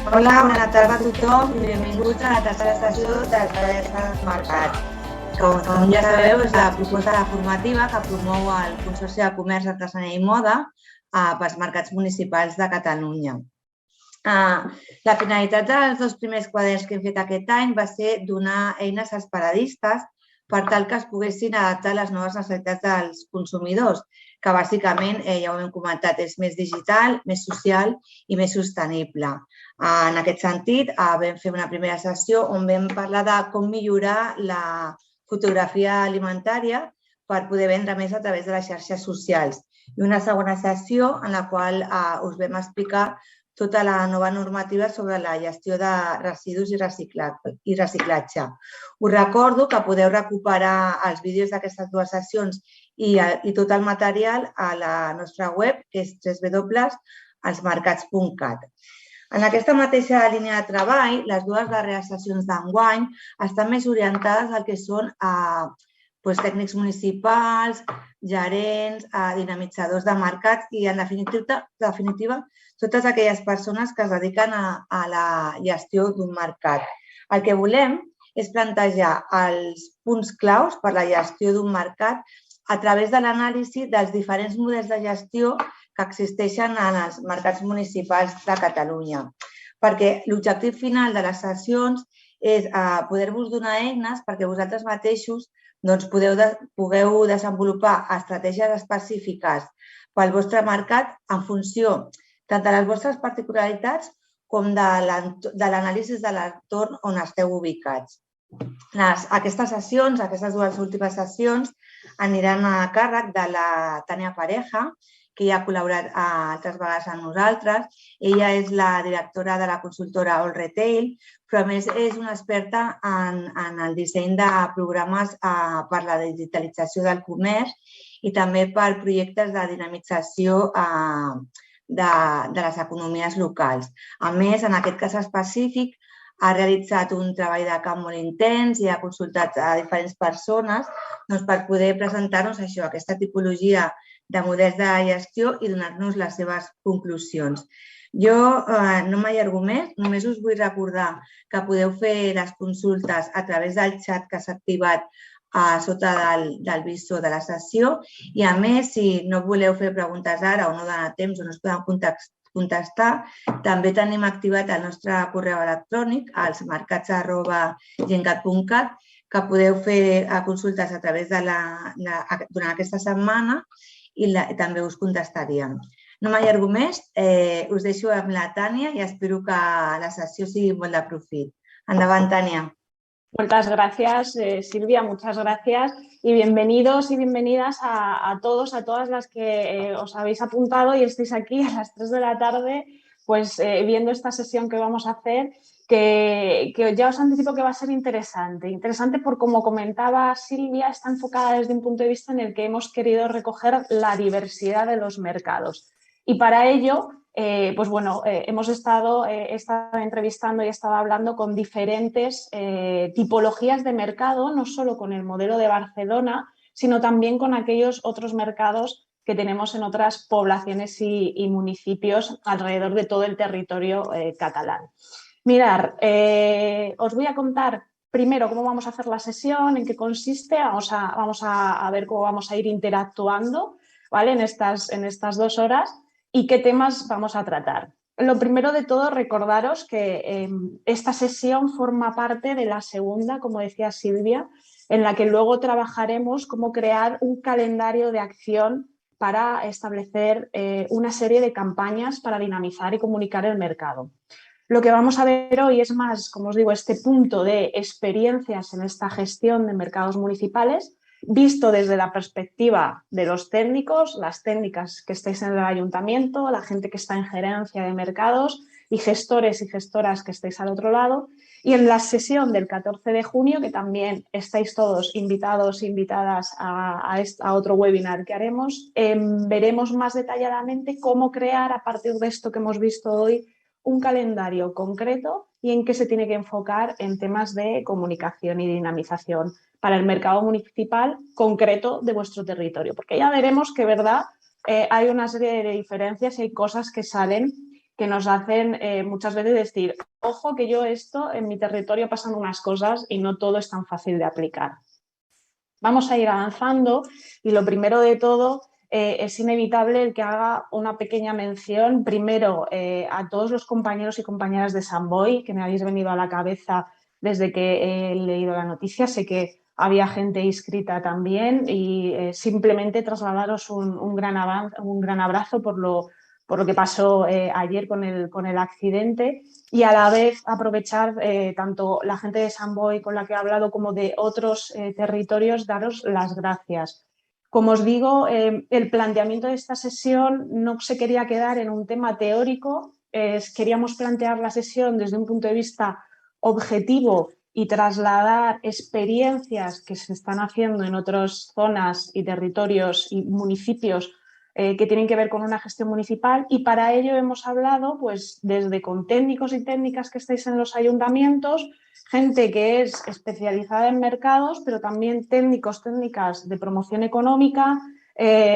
Hola, bona tarda a tothom i benvinguts a la tercera sessió del Palestres Mercat. Com ja sabeu, és la proposta formativa que promou el Consorci de Comerç, Artesania i Moda pels mercats municipals de Catalunya. La finalitat dels dos primers quaderns que hem fet aquest any va ser donar eines als paradistes per tal que es poguessin adaptar a les noves necessitats dels consumidors, que bàsicament, ja ho hem comentat, és més digital, més social i més sostenible. En aquest sentit, vam fer una primera sessió on vam parlar de com millorar la fotografia alimentària per poder vendre més a través de les xarxes socials. I una segona sessió en la qual us vam explicar tota la nova normativa sobre la gestió de residus i reciclatge. Us recordo que podeu recuperar els vídeos d'aquestes dues sessions i tot el material a la nostra web, que és www.elsmercats.cat. En aquesta mateixa línia de treball, les dues darreres sessions d'enguany estan més orientades al que són tècnics municipals, gerents, dinamitzadors de mercats i, en definitiva, totes aquelles persones que es dediquen a la gestió d'un mercat. El que volem és plantejar els punts claus per a la gestió d'un mercat a través de l'anàlisi dels diferents models de gestió que existeixen en els mercats municipals de Catalunya. Perquè l'objectiu final de les sessions és poder-vos donar eines perquè vosaltres mateixos pugueu desenvolupar estratègies específiques pel vostre mercat en funció tant de les vostres particularitats com de l'anàlisi de l'entorn on esteu ubicats. Aquestes sessions, aquestes dues últimes sessions, aniran a càrrec de la Tània Pareja, que ja ha col·laborat altres vegades amb nosaltres. Ella és la directora de la consultora All Retail, però a més és una experta en el disseny de programes per la digitalització del comerç i també per projectes de dinamització de les economies locals. A més, en aquest cas específic, ha realitzat un treball de camp molt intens i ha consultat a diferents persones per poder presentar-nos aquesta tipologia de models de gestió i donar-nos les seves conclusions. Jo no m'allargo més, només us vull recordar que podeu fer les consultes a través del xat que s'ha activat a sota del visor de la sessió i, a més, si no voleu fer preguntes ara o no dona temps o no us podem contestar, també tenim activat el nostre correu electrònic, elsmercats@gencat.cat, que podeu fer consultes a través durant aquesta setmana i també us contestaríem. No m'allargo més, us deixo amb la Tània i espero que la sessió sigui molt de profit. Endavant, Tània. Muchas gracias, Silvia, muchas gracias y bienvenidos y bienvenidas a todos, a todas las que os habéis apuntado y estáis aquí a las 3 de la tarde viendo esta sesión que vamos a hacer, que ya os anticipo que va a ser interesante. Interesante porque, como comentaba Silvia, está enfocada desde un punto de vista en el que hemos querido recoger la diversidad de los mercados. Y para ello, hemos estado entrevistando y estado hablando con diferentes tipologías de mercado, no solo con el modelo de Barcelona, sino también con aquellos otros mercados que tenemos en otras poblaciones y municipios alrededor de todo el territorio catalán. Mirad, os voy a contar primero cómo vamos a hacer la sesión, en qué consiste, vamos a ver cómo vamos a ir interactuando, ¿vale? en estas 2 horas y qué temas vamos a tratar. Lo primero de todo, recordaros que esta sesión forma parte de la segunda, como decía Silvia, en la que luego trabajaremos cómo crear un calendario de acción para establecer una serie de campañas para dinamizar y comunicar el mercado. Lo que vamos a ver hoy es más, como os digo, este punto de experiencias en esta gestión de mercados municipales, visto desde la perspectiva de los técnicos, las técnicas que estáis en el ayuntamiento, la gente que está en gerencia de mercados y gestores y gestoras que estáis al otro lado. Y en la sesión del 14 de junio, que también estáis todos invitados e invitadas a otro webinar que haremos, veremos más detalladamente cómo crear, a partir de esto que hemos visto hoy, un calendario concreto y en qué se tiene que enfocar en temas de comunicación y dinamización para el mercado municipal concreto de vuestro territorio. Porque ya veremos que, ¿verdad?, hay una serie de diferencias y hay cosas que salen que nos hacen muchas veces decir, ojo que yo esto en mi territorio pasan unas cosas y no todo es tan fácil de aplicar. Vamos a ir avanzando y lo primero de todo es inevitable el que haga una pequeña mención primero a todos los compañeros y compañeras de Samboy que me habéis venido a la cabeza desde que he leído la noticia. Sé que había gente inscrita también y simplemente trasladaros un gran abrazo por lo que pasó ayer con el accidente y a la vez aprovechar tanto la gente de Samboy con la que he hablado como de otros territorios, daros las gracias. Como os digo, el planteamiento de esta sesión no se quería quedar en un tema teórico, queríamos plantear la sesión desde un punto de vista objetivo y trasladar experiencias que se están haciendo en otras zonas y territorios y municipios que tienen que ver con una gestión municipal, y para ello hemos hablado pues, desde con técnicos y técnicas que estáis en los ayuntamientos, gente que es especializada en mercados, pero también técnicos, técnicas de promoción económica,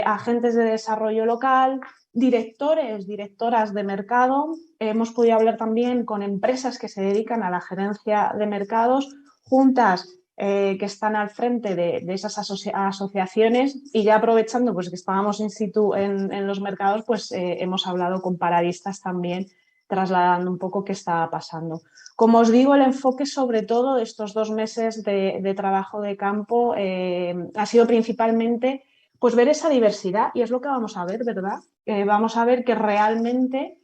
agentes de desarrollo local, directores, directoras de mercado. Hemos podido hablar también con empresas que se dedican a la gerencia de mercados, juntas que están al frente de esas asociaciones, y ya aprovechando pues, que estábamos in situ en los mercados, pues hemos hablado con paradistas también, trasladando un poco qué estaba pasando. Como os digo, el enfoque sobre todo de estos 2 meses de trabajo de campo ha sido principalmente pues, ver esa diversidad, y es lo que vamos a ver, ¿verdad? Vamos a ver que realmente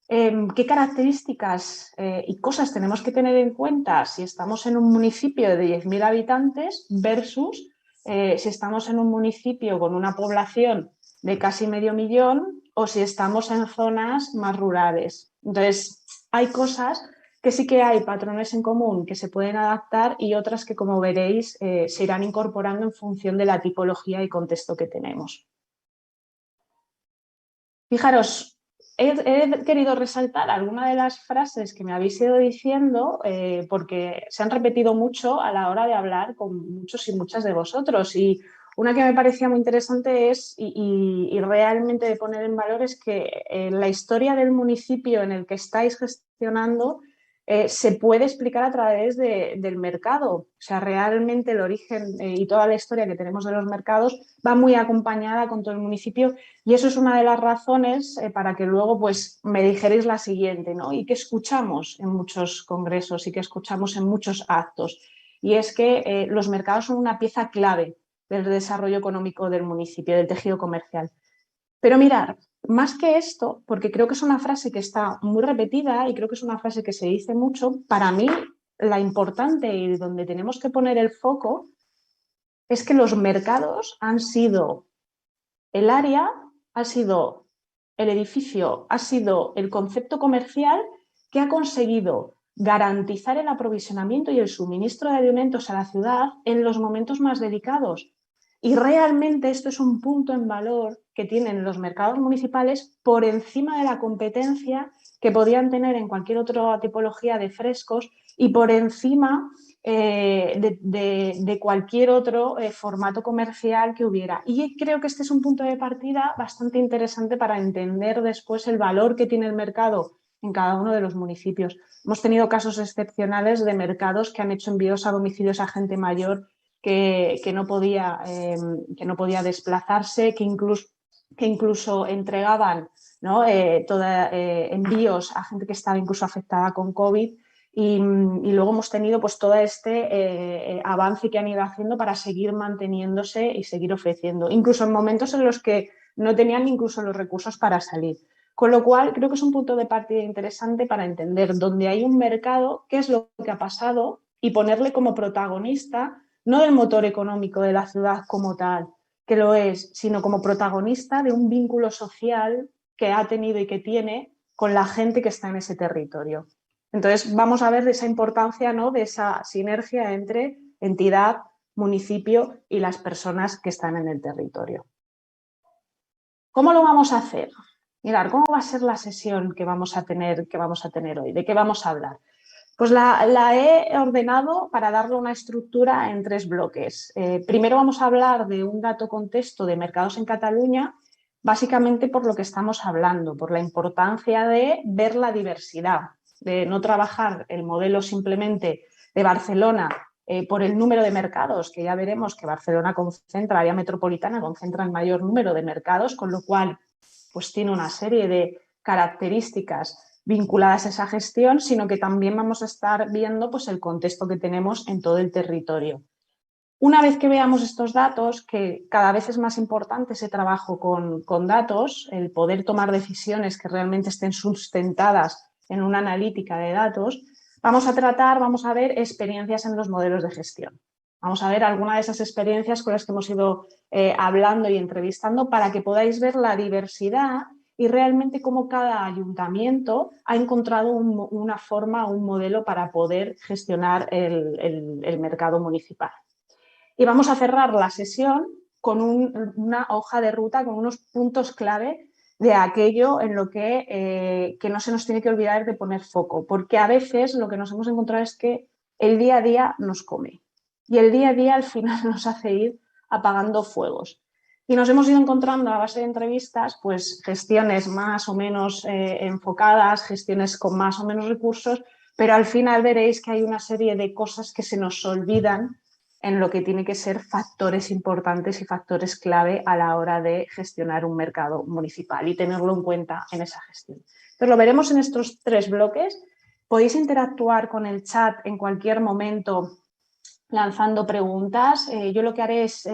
qué características y cosas tenemos que tener en cuenta si estamos en un municipio de 10.000 habitantes versus si estamos en un municipio con una población de casi medio millón o si estamos en zonas más rurales. Entonces, hay cosas que sí que hay patrones en común que se pueden adaptar y otras que, como veréis, se irán incorporando en función de la tipología y contexto que tenemos. Fijaros, he querido resaltar algunas de las frases que me habéis ido diciendo porque se han repetido mucho a la hora de hablar con muchos y muchas de vosotros, y una que me parecía muy interesante es, y realmente de poner en valor, es que la historia del municipio en el que estáis gestionando se puede explicar a través del mercado. O sea, realmente el origen y toda la historia que tenemos de los mercados va muy acompañada con todo el municipio, y eso es una de las razones para que luego pues, me dijerais la siguiente, ¿no? Y que escuchamos en muchos congresos y que escuchamos en muchos actos, y es que los mercados son una pieza clave del desarrollo económico del municipio, del tejido comercial. Pero mirar, más que esto, porque creo que es una frase que está muy repetida y creo que es una frase que se dice mucho, para mí la importante y donde tenemos que poner el foco es que los mercados han sido el área, ha sido el edificio, ha sido el concepto comercial que ha conseguido garantizar el aprovisionamiento y el suministro de alimentos a la ciudad en los momentos más delicados. Y realmente esto es un punto en valor que tienen los mercados municipales por encima de la competencia que podían tener en cualquier otra tipología de frescos y por encima de cualquier otro formato comercial que hubiera. Y creo que este es un punto de partida bastante interesante para entender después el valor que tiene el mercado en cada uno de los municipios. Hemos tenido casos excepcionales de mercados que han hecho envíos a domicilios a gente mayor que no podía desplazarse, que incluso entregaban, ¿no? Envíos a gente que estaba incluso afectada con COVID. Y luego hemos tenido pues, todo este avance que han ido haciendo para seguir manteniéndose y seguir ofreciendo, incluso en momentos en los que no tenían incluso los recursos para salir. Con lo cual, creo que es un punto de partida interesante para entender dónde hay un mercado, qué es lo que ha pasado, y ponerle como protagonista, no del motor económico de la ciudad como tal, que lo es, sino como protagonista de un vínculo social que ha tenido y que tiene con la gente que está en ese territorio. Entonces, vamos a ver de esa importancia, ¿no? De esa sinergia entre entidad, municipio y las personas que están en el territorio. ¿Cómo lo vamos a hacer? Mirad, ¿cómo va a ser la sesión que vamos a tener hoy? ¿De qué vamos a hablar? Pues la he ordenado para darle una estructura en 3 bloques. Primero vamos a hablar de un dato contexto de mercados en Cataluña, básicamente por lo que estamos hablando, por la importancia de ver la diversidad, de no trabajar el modelo simplemente de Barcelona por el número de mercados, que ya veremos que Barcelona concentra, área metropolitana concentra el mayor número de mercados, con lo cual pues tiene una serie de características vinculadas a esa gestión, sino que también vamos a estar viendo pues, el contexto que tenemos en todo el territorio. Una vez que veamos estos datos, que cada vez es más importante ese trabajo con datos, el poder tomar decisiones que realmente estén sustentadas en una analítica de datos, vamos a ver experiencias en los modelos de gestión. Vamos a ver algunas de esas experiencias con las que hemos ido hablando y entrevistando para que podáis ver la diversidad y realmente cómo cada ayuntamiento ha encontrado una forma, un modelo para poder gestionar el mercado municipal. Y vamos a cerrar la sesión con una hoja de ruta, con unos puntos clave de aquello en lo que no se nos tiene que olvidar de poner foco, porque a veces lo que nos hemos encontrado es que el día a día nos come y el día a día al final nos hace ir apagando fuegos. Y nos hemos ido encontrando a base de entrevistas pues gestiones más o menos enfocadas, gestiones con más o menos recursos, pero al final veréis que hay una serie de cosas que se nos olvidan en lo que tiene que ser factores importantes y factores clave a la hora de gestionar un mercado municipal y tenerlo en cuenta en esa gestión. Entonces lo veremos en estos 3 bloques. Podéis interactuar con el chat en cualquier momento lanzando preguntas. Yo lo que haré es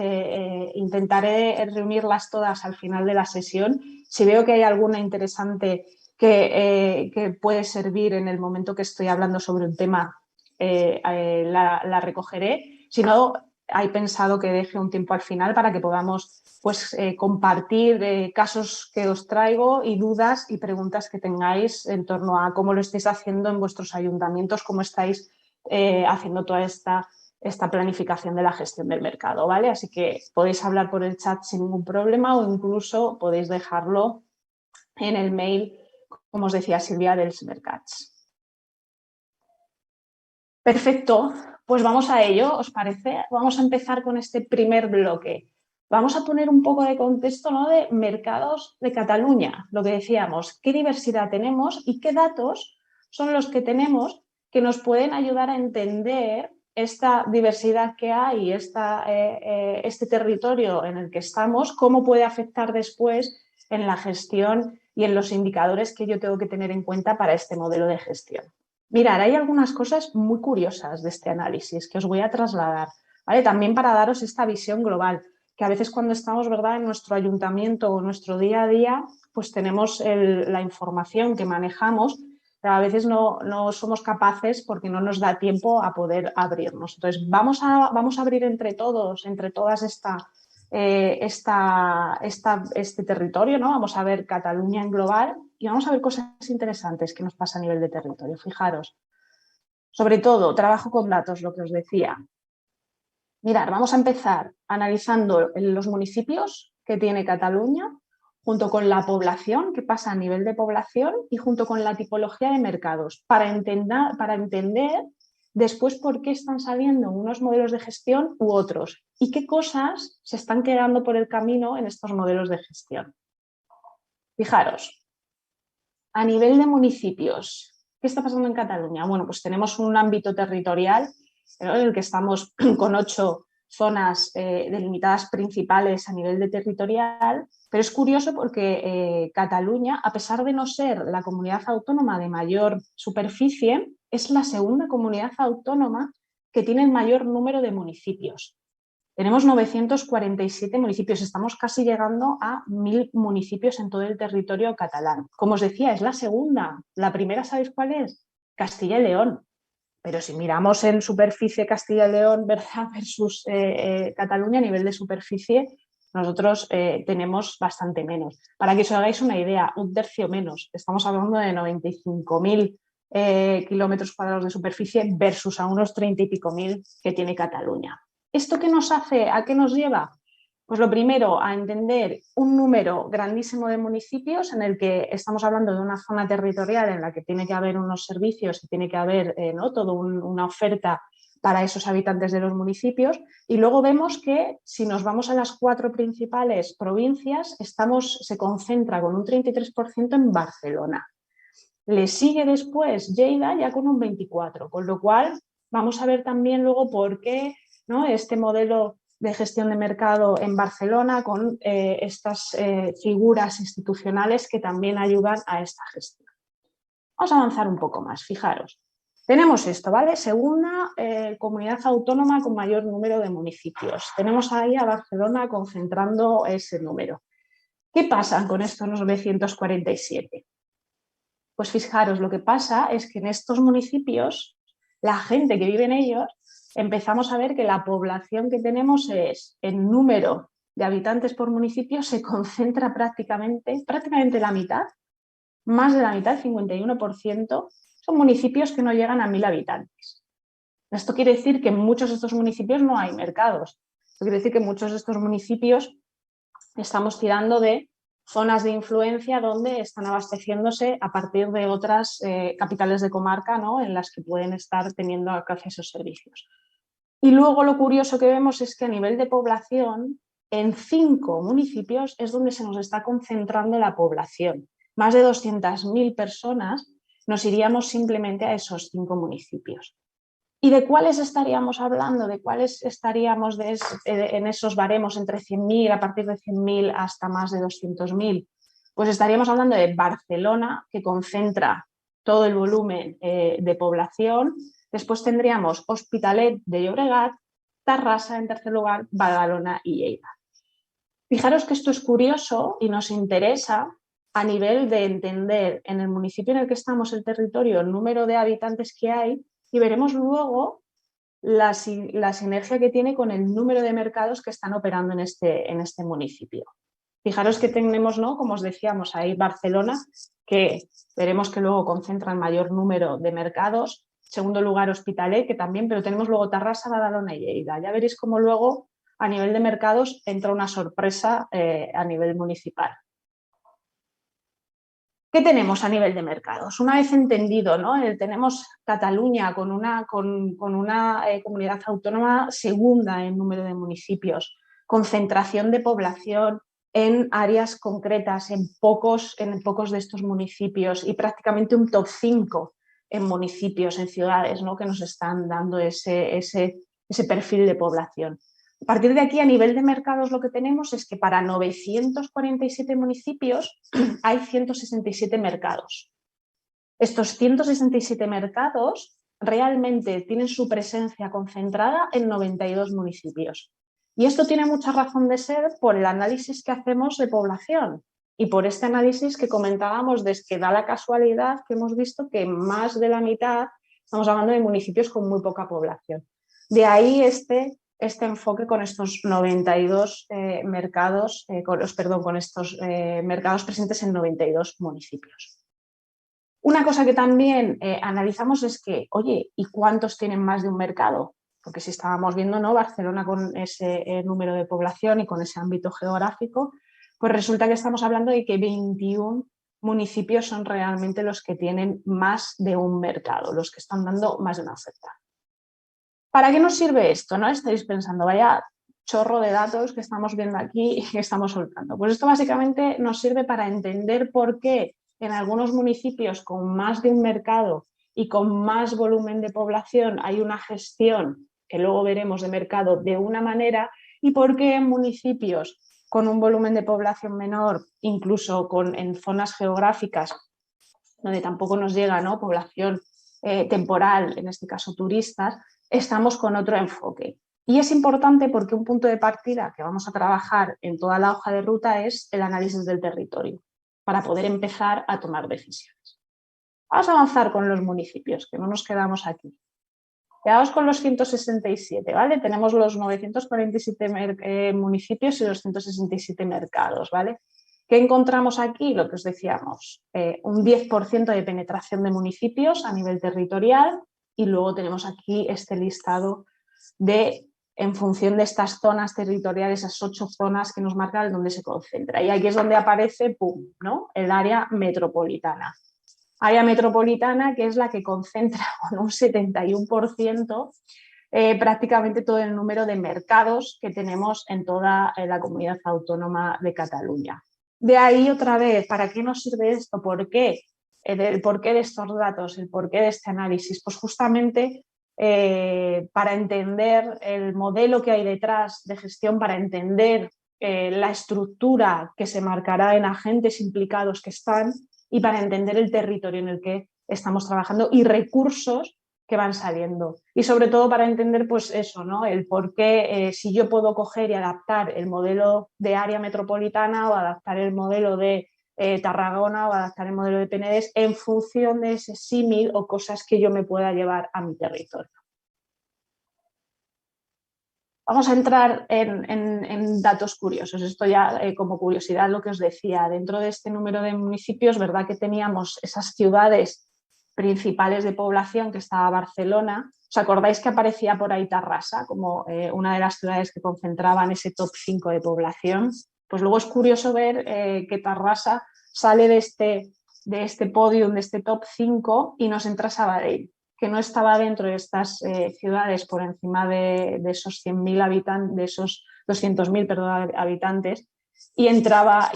intentaré reunirlas todas al final de la sesión. Si veo que hay alguna interesante que puede servir en el momento que estoy hablando sobre un tema, la recogeré. Si no, hay pensado que deje un tiempo al final para que podamos pues, compartir casos que os traigo y dudas y preguntas que tengáis en torno a cómo lo estáis haciendo en vuestros ayuntamientos, cómo estáis haciendo toda esta planificación de la gestión del mercado, ¿vale? Así que podéis hablar por el chat sin ningún problema o incluso podéis dejarlo en el mail, como os decía Silvia, dels Mercats. Perfecto, pues vamos a ello, ¿os parece? Vamos a empezar con este primer bloque. Vamos a poner un poco de contexto, ¿no?, de mercados de Cataluña, lo que decíamos, qué diversidad tenemos y qué datos son los que tenemos que nos pueden ayudar a entender esta diversidad que hay, este territorio en el que estamos, cómo puede afectar después en la gestión y en los indicadores que yo tengo que tener en cuenta para este modelo de gestión. Mirad, hay algunas cosas muy curiosas de este análisis que os voy a trasladar, ¿vale? También para daros esta visión global, que a veces cuando estamos, ¿verdad?, en nuestro ayuntamiento o nuestro día a día, pues tenemos la información que manejamos, pero a veces no somos capaces porque no nos da tiempo a poder abrirnos. Entonces, vamos a abrir entre todos, entre todas este territorio, ¿no? Vamos a ver Cataluña en global y vamos a ver cosas interesantes que nos pasa a nivel de territorio. Fijaros, sobre todo, trabajo con datos, lo que os decía. Mirad, vamos a empezar analizando los municipios que tiene Cataluña, junto con la población, que pasa a nivel de población, y junto con la tipología de mercados, para entender después por qué están saliendo unos modelos de gestión u otros y qué cosas se están quedando por el camino en estos modelos de gestión. Fijaros, a nivel de municipios, ¿qué está pasando en Cataluña? Bueno, pues tenemos un ámbito territorial en el que estamos con 8 zonas delimitadas principales a nivel de territorial, pero es curioso porque Cataluña, a pesar de no ser la comunidad autónoma de mayor superficie, es la segunda comunidad autónoma que tiene el mayor número de municipios. Tenemos 947 municipios, estamos casi llegando a 1000 municipios en todo el territorio catalán. Como os decía, es la segunda. La primera, ¿sabéis cuál es? Castilla y León. Pero si miramos en superficie Castilla y León, ¿verdad?, versus Cataluña a nivel de superficie, nosotros tenemos bastante menos. Para que os hagáis una idea, un tercio menos. Estamos hablando de 95.000 kilómetros cuadrados de superficie versus a unos 30 y pico mil que tiene Cataluña. ¿Esto qué nos hace? ¿A qué nos lleva? Pues lo primero, a entender un número grandísimo de municipios en el que estamos hablando de una zona territorial en la que tiene que haber unos servicios y tiene que haber toda una oferta para esos habitantes de los municipios. Y luego vemos que si nos vamos a las 4 principales provincias, se concentra con un 33% en Barcelona. Le sigue después Lleida ya con un 24%, con lo cual vamos a ver también luego por qué, ¿no?, este modelo de gestión de mercado en Barcelona con estas figuras institucionales que también ayudan a esta gestión. Vamos a avanzar un poco más, fijaros. Tenemos esto, ¿vale? Segunda comunidad autónoma con mayor número de municipios. Tenemos ahí a Barcelona concentrando ese número. ¿Qué pasa con estos 947? Pues fijaros, lo que pasa es que en estos municipios, la gente que vive en ellos, empezamos a ver que la población que tenemos es, en número de habitantes por municipio, se concentra prácticamente la mitad, más de la mitad, 51%, son municipios que no llegan a 1000 habitantes. Esto quiere decir que en muchos de estos municipios no hay mercados. Esto quiere decir que en muchos de estos municipios estamos tirando de zonas de influencia donde están abasteciéndose a partir de otras capitales de comarca, ¿no?, en las que pueden estar teniendo acceso a esos servicios. Y luego lo curioso que vemos es que a nivel de población, en 5 municipios es donde se nos está concentrando la población. Más de 200.000 personas nos iríamos simplemente a esos 5 municipios. ¿Y de cuáles estaríamos hablando? ¿De cuáles estaríamos en esos baremos entre 100.000, a partir de 100.000 hasta más de 200.000? Pues estaríamos hablando de Barcelona, que concentra todo el volumen de población. Después tendríamos Hospitalet de Llobregat, Tarrasa en tercer lugar, Badalona y Lleida. Fijaros que esto es curioso y nos interesa a nivel de entender en el municipio en el que estamos, el territorio, el número de habitantes que hay, y veremos luego la sinergia que tiene con el número de mercados que están operando en este municipio. Fijaros que tenemos, ¿no?, como os decíamos, ahí Barcelona, que veremos que luego concentra el mayor número de mercados. Segundo lugar, Hospitalet, que también, pero tenemos luego Tarrasa, Badalona y Lleida. Ya veréis cómo luego a nivel de mercados entra una sorpresa a nivel municipal. ¿Qué tenemos a nivel de mercados? Una vez entendido, ¿no?, tenemos Cataluña con una comunidad autónoma segunda en número de municipios, concentración de población en áreas concretas, en pocos de estos municipios, y prácticamente un top 5 en municipios, en ciudades, ¿no?, que nos están dando ese perfil de población. A partir de aquí, a nivel de mercados, lo que tenemos es que para 947 municipios hay 167 mercados. Estos 167 mercados realmente tienen su presencia concentrada en 92 municipios. Y esto tiene mucha razón de ser por el análisis que hacemos de población y por este análisis que comentábamos, de que da la casualidad que hemos visto que más de la mitad estamos hablando de municipios con muy poca población. De ahí este enfoque con estos 92 mercados, con estos mercados presentes en 92 municipios. Una cosa que también analizamos es que, oye, ¿y cuántos tienen más de un mercado? Porque si estábamos viendo, ¿no?, Barcelona con ese número de población y con ese ámbito geográfico, pues resulta que estamos hablando de que 21 municipios son realmente los que tienen más de un mercado, los que están dando más de una oferta. ¿Para qué nos sirve esto? ¿No? Estáis pensando, vaya chorro de datos que estamos viendo aquí y que estamos soltando. Pues esto básicamente nos sirve para entender por qué en algunos municipios con más de un mercado y con más volumen de población hay una gestión que luego veremos de mercado de una manera, y por qué en municipios con un volumen de población menor, incluso en zonas geográficas donde tampoco nos llega, ¿no?, población temporal, en este caso turistas, estamos con otro enfoque. Y es importante porque un punto de partida que vamos a trabajar en toda la hoja de ruta es el análisis del territorio, para poder empezar a tomar decisiones. Vamos a avanzar con los municipios, que no nos quedamos aquí. Quedamos con los 167, ¿vale? Tenemos los 947 municipios y los 167 mercados, ¿vale? ¿Qué encontramos aquí? Lo que os decíamos, un 10% de penetración de municipios a nivel territorial, y luego tenemos aquí este listado en función de estas zonas territoriales, esas 8 zonas que nos marcan donde se concentra. Y aquí es donde aparece, ¡pum!, ¿no?, el área metropolitana. Área metropolitana, que es la que concentra con un 71% prácticamente todo el número de mercados que tenemos en toda la comunidad autónoma de Cataluña. De ahí otra vez, ¿para qué nos sirve esto? ¿Por qué? El porqué de estos datos, el porqué de este análisis. Pues justamente para entender el modelo que hay detrás de gestión, para entender la estructura que se marcará en agentes implicados que están y para entender el territorio en el que estamos trabajando y recursos que van saliendo. Y sobre todo para entender pues eso, ¿no? El por qué si yo puedo coger y adaptar el modelo de área metropolitana o adaptar el modelo de Tarragona o adaptar el modelo de Penedès en función de ese símil o cosas que yo me pueda llevar a mi territorio. Vamos a entrar en datos curiosos. Esto ya como curiosidad lo que os decía. Dentro de este número de municipios, ¿verdad que teníamos esas ciudades principales de población que estaba Barcelona? ¿Os acordáis que aparecía por ahí Tarrasa como una de las ciudades que concentraban ese top 5 de población? Pues luego es curioso ver que Tarrasa sale de este podium, de este top 5 y nos entra Sabadell, que no estaba dentro de estas ciudades por encima de esos 100.000 habitantes, de esos 200.000 habitantes, y entra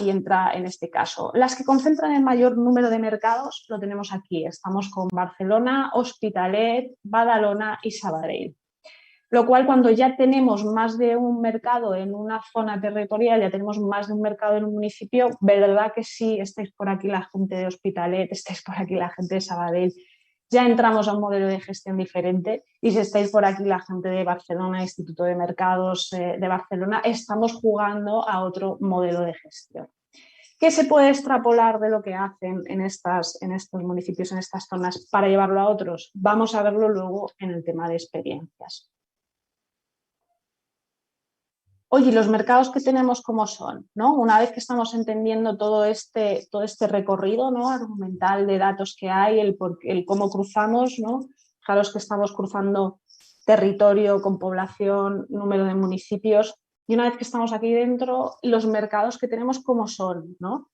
en este caso. Las que concentran el mayor número de mercados lo tenemos aquí. Estamos con Barcelona, Hospitalet, Badalona y Sabadell. Lo cual, cuando ya tenemos más de un mercado en una zona territorial, ya tenemos más de un mercado en un municipio, verdad que sí, estáis por aquí la gente de Hospitalet, estáis por aquí la gente de Sabadell, ya entramos a un modelo de gestión diferente y si estáis por aquí la gente de Barcelona, Instituto de Mercados de Barcelona, estamos jugando a otro modelo de gestión. ¿Qué se puede extrapolar de lo que hacen en estos municipios, en estas zonas, para llevarlo a otros? Vamos a verlo luego en el tema de experiencias. Oye, ¿los mercados que tenemos cómo son? ¿No? Una vez que estamos entendiendo todo este recorrido, ¿no? Argumental de datos que hay, el cómo cruzamos, ¿no? Fijaros que estamos cruzando territorio con población, número de municipios, y una vez que estamos aquí dentro, los mercados que tenemos cómo son, ¿no?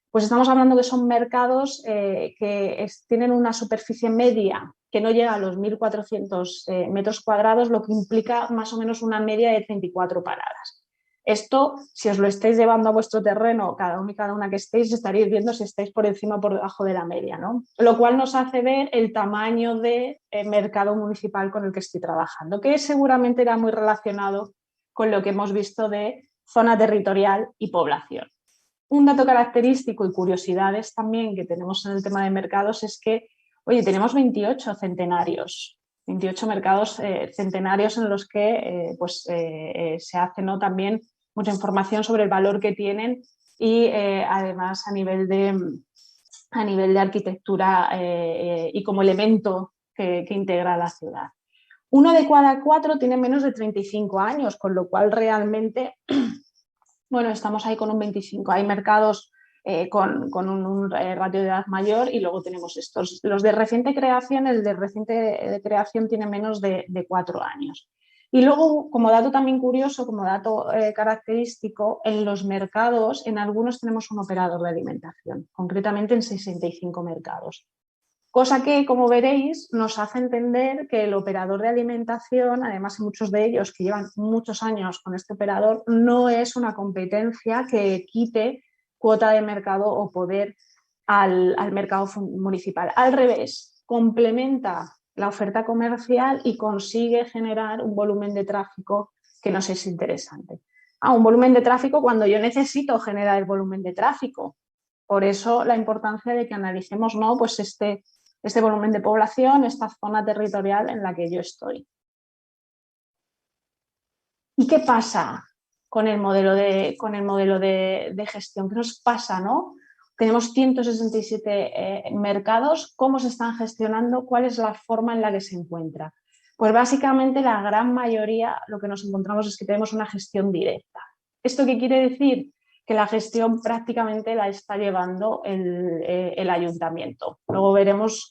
Pues estamos hablando que son mercados que tienen una superficie media que no llega a los 1.400 metros cuadrados, lo que implica más o menos una media de 34 paradas. Esto, si os lo estáis llevando a vuestro terreno, cada uno y cada una que estéis, estaréis viendo si estáis por encima o por debajo de la media, ¿no? Lo cual nos hace ver el tamaño de mercado municipal con el que estoy trabajando, que seguramente era muy relacionado con lo que hemos visto de zona territorial y población. Un dato característico y curiosidades también que tenemos en el tema de mercados es que, oye, tenemos 28 centenarios, 28 mercados centenarios en los que se hace, ¿no? También mucha información sobre el valor que tienen y además a nivel de arquitectura y como elemento que integra la ciudad. Uno de cada 4 tiene menos de 35 años, con lo cual realmente... Bueno, estamos ahí con un 25. Hay mercados con un ratio de edad mayor y luego tenemos estos. Los de reciente creación, el de reciente creación tiene menos de 4 años. Y luego, como dato también curioso, como dato característico, en los mercados, en algunos tenemos un operador de alimentación, concretamente en 65 mercados. Cosa que, como veréis, nos hace entender que el operador de alimentación, además muchos de ellos que llevan muchos años con este operador, no es una competencia que quite cuota de mercado o poder al mercado municipal. Al revés, complementa la oferta comercial y consigue generar un volumen de tráfico que nos es interesante. Un volumen de tráfico cuando yo necesito generar el volumen de tráfico. Por eso la importancia de que analicemos, ¿no? Pues este volumen de población, esta zona territorial en la que yo estoy. ¿Y qué pasa con el modelo de gestión? ¿Qué nos pasa, no? Tenemos 167 mercados. ¿Cómo se están gestionando? ¿Cuál es la forma en la que se encuentra? Pues básicamente la gran mayoría lo que nos encontramos es que tenemos una gestión directa. ¿Esto qué quiere decir? Que la gestión prácticamente la está llevando el ayuntamiento. Luego veremos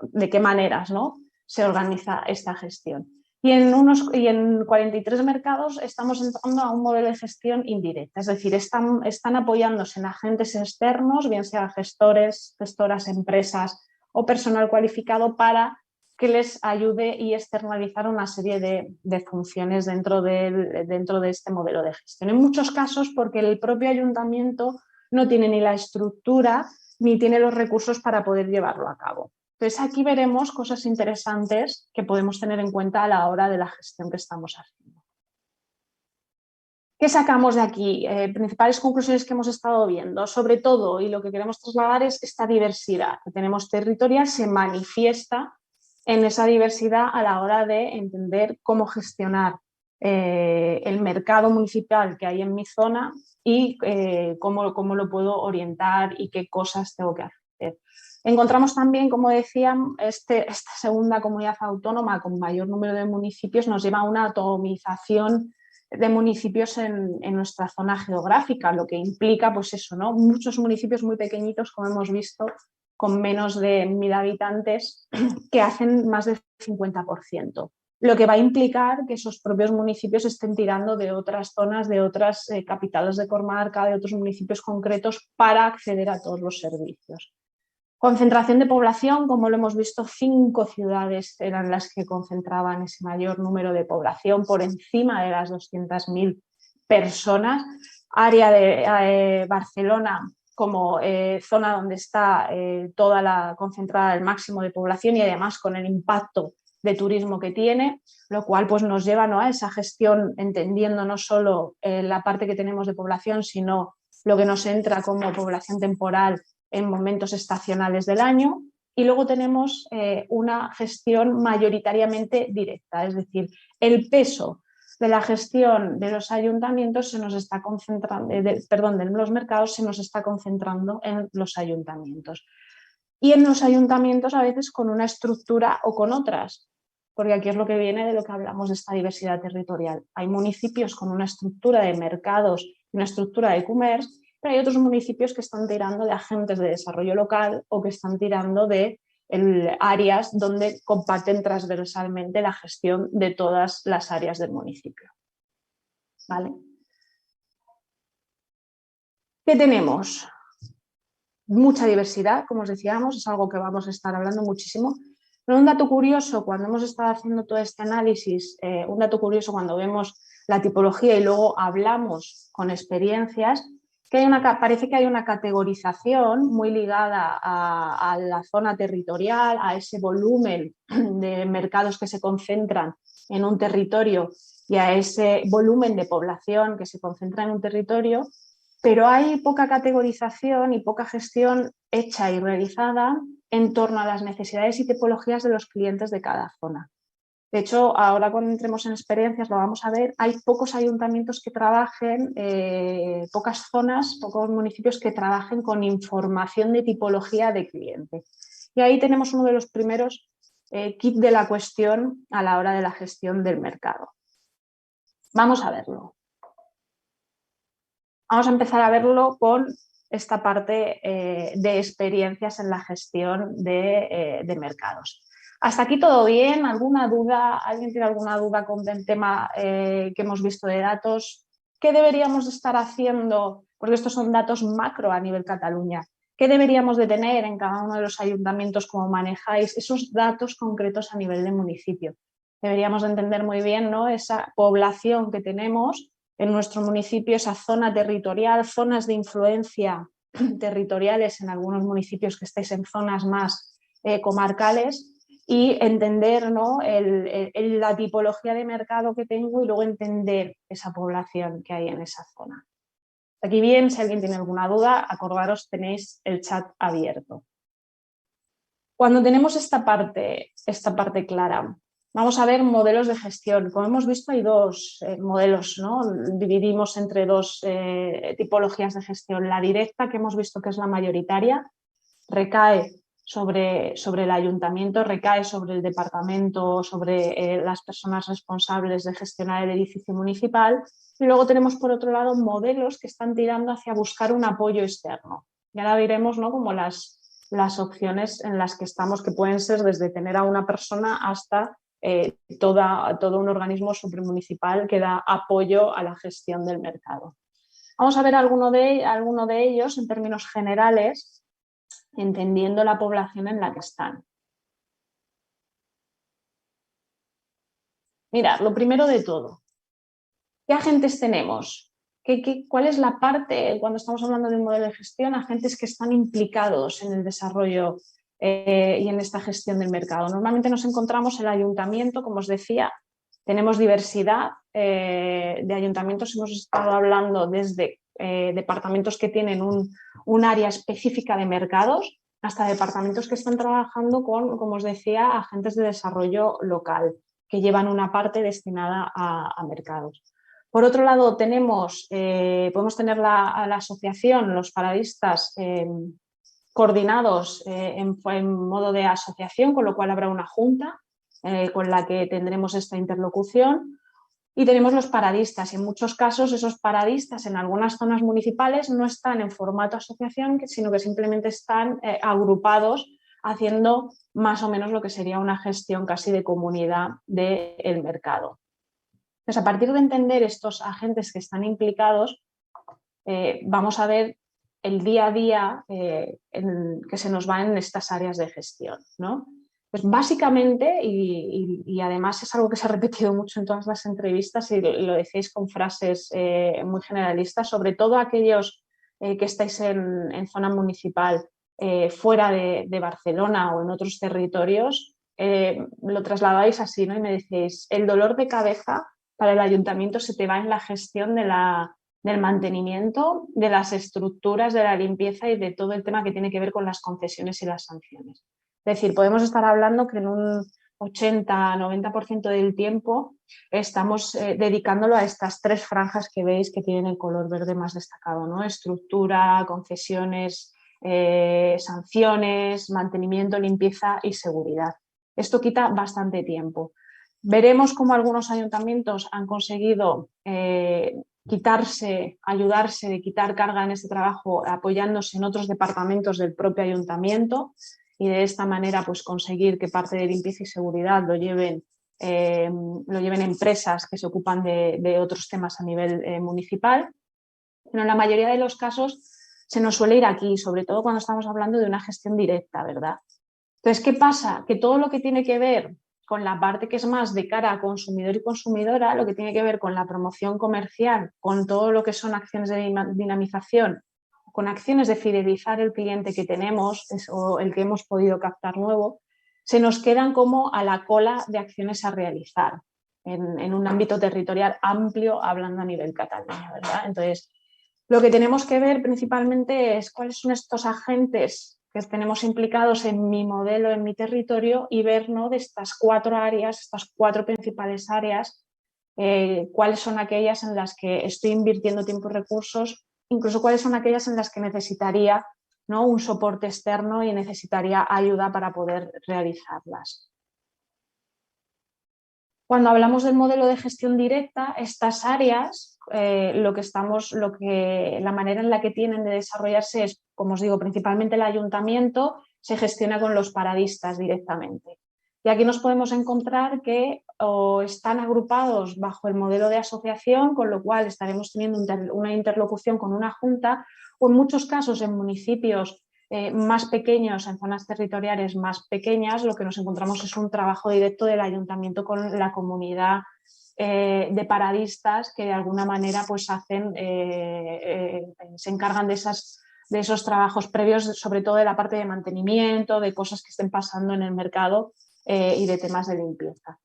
de qué maneras, ¿no? Se organiza esta gestión. Y en 43 mercados estamos entrando a un modelo de gestión indirecta, es decir, están apoyándose en agentes externos, bien sean gestores, gestoras, empresas o personal cualificado para que les ayude y externalizar una serie de funciones dentro de este modelo de gestión. En muchos casos porque el propio ayuntamiento no tiene ni la estructura ni tiene los recursos para poder llevarlo a cabo. Entonces aquí veremos cosas interesantes que podemos tener en cuenta a la hora de la gestión que estamos haciendo. ¿Qué sacamos de aquí? Principales conclusiones que hemos estado viendo. Sobre todo, y lo que queremos trasladar es esta diversidad que tenemos territorial se manifiesta en esa diversidad a la hora de entender cómo gestionar el mercado municipal que hay en mi zona y cómo lo puedo orientar y qué cosas tengo que hacer. Encontramos también, como decía, esta segunda comunidad autónoma con mayor número de municipios nos lleva a una atomización de municipios en nuestra zona geográfica, lo que implica pues eso, ¿no? Muchos municipios muy pequeñitos, como hemos visto, con menos de 1000 habitantes, que hacen más del 50%, lo que va a implicar que esos propios municipios estén tirando de otras zonas, de otras capitales de comarca, de otros municipios concretos para acceder a todos los servicios. Concentración de población, como lo hemos visto, 5 ciudades eran las que concentraban ese mayor número de población por encima de las 200.000 personas. Área de Barcelona como zona donde está toda la concentrada el máximo de población y además con el impacto de turismo que tiene, lo cual pues, nos lleva, ¿no?, a esa gestión entendiendo no solo la parte que tenemos de población, sino lo que nos entra como población temporal en momentos estacionales del año, y luego tenemos una gestión mayoritariamente directa, es decir, el peso de la gestión de los ayuntamientos se nos está concentrando, de los mercados se nos está concentrando en los ayuntamientos. Y en los ayuntamientos a veces con una estructura o con otras, porque aquí es lo que viene de lo que hablamos de esta diversidad territorial. Hay municipios con una estructura de mercados, una estructura de comercio, pero hay otros municipios que están tirando de agentes de desarrollo local o que están tirando de áreas donde comparten transversalmente la gestión de todas las áreas del municipio. ¿Vale? ¿Qué tenemos? Mucha diversidad, como os decíamos, es algo que vamos a estar hablando muchísimo. Pero un dato curioso, cuando hemos estado haciendo todo este análisis, un dato curioso cuando vemos la tipología y luego hablamos con experiencias, que parece que hay una categorización muy ligada a la zona territorial, a ese volumen de mercados que se concentran en un territorio y a ese volumen de población que se concentra en un territorio, pero hay poca categorización y poca gestión hecha y realizada en torno a las necesidades y tipologías de los clientes de cada zona. De hecho, ahora cuando entremos en experiencias lo vamos a ver, hay pocos ayuntamientos que trabajen, pocas zonas, pocos municipios que trabajen con información de tipología de cliente. Y ahí tenemos uno de los primeros kits de la cuestión a la hora de la gestión del mercado. Vamos a verlo. Vamos a empezar a verlo con esta parte de experiencias en la gestión de mercados. Hasta aquí todo bien. ¿Alguna duda? ¿Alguien tiene alguna duda con el tema que hemos visto de datos? ¿Qué deberíamos estar haciendo? Porque estos son datos macro a nivel Cataluña. ¿Qué deberíamos de tener en cada uno de los ayuntamientos? ¿Cómo manejáis esos datos concretos a nivel de municipio? Deberíamos de entender muy bien, ¿no?, esa población que tenemos en nuestro municipio, esa zona territorial, zonas de influencia territoriales en algunos municipios que estáis en zonas más comarcales, y entender, ¿no?, la tipología de mercado que tengo y luego entender esa población que hay en esa zona. Aquí bien, si alguien tiene alguna duda, acordaros, tenéis el chat abierto. Cuando tenemos esta parte clara, vamos a ver modelos de gestión. Como hemos visto, hay dos modelos, ¿no? Dividimos entre dos tipologías de gestión. La directa, que hemos visto que es la mayoritaria, recae sobre el ayuntamiento, recae sobre el departamento, sobre las personas responsables de gestionar el edificio municipal. Y luego tenemos, por otro lado, modelos que están tirando hacia buscar un apoyo externo. Y ahora veremos, ¿no?, como las opciones en las que estamos, que pueden ser desde tener a una persona hasta todo un organismo supramunicipal que da apoyo a la gestión del mercado. Vamos a ver alguno de ellos en términos generales, entendiendo la población en la que están. Mirad, lo primero de todo, ¿qué agentes tenemos? ¿Cuál es la parte, cuando estamos hablando de un modelo de gestión, agentes que están implicados en el desarrollo y en esta gestión del mercado? Normalmente nos encontramos el ayuntamiento, como os decía, tenemos diversidad de ayuntamientos, hemos estado hablando desde departamentos que tienen un área específica de mercados hasta departamentos que están trabajando con, como os decía, agentes de desarrollo local que llevan una parte destinada a mercados. Por otro lado, podemos tener a la asociación, los paradistas coordinados en modo de asociación, con lo cual habrá una junta con la que tendremos esta interlocución. Y tenemos los paradistas, y en muchos casos esos paradistas en algunas zonas municipales no están en formato asociación, sino que simplemente están agrupados haciendo más o menos lo que sería una gestión casi de comunidad del mercado. Entonces, a partir de entender estos agentes que están implicados, vamos a ver el día a día que se nos va en estas áreas de gestión, ¿no? Pues básicamente, y además es algo que se ha repetido mucho en todas las entrevistas y lo decís con frases muy generalistas, sobre todo aquellos que estáis en zona municipal, fuera de Barcelona o en otros territorios, lo trasladáis así, ¿no? Y me decís, el dolor de cabeza para el ayuntamiento se te va en la gestión del mantenimiento, de las estructuras, de la limpieza y de todo el tema que tiene que ver con las concesiones y las sanciones. Es decir, podemos estar hablando que en un 80-90% del tiempo estamos dedicándolo a estas tres franjas que veis que tienen el color verde más destacado, ¿no? Estructura, concesiones, sanciones, mantenimiento, limpieza y seguridad. Esto quita bastante tiempo. Veremos cómo algunos ayuntamientos han conseguido ayudarse de quitar carga en este trabajo apoyándose en otros departamentos del propio ayuntamiento y de esta manera pues conseguir que parte de limpieza y seguridad lo lleven empresas que se ocupan de otros temas a nivel municipal. Pero en la mayoría de los casos se nos suele ir aquí, sobre todo cuando estamos hablando de una gestión directa, ¿verdad? Entonces, ¿qué pasa? Que todo lo que tiene que ver con la parte que es más de cara a consumidor y consumidora, lo que tiene que ver con la promoción comercial, con todo lo que son acciones de dinamización, con acciones de fidelizar el cliente que tenemos o el que hemos podido captar nuevo, se nos quedan como a la cola de acciones a realizar en un ámbito territorial amplio, hablando a nivel Cataluña, ¿verdad? Entonces, lo que tenemos que ver principalmente es cuáles son estos agentes que tenemos implicados en mi modelo, en mi territorio, y ver, ¿no?, de estas cuatro áreas, estas cuatro principales áreas, cuáles son aquellas en las que estoy invirtiendo tiempo y recursos, incluso cuáles son aquellas en las que necesitaría, ¿no?, un soporte externo y necesitaría ayuda para poder realizarlas. Cuando hablamos del modelo de gestión directa, estas áreas, la manera en la que tienen de desarrollarse es, como os digo, principalmente el ayuntamiento se gestiona con los paradistas directamente. Y aquí nos podemos encontrar que o están agrupados bajo el modelo de asociación, con lo cual estaremos teniendo una interlocución con una junta, o en muchos casos en municipios más pequeños, en zonas territoriales más pequeñas, lo que nos encontramos es un trabajo directo del ayuntamiento con la comunidad de paradistas que de alguna manera pues se encargan de esos trabajos previos, sobre todo de la parte de mantenimiento, de cosas que estén pasando en el mercado y de temas de limpieza.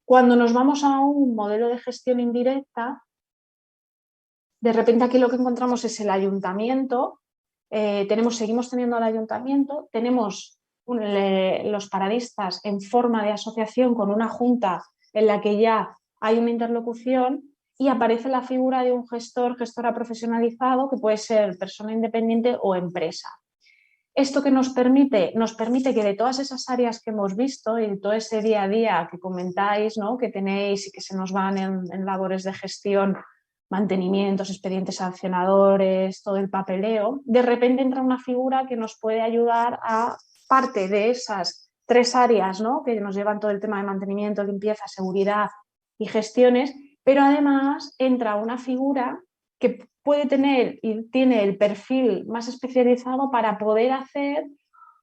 Cuando nos vamos a un modelo de gestión indirecta, de repente aquí lo que encontramos es el ayuntamiento. Seguimos teniendo al ayuntamiento, tenemos los paradistas en forma de asociación con una junta en la que ya hay una interlocución y aparece la figura de un gestora profesionalizado que puede ser persona independiente o empresa. ¿Esto que nos permite? Nos permite que de todas esas áreas que hemos visto y de todo ese día a día que comentáis, ¿no?, que tenéis y que se nos van en labores de gestión, mantenimientos, expedientes sancionadores, todo el papeleo, de repente entra una figura que nos puede ayudar a parte de esas tres áreas, ¿no?, que nos llevan todo el tema de mantenimiento, limpieza, seguridad y gestiones, pero además entra una figura que puede tener y tiene el perfil más especializado para poder hacer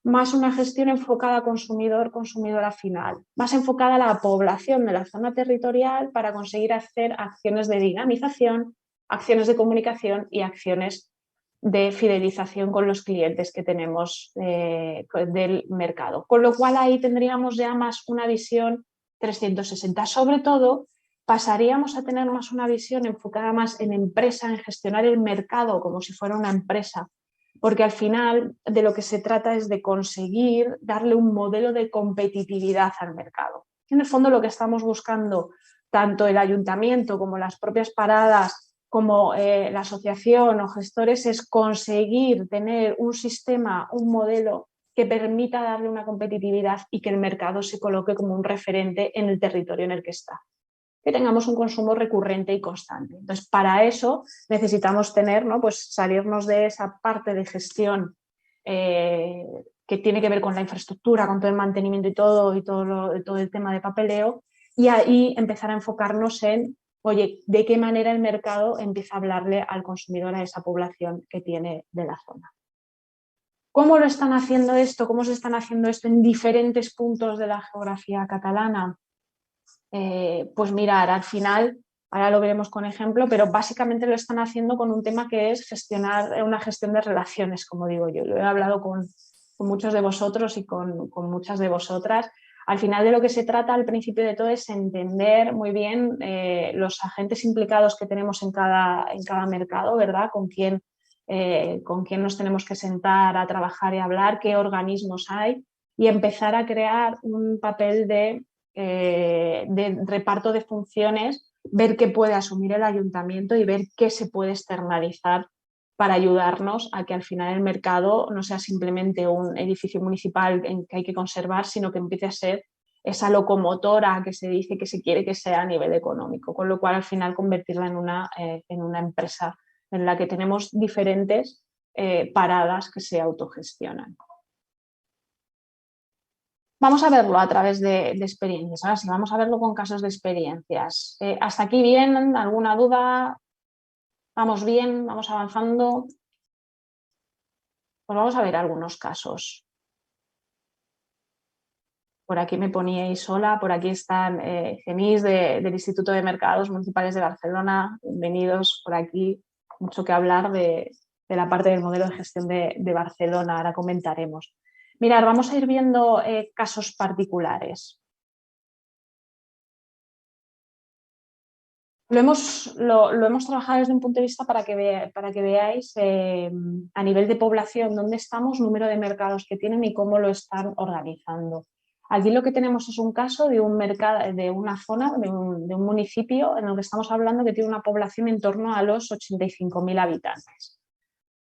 más una gestión enfocada a consumidor, consumidora final, más enfocada a la población de la zona territorial para conseguir hacer acciones de dinamización, acciones de comunicación y acciones de fidelización con los clientes que tenemos del mercado. Con lo cual ahí tendríamos ya más una visión 360. Sobre todo, pasaríamos a tener más una visión enfocada más en empresa, en gestionar el mercado como si fuera una empresa, porque al final de lo que se trata es de conseguir darle un modelo de competitividad al mercado. En el fondo lo que estamos buscando, tanto el ayuntamiento como las propias paradas, como la asociación o gestores, es conseguir tener un sistema, un modelo que permita darle una competitividad y que el mercado se coloque como un referente en el territorio en el que está. Que tengamos un consumo recurrente y constante. Entonces, para eso necesitamos tener, ¿no? Pues salirnos de esa parte de gestión que tiene que ver con la infraestructura, con todo el mantenimiento y todo el tema de papeleo, y ahí empezar a enfocarnos en, oye, de qué manera el mercado empieza a hablarle al consumidor, a esa población que tiene de la zona. ¿Cómo lo están haciendo esto? ¿Cómo se están haciendo esto en diferentes puntos de la geografía catalana? Pues mirar, al final, ahora lo veremos con ejemplo, pero básicamente lo están haciendo con un tema que es gestionar una gestión de relaciones, como digo yo. Lo he hablado con muchos de vosotros y con muchas de vosotras. Al final de lo que se trata al principio de todo es entender muy bien los agentes implicados que tenemos en cada mercado, ¿verdad? Con quién nos tenemos que sentar a trabajar y hablar, qué organismos hay, y empezar a crear un papel de reparto de funciones, ver qué puede asumir el ayuntamiento y ver qué se puede externalizar para ayudarnos a que al final el mercado no sea simplemente un edificio municipal que hay que conservar, sino que empiece a ser esa locomotora que se dice que se quiere que sea a nivel económico, con lo cual al final convertirla en una empresa en la que tenemos diferentes paradas que se autogestionan. Vamos a verlo a través de experiencias. Ahora sí, vamos a verlo con casos de experiencias. ¿Hasta aquí bien? ¿Alguna duda? ¿Vamos bien? ¿Vamos avanzando? Pues vamos a ver algunos casos. Por aquí me poníais sola, por aquí están Genís del Instituto de Mercados Municipales de Barcelona. Bienvenidos por aquí. Mucho que hablar de la parte del modelo de gestión de Barcelona. Ahora comentaremos. Mirad, vamos a ir viendo casos particulares. Lo hemos trabajado desde un punto de vista para que veáis a nivel de población dónde estamos, número de mercados que tienen y cómo lo están organizando. Aquí lo que tenemos es un caso de un mercado, de una zona, de un municipio en el que estamos hablando que tiene una población en torno a los 85.000 habitantes.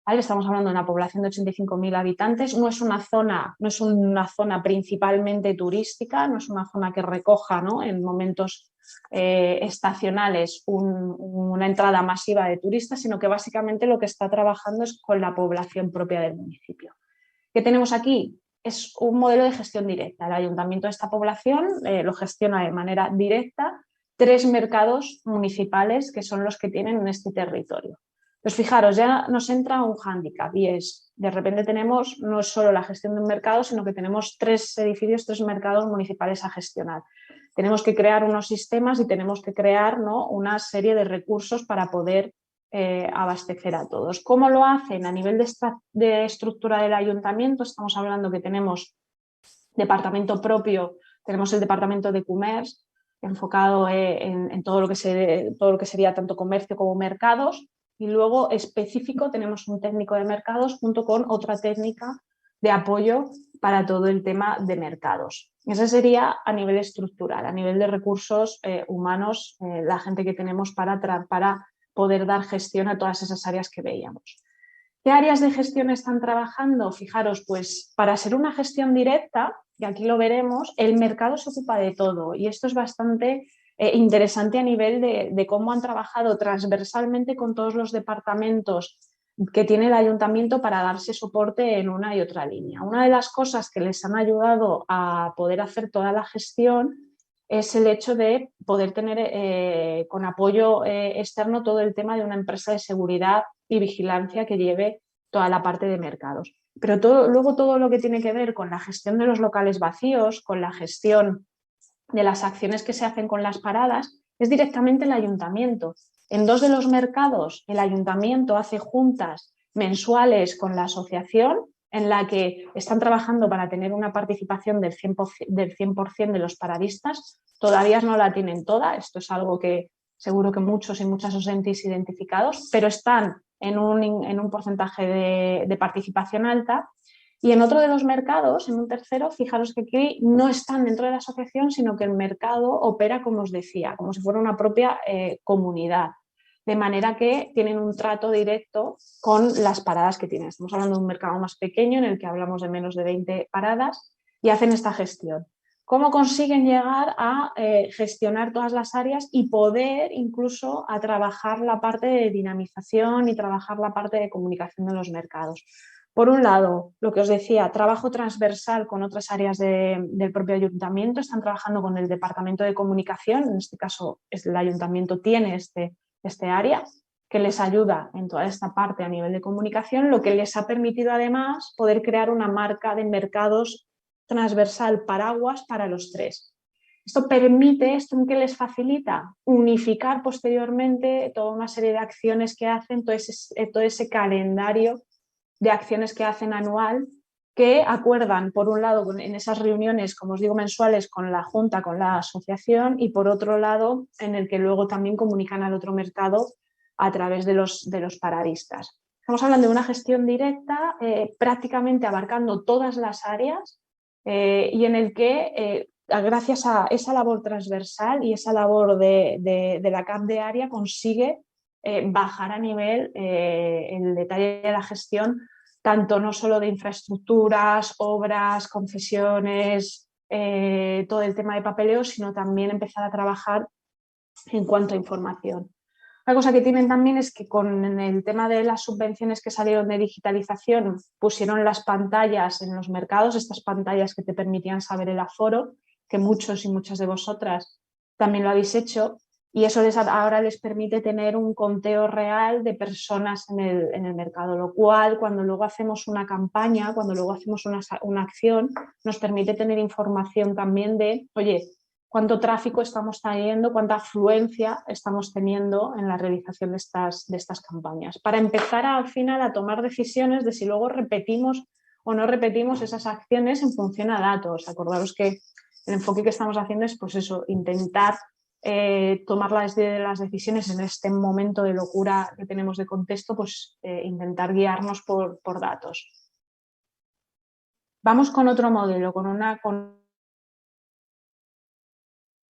¿Vale? Estamos hablando de una población de 85.000 habitantes, no es una zona principalmente turística, no es una zona que recoja, ¿no?, en momentos estacionales una entrada masiva de turistas, sino que básicamente lo que está trabajando es con la población propia del municipio. ¿Qué tenemos aquí? Es un modelo de gestión directa. El ayuntamiento de esta población lo gestiona de manera directa 3 mercados municipales que son los que tienen en este territorio. Pues fijaros, ya nos entra un hándicap y es, de repente tenemos no solo la gestión de un mercado, sino que tenemos 3 edificios, 3 mercados municipales a gestionar. Tenemos que crear unos sistemas y tenemos que crear, ¿no?, una serie de recursos para poder abastecer a todos. ¿Cómo lo hacen? A nivel de estructura del ayuntamiento estamos hablando que tenemos departamento propio, tenemos el departamento de comercio enfocado en todo lo que sería tanto comercio como mercados, y luego específico tenemos un técnico de mercados junto con otra técnica de apoyo para todo el tema de mercados. Ese sería a nivel estructural, a nivel de recursos humanos, la gente que tenemos para poder dar gestión a todas esas áreas que veíamos. ¿Qué áreas de gestión están trabajando? Fijaros, pues para ser una gestión directa, y aquí lo veremos, el mercado se ocupa de todo y esto es bastante interesante a nivel de cómo han trabajado transversalmente con todos los departamentos que tiene el ayuntamiento para darse soporte en una y otra línea. Una de las cosas que les han ayudado a poder hacer toda la gestión es el hecho de poder tener con apoyo externo todo el tema de una empresa de seguridad y vigilancia que lleve toda la parte de mercados. pero luego todo lo que tiene que ver con la gestión de los locales vacíos, con la gestión de las acciones que se hacen con las paradas, es directamente el ayuntamiento. En 2 de los mercados el ayuntamiento hace juntas mensuales con la asociación en la que están trabajando para tener una participación del 100% de los paradistas. Todavía no la tienen toda, esto es algo que seguro que muchos y muchas os sentís identificados, pero están en un porcentaje de participación alta. Y en otro de los mercados, en un tercero, fijaros que aquí no están dentro de la asociación, sino que el mercado opera, como os decía, como si fuera una propia comunidad. De manera que tienen un trato directo con las paradas que tienen. Estamos hablando de un mercado más pequeño en el que hablamos de menos de 20 paradas y hacen esta gestión. ¿Cómo consiguen llegar a gestionar todas las áreas y poder incluso a trabajar la parte de dinamización y trabajar la parte de comunicación de los mercados? Por un lado, lo que os decía, trabajo transversal con otras áreas del propio ayuntamiento, están trabajando con el departamento de comunicación, en este caso el ayuntamiento tiene este área que les ayuda en toda esta parte a nivel de comunicación, lo que les ha permitido además poder crear una marca de mercados transversal paraguas para los 3. Esto permite, ¿esto en qué les facilita? Unificar posteriormente toda una serie de acciones que hacen, todo ese calendario de acciones que hacen anual, que acuerdan, por un lado, en esas reuniones, como os digo, mensuales con la Junta, con la asociación, y por otro lado, en el que luego también comunican al otro mercado a través de los paradistas. Estamos hablando de una gestión directa, prácticamente abarcando todas las áreas y en el que, gracias a esa labor transversal y esa labor de la CAP de área, consigue bajar a nivel el detalle de la gestión, tanto no solo de infraestructuras, obras, concesiones, todo el tema de papeleo, sino también empezar a trabajar en cuanto a información. Una cosa que tienen también es que con el tema de las subvenciones que salieron de digitalización pusieron las pantallas en los mercados, estas pantallas que te permitían saber el aforo, que muchos y muchas de vosotras también lo habéis hecho, y eso ahora les permite tener un conteo real de personas en el mercado, lo cual cuando luego hacemos una campaña, cuando luego hacemos una acción, nos permite tener información también de, oye, cuánto tráfico estamos trayendo, cuánta afluencia estamos teniendo en la realización de estas campañas. Para empezar al final a tomar decisiones de si luego repetimos o no repetimos esas acciones en función a datos. Acordaros que el enfoque que estamos haciendo es pues eso, intentar tomar las decisiones en este momento de locura que tenemos de contexto, pues intentar guiarnos por datos. Vamos con otro modelo, con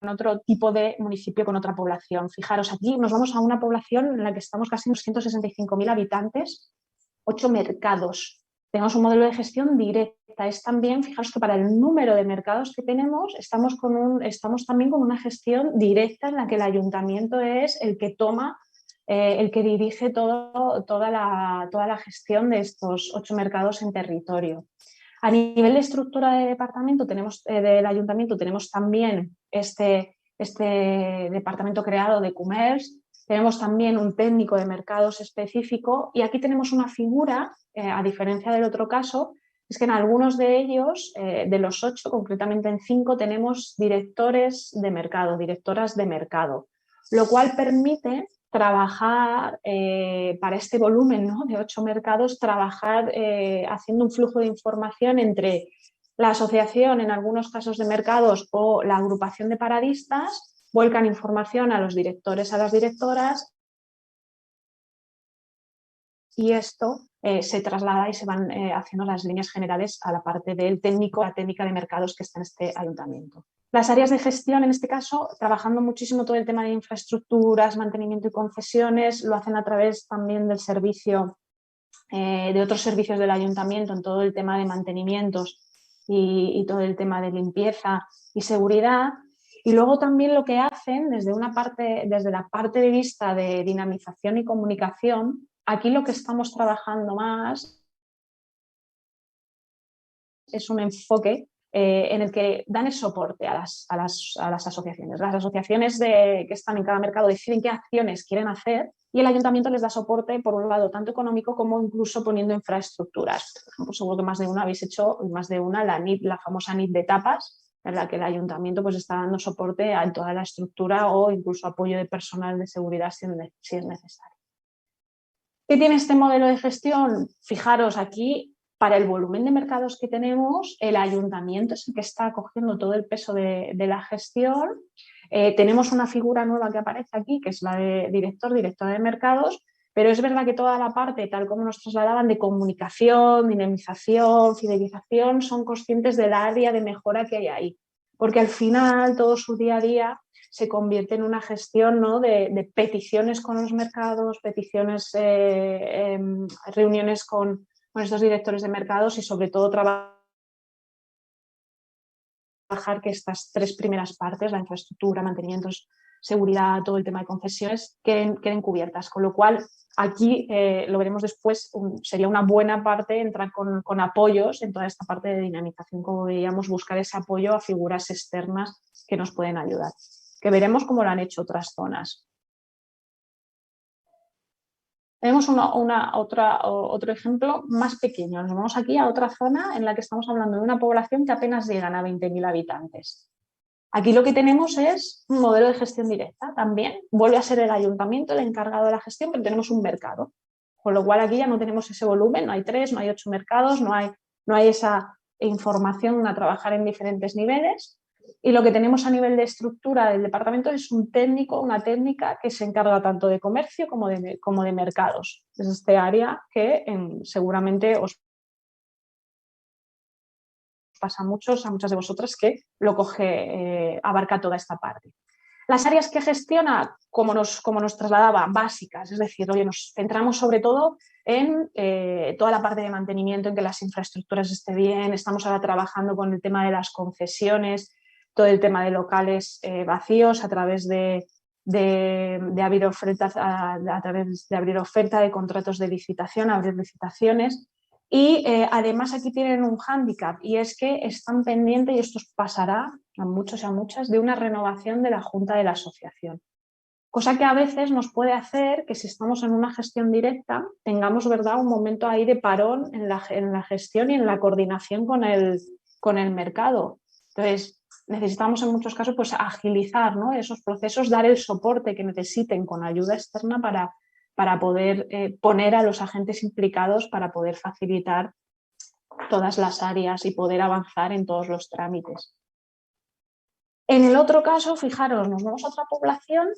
otro tipo de municipio, con otra población. Fijaros, aquí nos vamos a una población en la que estamos casi unos 165.000 habitantes, 8 mercados. Tenemos un modelo de gestión directa. Es también, fijaros que para el número de mercados que tenemos, estamos también con una gestión directa en la que el ayuntamiento es el que toma, el que dirige toda la gestión de estos 8 mercados en territorio. A nivel de estructura de departamento del ayuntamiento tenemos también este departamento creado de Commerce, tenemos también un técnico de mercados específico y aquí tenemos una figura, a diferencia del otro caso, es que en algunos de ellos, de los 8, concretamente en 5, tenemos directores de mercado, directoras de mercado, lo cual permite trabajar para este volumen, ¿no?, de 8 mercados, trabajar haciendo un flujo de información entre la asociación, en algunos casos de mercados, o la agrupación de paradistas, vuelcan información a los directores, a las directoras, y esto se traslada y se van haciendo las líneas generales a la parte del técnico, la técnica de mercados que está en este ayuntamiento. Las áreas de gestión, en este caso, trabajando muchísimo todo el tema de infraestructuras, mantenimiento y concesiones, lo hacen a través también del servicio, de otros servicios del ayuntamiento en todo el tema de mantenimientos y todo el tema de limpieza y seguridad. Y luego también lo que hacen desde la parte de vista de dinamización y comunicación, aquí lo que estamos trabajando más es un enfoque en el que dan el soporte a las asociaciones. Las asociaciones que están en cada mercado deciden qué acciones quieren hacer y el ayuntamiento les da soporte, por un lado, tanto económico como incluso poniendo infraestructuras. Por ejemplo, seguro que más de una habéis hecho, más de una, la famosa NIT de tapas, en la que el ayuntamiento pues, está dando soporte a toda la estructura o incluso apoyo de personal de seguridad si es necesario. ¿Qué tiene este modelo de gestión? Fijaros aquí, para el volumen de mercados que tenemos, el ayuntamiento es el que está cogiendo todo el peso de la gestión. Tenemos una figura nueva que aparece aquí, que es la de directora de mercados, pero es verdad que toda la parte, tal como nos trasladaban, de comunicación, dinamización, fidelización, son conscientes del área de mejora que hay ahí. Porque al final, todo su día a día se convierte en una gestión, ¿no?, de peticiones con los mercados, peticiones, reuniones con estos directores de mercados y sobre todo trabajar que estas tres primeras partes, la infraestructura, mantenimientos, seguridad, todo el tema de concesiones, queden cubiertas. Con lo cual, aquí, lo veremos después, sería una buena parte entrar con apoyos en toda esta parte de dinamización, como veíamos, buscar ese apoyo a figuras externas que nos pueden ayudar, que veremos cómo lo han hecho otras zonas. Tenemos otro ejemplo más pequeño. Nos vamos aquí a otra zona en la que estamos hablando de una población que apenas llegan a 20.000 habitantes. Aquí lo que tenemos es un modelo de gestión directa también. Vuelve a ser el ayuntamiento el encargado de la gestión, pero tenemos un mercado. Con lo cual aquí ya no tenemos ese volumen, no hay 3, no hay 8 mercados, no hay esa información a trabajar en diferentes niveles. Y lo que tenemos a nivel de estructura del departamento es un técnico, una técnica que se encarga tanto de comercio como de mercados. Es este área que seguramente os pasa a muchas de vosotras, que lo coge, abarca toda esta parte. Las áreas que gestiona, como nos trasladaba, básicas, es decir, oye, nos centramos sobre todo en toda la parte de mantenimiento, en que las infraestructuras estén bien. Estamos ahora trabajando con el tema de las concesiones, todo el tema de locales vacíos a través de abrir ofertas, a través de abrir oferta de contratos de licitación, abrir licitaciones. Y además aquí tienen un hándicap, y es que están pendientes, y esto os pasará a muchos y a muchas, de una renovación de la junta de la asociación. Cosa que a veces nos puede hacer que, si estamos en una gestión directa, tengamos, ¿verdad?, un momento ahí de parón en la gestión y en la coordinación con el mercado. Entonces, necesitamos en muchos casos pues, agilizar, ¿no?, esos procesos, dar el soporte que necesiten con ayuda externa para poder poner a los agentes implicados para poder facilitar todas las áreas y poder avanzar en todos los trámites. En el otro caso, fijaros, nos vamos a otra población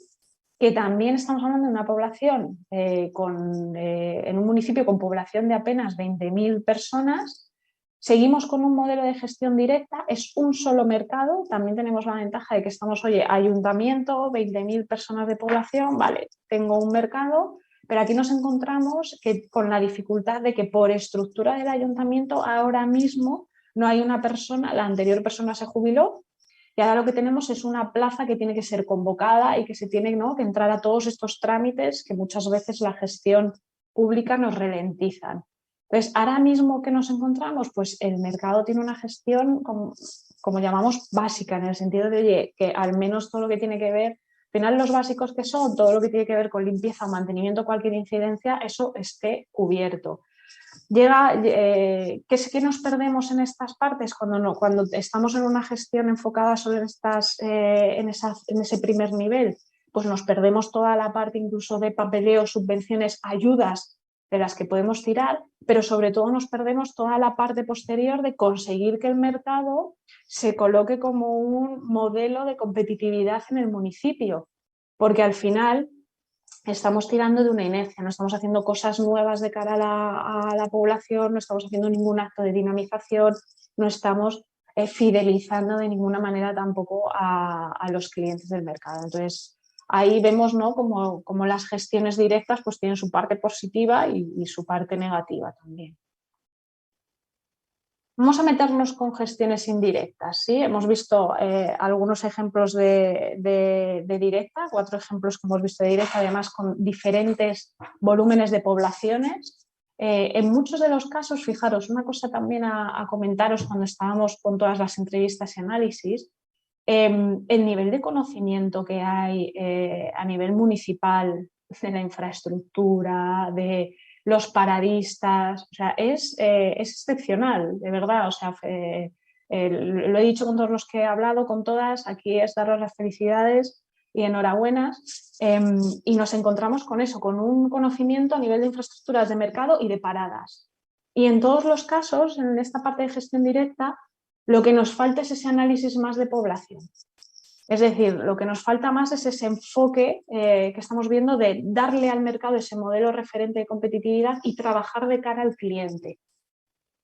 que también estamos hablando de una población en un municipio con población de apenas 20.000 personas. Seguimos con un modelo de gestión directa, es un solo mercado. También tenemos la ventaja de que estamos, oye, ayuntamiento, 20.000 personas de población, vale, tengo un mercado, pero aquí nos encontramos con la dificultad de que, por estructura del ayuntamiento, ahora mismo no hay una persona, la anterior persona se jubiló, y ahora lo que tenemos es una plaza que tiene que ser convocada y que se tiene, ¿no?, que entrar a todos estos trámites que muchas veces la gestión pública nos ralentizan. Entonces, ahora mismo que nos encontramos, pues el mercado tiene una gestión, como llamamos, básica, en el sentido de, oye, que al menos todo lo que tiene que ver, al final los básicos que son, todo lo que tiene que ver con limpieza o mantenimiento, cualquier incidencia, eso esté cubierto. ¿Qué nos perdemos en estas partes cuando estamos en una gestión enfocada solo en ese primer nivel? Pues nos perdemos toda la parte incluso de papeleo, subvenciones, ayudas de las que podemos tirar, pero sobre todo nos perdemos toda la parte posterior de conseguir que el mercado se coloque como un modelo de competitividad en el municipio, porque al final estamos tirando de una inercia, no estamos haciendo cosas nuevas de cara a la población, no estamos haciendo ningún acto de dinamización, no estamos fidelizando de ninguna manera tampoco a los clientes del mercado. Entonces, ahí vemos, ¿no?, como las gestiones directas pues, tienen su parte positiva y su parte negativa también. Vamos a meternos con gestiones indirectas, ¿sí? Hemos visto algunos ejemplos de directa, 4 ejemplos que hemos visto de directa, además con diferentes volúmenes de poblaciones. En muchos de los casos, fijaros, una cosa también a comentaros cuando estábamos con todas las entrevistas y análisis, el nivel de conocimiento que hay a nivel municipal de la infraestructura, de los paradistas, o sea, es excepcional, de verdad. O sea, lo he dicho con todos los que he hablado, con todas, aquí es daros las felicidades y enhorabuenas. Y nos encontramos con eso, con un conocimiento a nivel de infraestructuras de mercado y de paradas. Y en todos los casos, en esta parte de gestión directa, lo que nos falta es ese análisis más de población. Es decir, lo que nos falta más es ese enfoque que estamos viendo de darle al mercado ese modelo referente de competitividad y trabajar de cara al cliente.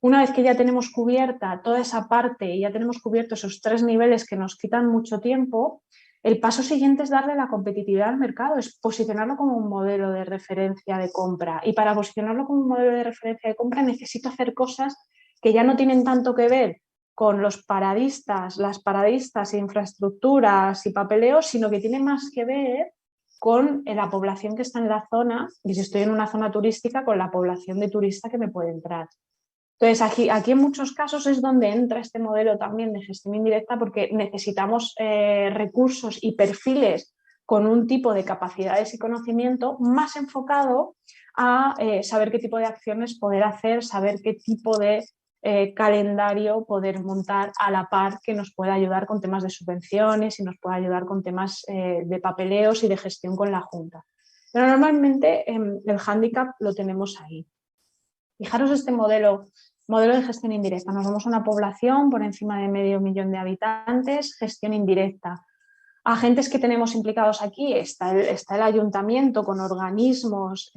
Una vez que ya tenemos cubierta toda esa parte y ya tenemos cubiertos esos 3 niveles que nos quitan mucho tiempo, el paso siguiente es darle la competitividad al mercado, es posicionarlo como un modelo de referencia de compra. Y para posicionarlo como un modelo de referencia de compra necesito hacer cosas que ya no tienen tanto que ver con los paradistas, las paradistas, infraestructuras y papeleos, sino que tiene más que ver con la población que está en la zona, y si estoy en una zona turística, con la población de turista que me puede entrar. Entonces, aquí en muchos casos es donde entra este modelo también de gestión indirecta, porque necesitamos recursos y perfiles con un tipo de capacidades y conocimiento más enfocado a saber qué tipo de acciones poder hacer, saber qué tipo de calendario poder montar a la par que nos pueda ayudar con temas de subvenciones y nos pueda ayudar con temas de papeleos y de gestión con la Junta. Pero normalmente el hándicap lo tenemos ahí. Fijaros este modelo de gestión indirecta. Nos vamos a una población por encima de 500.000 de habitantes, gestión indirecta. Agentes que tenemos implicados aquí, está el ayuntamiento con organismos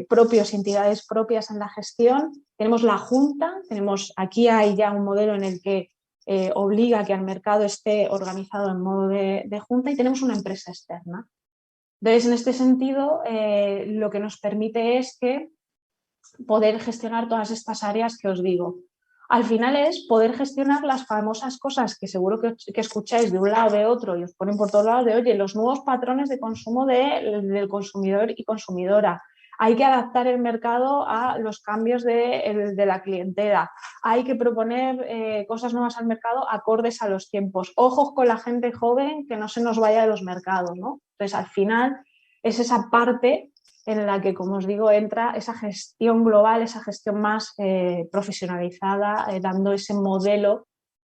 propios, entidades propias en la gestión. Tenemos la Junta, aquí hay ya un modelo en el que obliga a que el mercado esté organizado en modo de Junta, y tenemos una empresa externa. Entonces, en este sentido, lo que nos permite es que poder gestionar todas estas áreas que os digo. Al final es poder gestionar las famosas cosas que seguro que escucháis de un lado o de otro y os ponen por todos lados, de oye, los nuevos patrones de consumo del consumidor y consumidora. Hay que adaptar el mercado a los cambios de la clientela. Hay que proponer cosas nuevas al mercado acordes a los tiempos. Ojos con la gente joven, que no se nos vaya de los mercados, ¿no? Entonces, al final es esa parte en la que, como os digo, entra esa gestión global, esa gestión más profesionalizada, dando ese modelo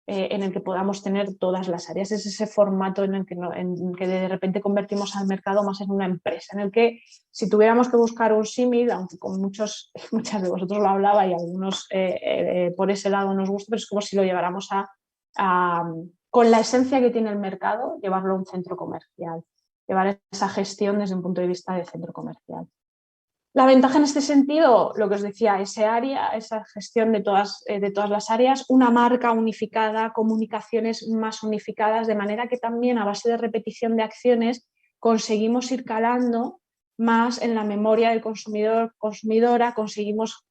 en el que podamos tener todas las áreas. Es ese formato en el que de repente convertimos al mercado más en una empresa, en el que si tuviéramos que buscar un símil, aunque con muchas de vosotros lo hablaba y algunos por ese lado nos gusta, pero es como si lo lleváramos con la esencia que tiene el mercado, llevarlo a un centro comercial. Llevar esa gestión desde un punto de vista de centro comercial. La ventaja en este sentido, lo que os decía, esa gestión de todas las áreas, una marca unificada, comunicaciones más unificadas, de manera que también a base de repetición de acciones conseguimos ir calando más en la memoria del consumidor, consumidora, conseguimos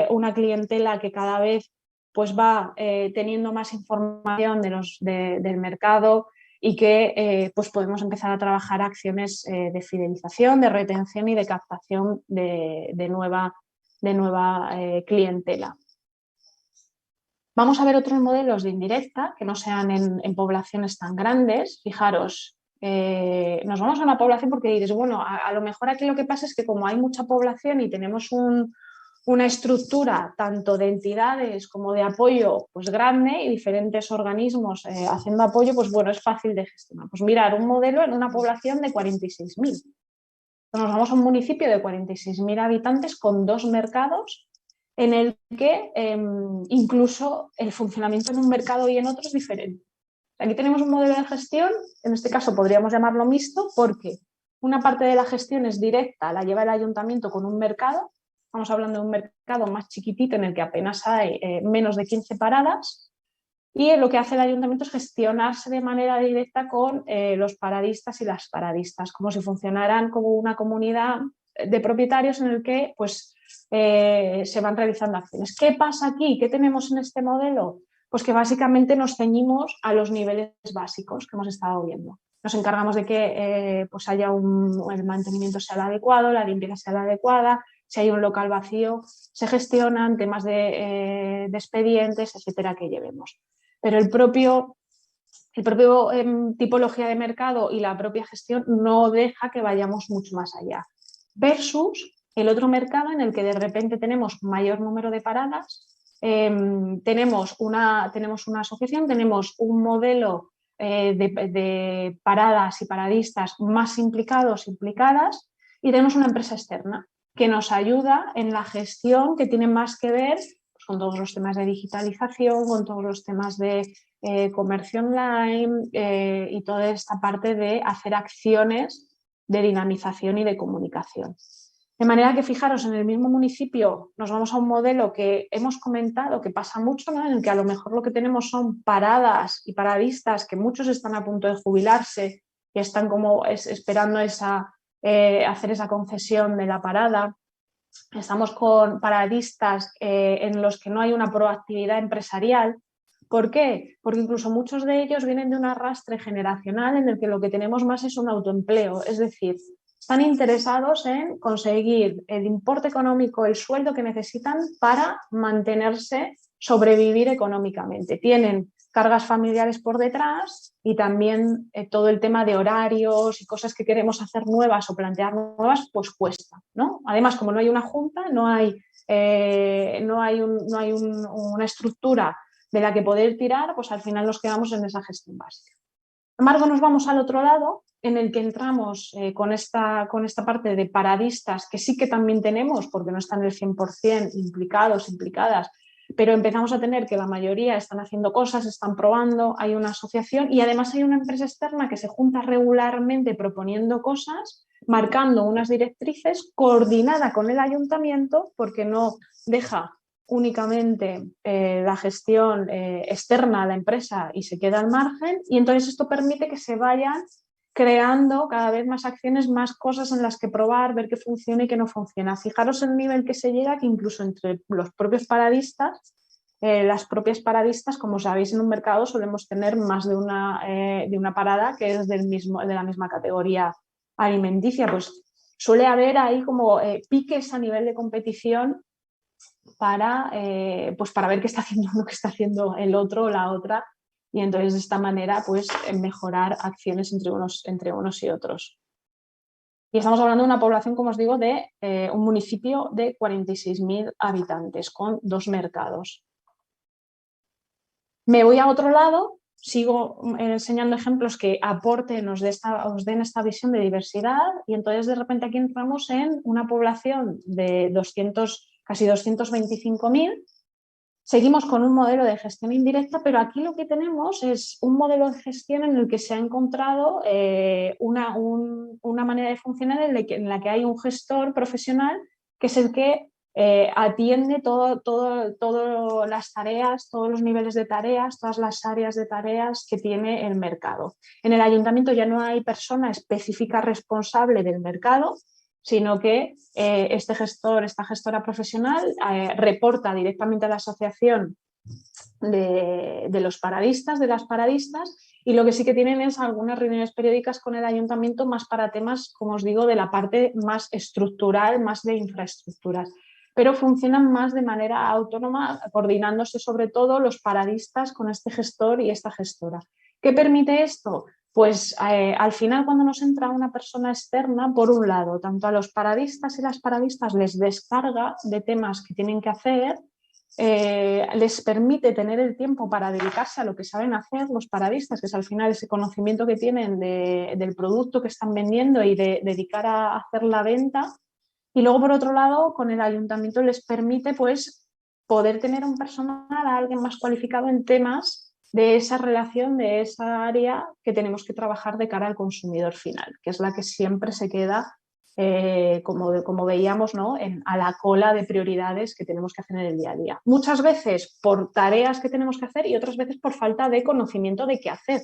una clientela que cada vez pues, va teniendo más información del mercado, y que pues podemos empezar a trabajar acciones de fidelización, de retención y de captación de nueva clientela. Vamos a ver otros modelos de indirecta que no sean en poblaciones tan grandes. Fijaros, nos vamos a una población porque dices, bueno, a lo mejor aquí lo que pasa es que como hay mucha población y tenemos una estructura tanto de entidades como de apoyo pues grande y diferentes organismos haciendo apoyo, pues bueno, es fácil de gestionar. Pues mirar un modelo en una población de 46.000. Nos vamos a un municipio de 46.000 habitantes con 2 mercados en el que incluso el funcionamiento en un mercado y en otro es diferente. Aquí tenemos un modelo de gestión, en este caso podríamos llamarlo mixto, porque una parte de la gestión es directa, la lleva el ayuntamiento con un mercado. Estamos hablando de un mercado más chiquitito en el que apenas hay menos de 15 paradas, y lo que hace el ayuntamiento es gestionarse de manera directa con los paradistas y las paradistas, como si funcionaran como una comunidad de propietarios en el que pues, se van realizando acciones. ¿Qué pasa aquí? ¿Qué tenemos en este modelo? Pues que básicamente nos ceñimos a los niveles básicos que hemos estado viendo. Nos encargamos de que pues haya el mantenimiento sea el adecuado, la limpieza sea la adecuada, si hay un local vacío, se gestionan temas de expedientes, etcétera, que llevemos. Pero el propio tipología de mercado y la propia gestión no deja que vayamos mucho más allá. Versus el otro mercado en el que de repente tenemos mayor número de paradas, tenemos una asociación, tenemos un modelo de paradas y paradistas más implicadas y tenemos una empresa externa que nos ayuda en la gestión que tiene más que ver pues, con todos los temas de digitalización, con todos los temas de comercio online y toda esta parte de hacer acciones de dinamización y de comunicación. De manera que fijaros, en el mismo municipio nos vamos a un modelo que hemos comentado que pasa mucho, ¿no? En el que a lo mejor lo que tenemos son paradas y paradistas que muchos están a punto de jubilarse y están como esperando hacer esa concesión de la parada. Estamos con paradistas en los que no hay una proactividad empresarial. ¿Por qué? Porque incluso muchos de ellos vienen de un arrastre generacional en el que lo que tenemos más es un autoempleo, es decir, están interesados en conseguir el importe económico, el sueldo que necesitan para mantenerse, sobrevivir económicamente. Tienen cargas familiares por detrás y también todo el tema de horarios y cosas que queremos hacer nuevas o plantear nuevas, pues cuesta, ¿no? Además, como no hay una junta, no hay una estructura de la que poder tirar, pues al final nos quedamos en esa gestión básica. Sin embargo, nos vamos al otro lado, en el que entramos con esta parte de paradistas, que sí que también tenemos, porque no están el 100% implicadas, pero empezamos a tener que la mayoría están haciendo cosas, están probando, hay una asociación y además hay una empresa externa que se junta regularmente proponiendo cosas, marcando unas directrices, coordinada con el ayuntamiento, porque no deja únicamente la gestión externa a la empresa y se queda al margen, y entonces esto permite que se vayan creando cada vez más acciones, más cosas en las que probar, ver qué funciona y qué no funciona. Fijaros el nivel que se llega, que incluso entre los propios paradistas, las propias paradistas, como sabéis, en un mercado solemos tener más de una parada que es de la misma categoría alimenticia, pues suele haber ahí como piques a nivel de competición para ver qué está haciendo uno, qué está haciendo el otro o la otra, y entonces de esta manera pues mejorar acciones entre unos y otros. Y estamos hablando de una población, como os digo, de un municipio de 46.000 habitantes con 2 mercados. Me voy a otro lado, sigo enseñando ejemplos que aporten, os den esta visión de diversidad, y entonces de repente aquí entramos en una población de casi 225.000. Seguimos con un modelo de gestión indirecta, pero aquí lo que tenemos es un modelo de gestión en el que se ha encontrado una manera de funcionar en la que hay un gestor profesional que es el que atiende todas las tareas, todos los niveles de tareas, todas las áreas de tareas que tiene el mercado. En el ayuntamiento ya no hay persona específica responsable del mercado, sino que esta gestora profesional reporta directamente a la asociación de los paradistas, de las paradistas, y lo que sí que tienen es algunas reuniones periódicas con el ayuntamiento más para temas, como os digo, de la parte más estructural, más de infraestructuras, pero funcionan más de manera autónoma, coordinándose sobre todo los paradistas con este gestor y esta gestora. ¿Qué permite esto? Pues al final, cuando nos entra una persona externa, por un lado, tanto a los paradistas y las paradistas les descarga de temas que tienen que hacer, les permite tener el tiempo para dedicarse a lo que saben hacer los paradistas, que es al final ese conocimiento que tienen del producto que están vendiendo y de dedicar a hacer la venta. Y luego, por otro lado, con el ayuntamiento les permite pues, poder tener un personal, a alguien más cualificado en temas de esa relación, de esa área que tenemos que trabajar de cara al consumidor final, que es la que siempre se queda, como veíamos, ¿no? A la cola de prioridades que tenemos que hacer en el día a día. Muchas veces por tareas que tenemos que hacer y otras veces por falta de conocimiento de qué hacer,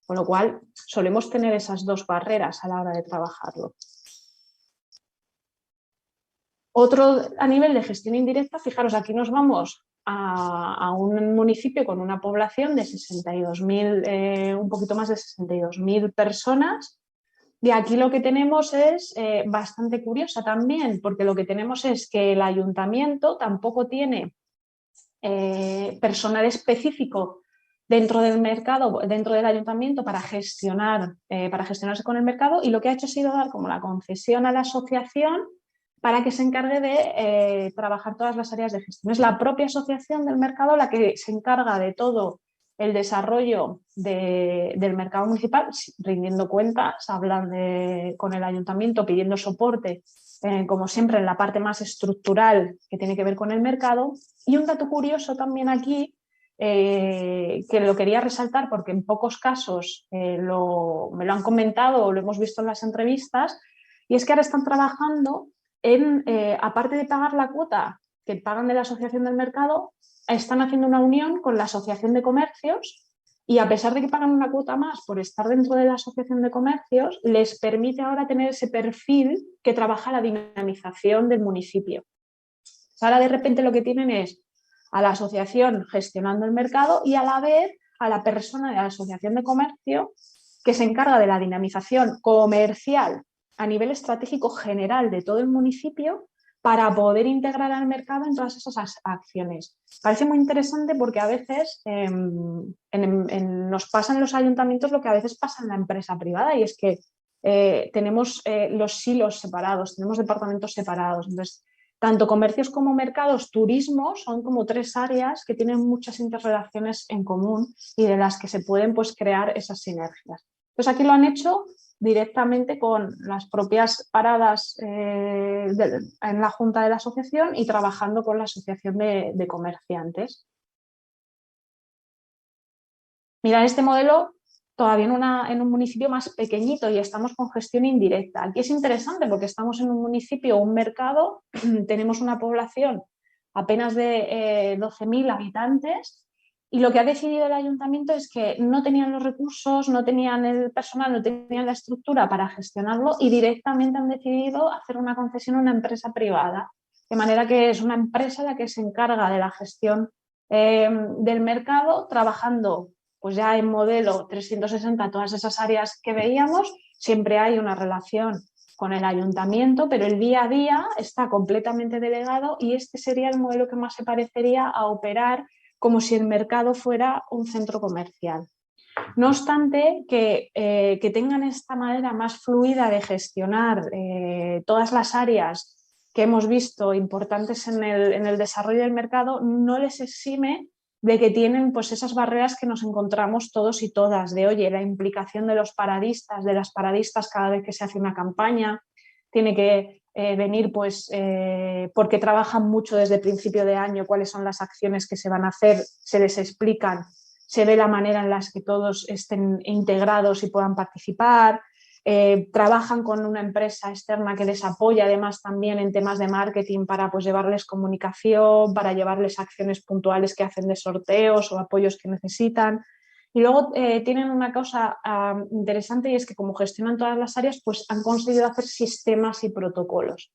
con lo cual solemos tener esas 2 barreras a la hora de trabajarlo. Otro a nivel de gestión indirecta, fijaros, aquí nos vamos a un municipio con una población de 62.000, un poquito más de 62.000 personas, Y aquí lo que tenemos es bastante curiosa también, porque lo que tenemos es que el ayuntamiento tampoco tiene personal específico dentro del mercado, dentro del ayuntamiento para gestionarse con el mercado, y lo que ha hecho ha sido dar como la concesión a la asociación para que se encargue de trabajar todas las áreas de gestión. Es la propia asociación del mercado la que se encarga de todo el desarrollo del mercado municipal, rindiendo cuentas, hablar con el ayuntamiento, pidiendo soporte, como siempre, en la parte más estructural que tiene que ver con el mercado. Y un dato curioso también aquí, que lo quería resaltar porque en pocos casos me lo han comentado o lo hemos visto en las entrevistas, y es que ahora están trabajando en, aparte de pagar la cuota que pagan de la Asociación del Mercado, están haciendo una unión con la Asociación de Comercios, y a pesar de que pagan una cuota más por estar dentro de la Asociación de Comercios, les permite ahora tener ese perfil que trabaja la dinamización del municipio. Ahora de repente lo que tienen es a la asociación gestionando el mercado y a la vez a la persona de la Asociación de Comercio que se encarga de la dinamización comercial a nivel estratégico general de todo el municipio para poder integrar al mercado en todas esas acciones. Parece muy interesante porque a veces nos pasa en los ayuntamientos lo que a veces pasa en la empresa privada, y es que tenemos los silos separados, tenemos departamentos separados. Entonces, tanto comercios como mercados, turismo, son como tres áreas que tienen muchas interrelaciones en común y de las que se pueden pues, crear esas sinergias. Entonces aquí lo han hecho directamente con las propias paradas en la junta de la asociación y trabajando con la asociación de comerciantes. Mirad este modelo todavía en un municipio más pequeñito y estamos con gestión indirecta. Aquí es interesante porque estamos en un municipio, un mercado, tenemos una población apenas de 12.000 habitantes, y lo que ha decidido el ayuntamiento es que no tenían los recursos, no tenían el personal, no tenían la estructura para gestionarlo, y directamente han decidido hacer una concesión a una empresa privada, de manera que es una empresa la que se encarga de la gestión del mercado, trabajando pues ya en modelo 360 todas esas áreas que veíamos. Siempre hay una relación con el ayuntamiento, pero el día a día está completamente delegado, y este sería el modelo que más se parecería a operar como si el mercado fuera un centro comercial. No obstante, que tengan esta manera más fluida de gestionar todas las áreas que hemos visto importantes en el desarrollo del mercado, no les exime de que tienen pues, esas barreras que nos encontramos todos y todas, de oye, la implicación de los paradistas, de las paradistas cada vez que se hace una campaña, tiene que venir pues, porque trabajan mucho desde el principio de año cuáles son las acciones que se van a hacer, se les explican, se ve la manera en la que todos estén integrados y puedan participar. Trabajan con una empresa externa que les apoya además también en temas de marketing para pues, llevarles comunicación, para llevarles acciones puntuales que hacen de sorteos o apoyos que necesitan. Y luego tienen una cosa interesante, y es que como gestionan todas las áreas, pues han conseguido hacer sistemas y protocolos.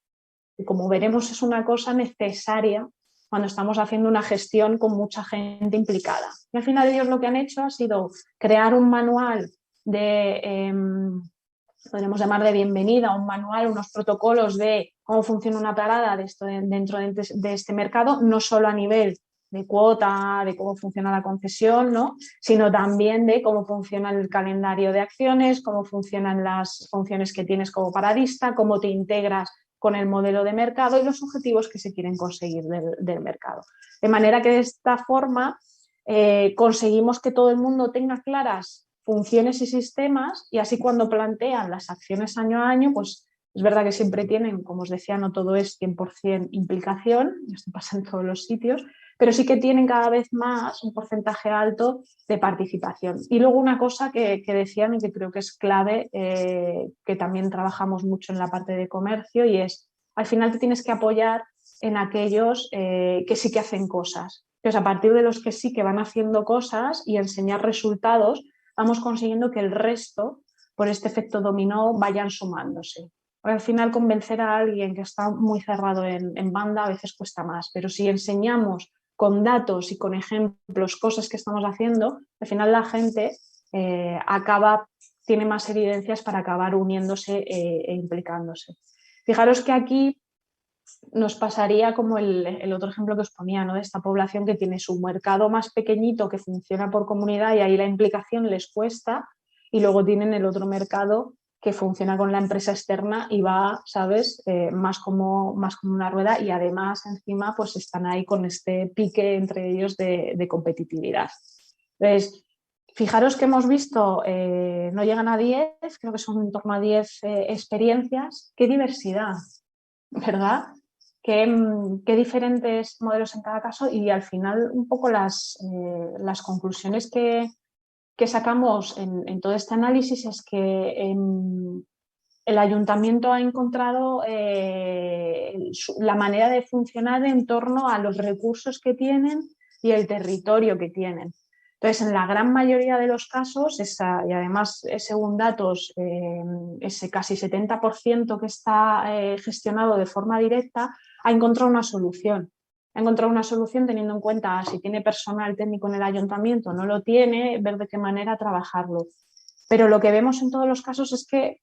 Y como veremos, es una cosa necesaria cuando estamos haciendo una gestión con mucha gente implicada. Y al final ellos lo que han hecho ha sido crear un manual de, podríamos llamar de bienvenida, un manual, unos protocolos de cómo funciona una parada dentro de este mercado, no solo a nivel de cuota, de cómo funciona la concesión, ¿no? Sino también de cómo funciona el calendario de acciones, cómo funcionan las funciones que tienes como paradista, cómo te integras con el modelo de mercado y los objetivos que se quieren conseguir del mercado. De manera que de esta forma conseguimos que todo el mundo tenga claras funciones y sistemas, y así cuando plantean las acciones año a año, pues es verdad que siempre tienen, como os decía, no todo es 100% implicación, esto pasa en todos los sitios, pero sí que tienen cada vez más un porcentaje alto de participación. Y luego una cosa que decían y que creo que es clave, que también trabajamos mucho en la parte de comercio, y es, al final te tienes que apoyar en aquellos que sí que hacen cosas. Entonces, a partir de los que sí que van haciendo cosas y enseñar resultados, vamos consiguiendo que el resto, por este efecto dominó, vayan sumándose. Al final, convencer a alguien que está muy cerrado en banda a veces cuesta más, pero si enseñamos con datos y con ejemplos cosas que estamos haciendo, al final la gente acaba tiene más evidencias para acabar uniéndose e implicándose. Fijaros que aquí nos pasaría como el otro ejemplo que os ponía, ¿no? De esta población que tiene su mercado más pequeñito que funciona por comunidad y ahí la implicación les cuesta, y luego tienen el otro mercado que funciona con la empresa externa y va, ¿sabes? Más como una rueda, y además encima pues están ahí con este pique entre ellos de competitividad. Entonces, fijaros que hemos visto, no llegan a 10, creo que son en torno a 10 experiencias. ¡Qué diversidad! ¿Verdad? Qué diferentes modelos en cada caso, y al final un poco las conclusiones que sacamos en todo este análisis es que el ayuntamiento ha encontrado la manera de funcionar en torno a los recursos que tienen y el territorio que tienen. Entonces, en la gran mayoría de los casos, y además según datos, ese casi 70% que está gestionado de forma directa, ha encontrado una solución. Ha encontrado una solución teniendo en cuenta si tiene personal técnico en el ayuntamiento, no lo tiene, ver de qué manera trabajarlo. Pero lo que vemos en todos los casos es que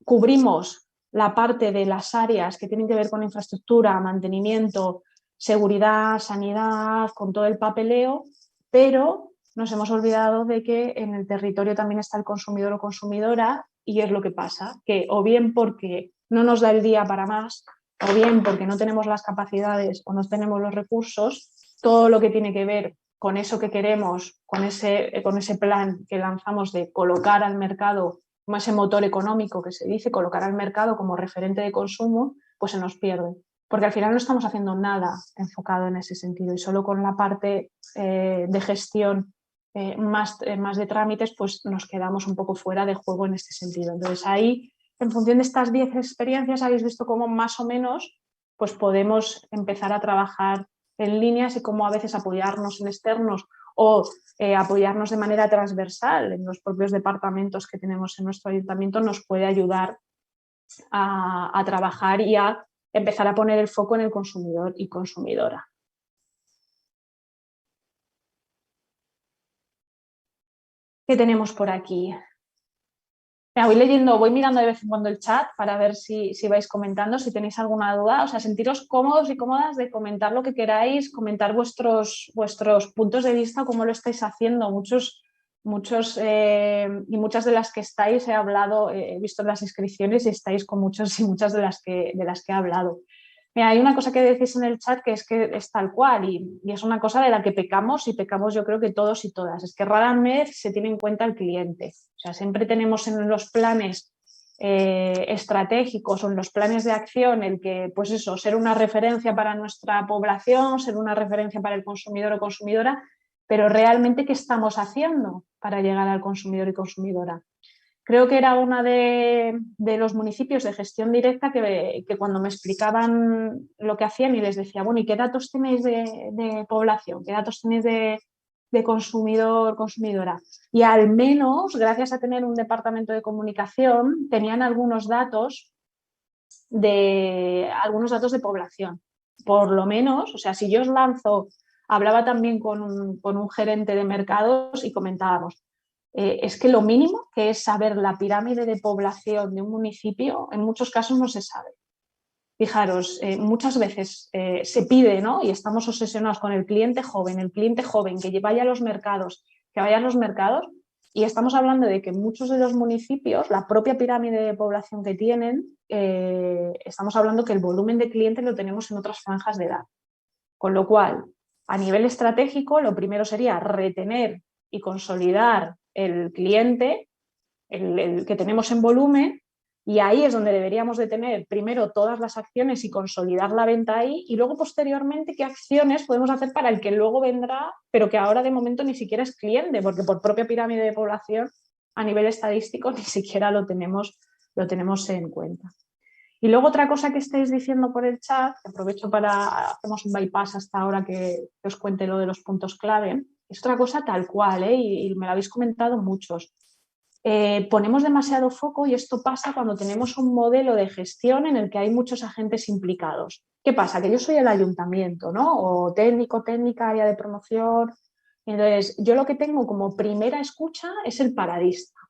cubrimos la parte de las áreas que tienen que ver con infraestructura, mantenimiento, seguridad, sanidad, con todo el papeleo, pero nos hemos olvidado de que en el territorio también está el consumidor o consumidora, y es lo que pasa, que o bien porque no nos da el día para más, o bien porque no tenemos las capacidades o no tenemos los recursos, todo lo que tiene que ver con eso que queremos, con ese plan que lanzamos de colocar al mercado como ese motor económico que se dice, colocar al mercado como referente de consumo, pues se nos pierde. Porque al final no estamos haciendo nada enfocado en ese sentido, y solo con la parte de gestión más de trámites, pues nos quedamos un poco fuera de juego en este sentido. Entonces ahí, en función de estas 10 experiencias, habéis visto cómo más o menos pues podemos empezar a trabajar en líneas, y cómo a veces apoyarnos en externos o apoyarnos de manera transversal en los propios departamentos que tenemos en nuestro ayuntamiento nos puede ayudar a trabajar y a empezar a poner el foco en el consumidor y consumidora. ¿Qué tenemos por aquí? Voy mirando de vez en cuando el chat para ver si vais comentando, si tenéis alguna duda. O sea, sentiros cómodos y cómodas de comentar lo que queráis, comentar vuestros puntos de vista, cómo lo estáis haciendo. Muchos y muchas de las que estáis he visto en las inscripciones, y estáis con muchos y muchas de las que he hablado. Mira, hay una cosa que decís en el chat que es tal cual, y es una cosa de la que pecamos yo creo que todos y todas, es que rara vez se tiene en cuenta el cliente. O sea, siempre tenemos en los planes estratégicos o en los planes de acción el que, pues eso, ser una referencia para nuestra población, ser una referencia para el consumidor o consumidora, pero realmente, ¿qué estamos haciendo para llegar al consumidor y consumidora? Creo que era una de los municipios de gestión directa que cuando me explicaban lo que hacían y les decía, bueno, ¿y qué datos tenéis de población? ¿Qué datos tenéis de consumidor, consumidora? Y al menos, gracias a tener un departamento de comunicación, tenían algunos datos de población. Por lo menos, o sea, si yo os lanzo, hablaba también con un gerente de mercados y comentábamos, es que lo mínimo que es saber la pirámide de población de un municipio, en muchos casos no se sabe. Fijaros, muchas veces se pide, ¿no? Y estamos obsesionados con el cliente joven que vaya a los mercados, y estamos hablando de que muchos de los municipios, la propia pirámide de población que tienen, estamos hablando que el volumen de clientes lo tenemos en otras franjas de edad. Con lo cual, a nivel estratégico, lo primero sería retener y consolidar el cliente, el que tenemos en volumen, y ahí es donde deberíamos de tener primero todas las acciones y consolidar la venta ahí, y luego posteriormente qué acciones podemos hacer para el que luego vendrá, pero que ahora de momento ni siquiera es cliente, porque por propia pirámide de población a nivel estadístico ni siquiera lo tenemos en cuenta. Y luego otra cosa que estáis diciendo por el chat, que aprovecho para hacemos un bypass hasta ahora que os cuente lo de los puntos clave, es otra cosa tal cual, y me lo habéis comentado muchos. Ponemos demasiado foco, y esto pasa cuando tenemos un modelo de gestión en el que hay muchos agentes implicados. ¿Qué pasa? Que yo soy el ayuntamiento, ¿no? O técnico, técnica, área de promoción. Entonces, yo lo que tengo como primera escucha es el paradista.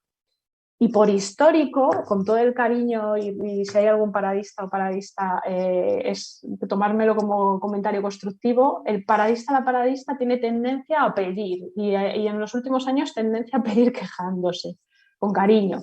Y por histórico, con todo el cariño, y si hay algún paradista o paradista, es tomármelo como comentario constructivo, el paradista, la paradista tiene tendencia a pedir y en los últimos años tendencia a pedir quejándose, con cariño.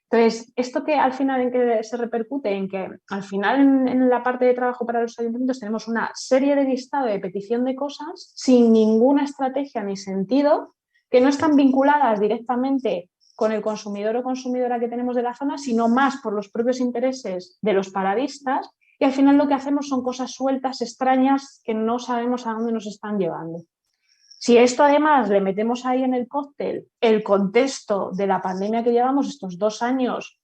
Entonces, ¿esto que al final en qué se repercute? En que al final en la parte de trabajo para los ayuntamientos tenemos una serie de listado de petición de cosas sin ninguna estrategia ni sentido, que no están vinculadas directamente con el consumidor o consumidora que tenemos de la zona, sino más por los propios intereses de los paradistas, y al final lo que hacemos son cosas sueltas, extrañas, que no sabemos a dónde nos están llevando. Si esto además le metemos ahí en el cóctel el contexto de la pandemia que llevamos estos 2 años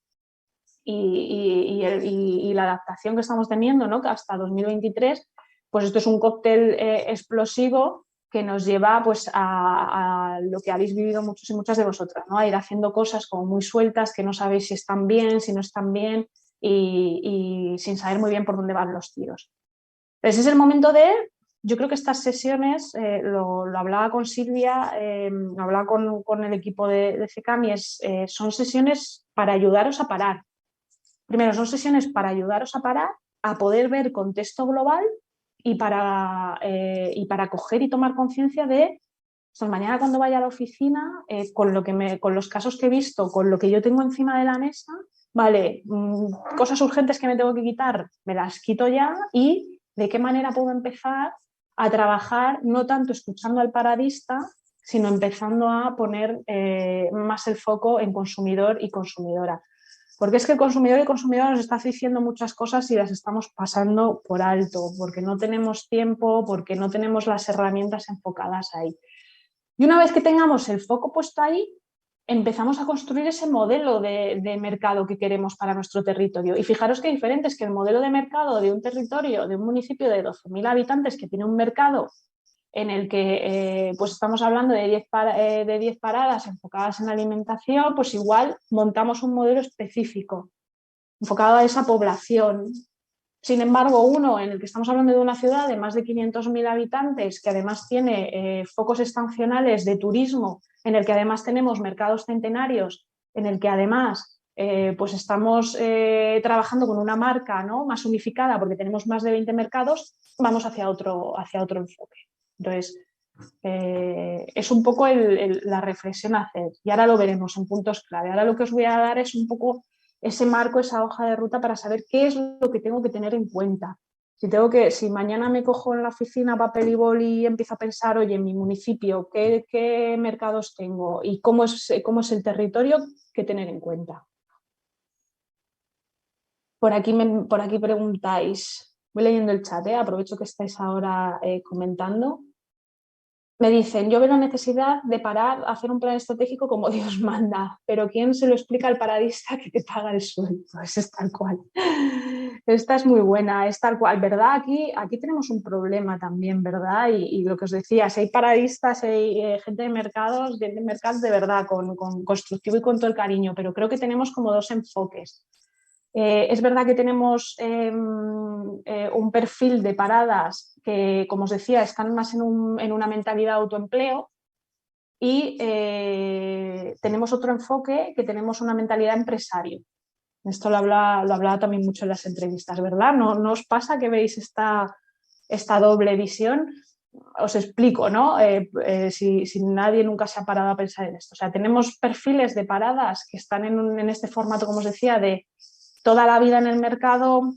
y la adaptación que estamos teniendo, ¿no?, que hasta 2023, pues esto es un cóctel explosivo que nos lleva pues a lo que habéis vivido muchos y muchas de vosotras, ¿no?, a ir haciendo cosas como muy sueltas, que no sabéis si están bien, si no están bien y sin saber muy bien por dónde van los tiros. Entonces es el momento de, yo creo que estas sesiones, lo hablaba con Silvia, lo hablaba con el equipo de CECAM, y son sesiones para ayudaros a parar. Primero, son sesiones para ayudaros a parar, a poder ver contexto global y para coger y tomar conciencia de, pues mañana cuando vaya a la oficina, con los casos que he visto, con lo que yo tengo encima de la mesa, vale, cosas urgentes que me tengo que quitar, me las quito ya, y de qué manera puedo empezar a trabajar, no tanto escuchando al paradista, sino empezando a poner más el foco en consumidor y consumidora. Porque es que el consumidor y consumidora nos está diciendo muchas cosas y las estamos pasando por alto, porque no tenemos tiempo, porque no tenemos las herramientas enfocadas ahí. Y una vez que tengamos el foco puesto ahí, empezamos a construir ese modelo de mercado que queremos para nuestro territorio. Y fijaros qué diferente es que el modelo de mercado de un territorio, de un municipio de 12.000 habitantes que tiene un mercado en el que pues estamos hablando de 10 paradas enfocadas en alimentación, pues igual montamos un modelo específico enfocado a esa población. Sin embargo, uno en el que estamos hablando de una ciudad de más de 500.000 habitantes, que además tiene focos estacionales de turismo, en el que además tenemos mercados centenarios, en el que además pues estamos trabajando con una marca, ¿no?, más unificada, porque tenemos más de 20 mercados, vamos hacia otro enfoque. Entonces, es un poco la reflexión a hacer, y ahora lo veremos en puntos clave. Ahora lo que os voy a dar es un poco ese marco, esa hoja de ruta para saber qué es lo que tengo que tener en cuenta. Si mañana me cojo en la oficina papel y boli y empiezo a pensar, oye, en mi municipio, ¿qué mercados tengo y cómo es el territorio, qué tener en cuenta? Por aquí preguntáis, voy leyendo el chat, aprovecho que estáis ahora comentando. Me dicen, yo veo la necesidad de parar, hacer un plan estratégico como Dios manda, pero ¿quién se lo explica al paradista que te paga el sueldo? Pues es tal cual. Esta es muy buena, es tal cual, ¿verdad? Aquí tenemos un problema también, ¿verdad? Y lo que os decía, si hay paradistas, hay gente de mercados de verdad, con constructivo y con todo el cariño, pero creo que tenemos como 2 enfoques. Es verdad que tenemos un perfil de paradas que, como os decía, están más en una mentalidad de autoempleo, y tenemos otro enfoque que tenemos una mentalidad empresario. Esto lo hablaba también mucho en las entrevistas, ¿verdad? ¿No os pasa que veis esta doble visión? Os explico, ¿no? Si nadie nunca se ha parado a pensar en esto. O sea, tenemos perfiles de paradas que están en este formato, como os decía, de toda la vida en el mercado,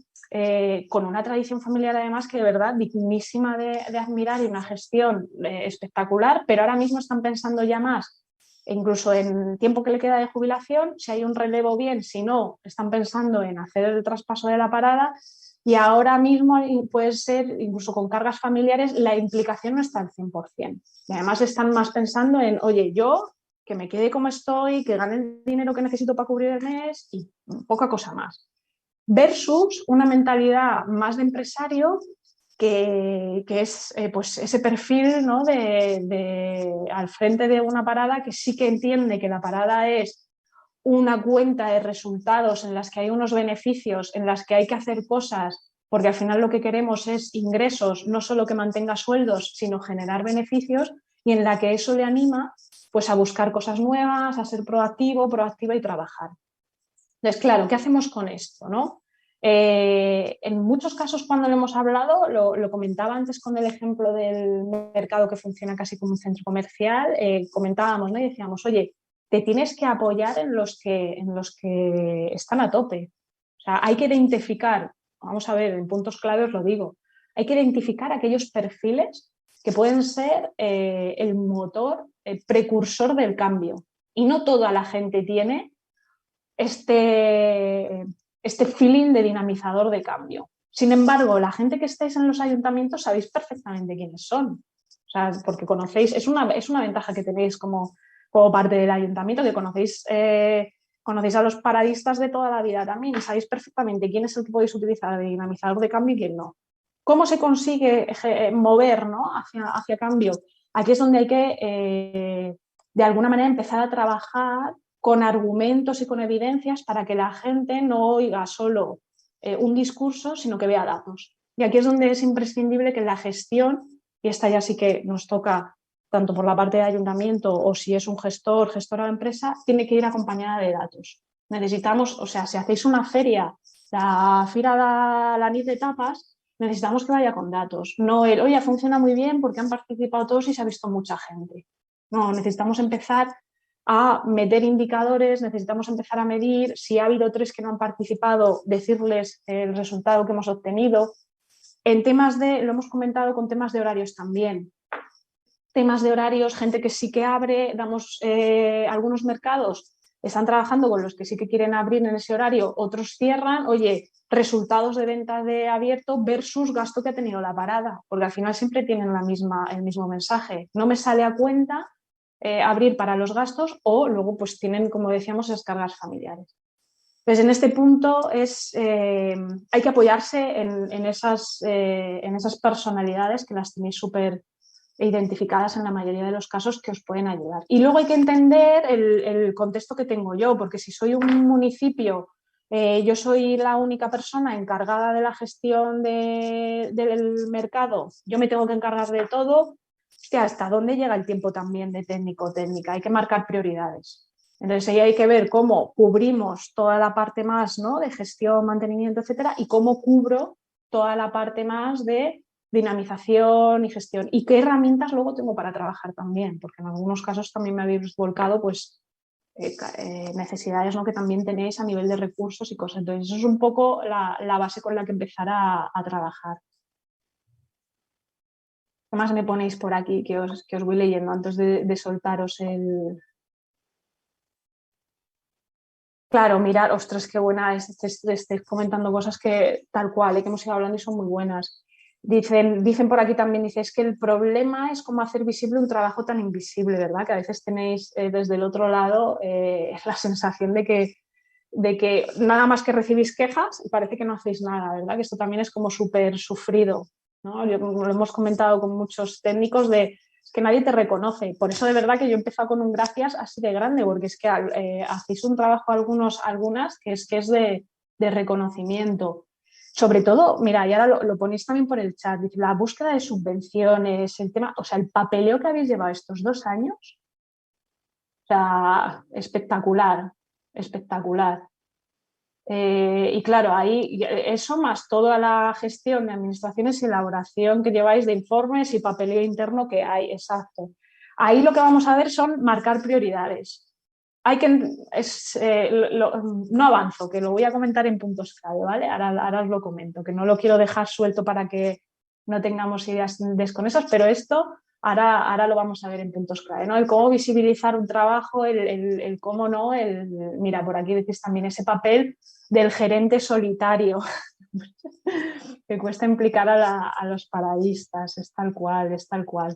con una tradición familiar además que de verdad dignísima de admirar, y una gestión espectacular, pero ahora mismo están pensando ya más, incluso en tiempo que le queda de jubilación, si hay un relevo bien, si no, están pensando en hacer el traspaso de la parada, y ahora mismo puede ser, incluso con cargas familiares, la implicación no está al 100%. Y además están más pensando en, oye, yo que me quede como estoy, que gane el dinero que necesito para cubrir el mes y poca cosa más. Versus una mentalidad más de empresario que es pues ese perfil, ¿no?, al frente de una parada, que sí que entiende que la parada es una cuenta de resultados en las que hay unos beneficios, en las que hay que hacer cosas, porque al final lo que queremos es ingresos, no solo que mantenga sueldos, sino generar beneficios, y en la que eso le anima pues a buscar cosas nuevas, a ser proactivo, proactiva y trabajar. Entonces, claro, ¿qué hacemos con esto, no? En muchos casos cuando lo hemos hablado, lo comentaba antes con el ejemplo del mercado que funciona casi como un centro comercial, comentábamos, ¿no? Y decíamos, oye, te tienes que apoyar en los que están a tope. O sea, hay que identificar, vamos a ver, en puntos clave os lo digo, hay que identificar aquellos perfiles que pueden ser el motor, el precursor del cambio. Y no toda la gente tiene este feeling de dinamizador de cambio. Sin embargo, la gente que estáis en los ayuntamientos sabéis perfectamente quiénes son. O sea, porque conocéis, es una ventaja que tenéis como parte del ayuntamiento, que conocéis a los paradistas de toda la vida también y sabéis perfectamente quién es el que podéis utilizar de dinamizador de cambio y quién no. ¿Cómo se consigue mover, ¿no? hacia cambio? Aquí es donde hay que, de alguna manera, empezar a trabajar con argumentos y con evidencias para que la gente no oiga solo un discurso, sino que vea datos. Y aquí es donde es imprescindible que la gestión, y esta ya sí que nos toca tanto por la parte de ayuntamiento o si es un gestor, gestora de empresa, tiene que ir acompañada de datos. Necesitamos, o sea, si hacéis una feria, la Fira de la Nit de Tapas, necesitamos que vaya con datos. No el, oye, funciona muy bien porque han participado todos y se ha visto mucha gente. No, necesitamos empezar a meter indicadores, necesitamos empezar a medir. Si ha habido 3 que no han participado, decirles el resultado que hemos obtenido. En temas lo hemos comentado con temas de horarios también. Temas de horarios, gente que sí que abre, damos algunos mercados, están trabajando con los que sí que quieren abrir en ese horario, otros cierran, oye, resultados de venta de abierto versus gasto que ha tenido la parada, porque al final siempre tienen el mismo mensaje. No me sale a cuenta abrir para los gastos o luego pues tienen, como decíamos, esas cargas familiares. Entonces, en este punto hay que apoyarse en esas personalidades que las tenéis súper identificadas en la mayoría de los casos que os pueden ayudar. Y luego hay que entender el contexto que tengo yo, porque si soy un municipio, yo soy la única persona encargada de la gestión del mercado, yo me tengo que encargar de todo. Hostia, ¿hasta dónde llega el tiempo también de técnico o técnica? Hay que marcar prioridades. Entonces ahí hay que ver cómo cubrimos toda la parte más, ¿no?, de gestión, mantenimiento, etcétera, y cómo cubro toda la parte más de dinamización y gestión. ¿Y qué herramientas luego tengo para trabajar también? Porque en algunos casos también me habéis volcado pues, necesidades, ¿no?, que también tenéis a nivel de recursos y cosas. Entonces eso es un poco la base con la que empezar a trabajar. ¿Qué más me ponéis por aquí que os voy leyendo antes de soltaros el...? Claro, mirar, ostras, qué buena es, estés comentando cosas que tal cual, que hemos ido hablando y son muy buenas. Dicen por aquí también, es que el problema es cómo hacer visible un trabajo tan invisible, ¿verdad? Que a veces tenéis desde el otro lado la sensación de que nada más que recibís quejas y parece que no hacéis nada, ¿verdad? Que esto también es como súper sufrido, ¿no? Lo hemos comentado con muchos técnicos de que nadie te reconoce. Por eso de verdad que yo he empezado con un gracias así de grande, porque es que hacéis un trabajo algunas que es de reconocimiento. Sobre todo, mira, y ahora lo ponéis también por el chat, dice, la búsqueda de subvenciones, el tema, o sea, el papeleo que habéis llevado estos 2 años, o sea, espectacular, espectacular. Y claro, ahí eso más toda la gestión de administraciones y elaboración que lleváis de informes y papeleo interno que hay, exacto. Ahí lo que vamos a ver son marcar prioridades. Hay que, no avanzo, que lo voy a comentar en puntos clave, ¿vale? Ahora os lo comento, que no lo quiero dejar suelto para que no tengamos ideas desconexas, pero esto ahora lo vamos a ver en puntos clave, ¿no? El cómo visibilizar un trabajo, el cómo no, mira, por aquí decís también ese papel del gerente solitario, que cuesta implicar a los paradistas, es tal cual, es tal cual.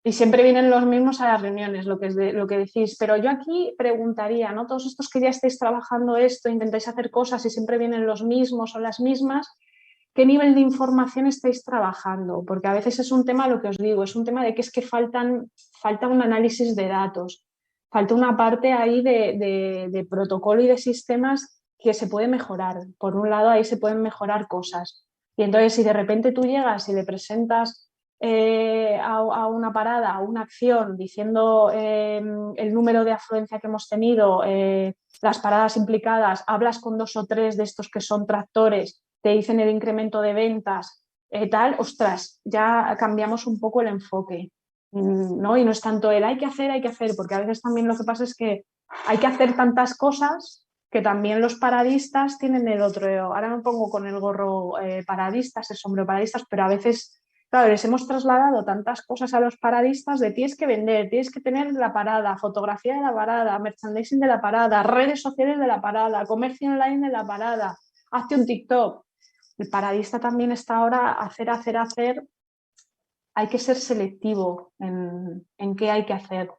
Y siempre vienen los mismos a las reuniones, lo que decís. Pero yo aquí preguntaría, ¿no? Todos estos que ya estáis trabajando esto, intentáis hacer cosas y siempre vienen los mismos o las mismas, ¿qué nivel de información estáis trabajando? Porque a veces es un tema, lo que os digo, es un tema de que es que falta un análisis de datos, falta una parte ahí de protocolo y de sistemas que se puede mejorar. Por un lado, ahí se pueden mejorar cosas. Y entonces, si de repente tú llegas y le presentas a una parada, a una acción, diciendo el número de afluencia que hemos tenido, las paradas implicadas, hablas con 2 o 3 de estos que son tractores, te dicen el incremento de ventas, tal, ostras, ya cambiamos un poco el enfoque, ¿no? Y no es tanto el hay que hacer, porque a veces también lo que pasa es que hay que hacer tantas cosas que también los paradistas tienen el otro. Ahora me pongo con el gorro paradistas, el sombrero paradistas, pero a veces, claro, les hemos trasladado tantas cosas a los paradistas de tienes que vender, tienes que tener la parada, fotografía de la parada, merchandising de la parada, redes sociales de la parada, comercio online de la parada, hazte un TikTok. El paradista también está ahora hacer. Hay que ser selectivo en qué hay que hacer.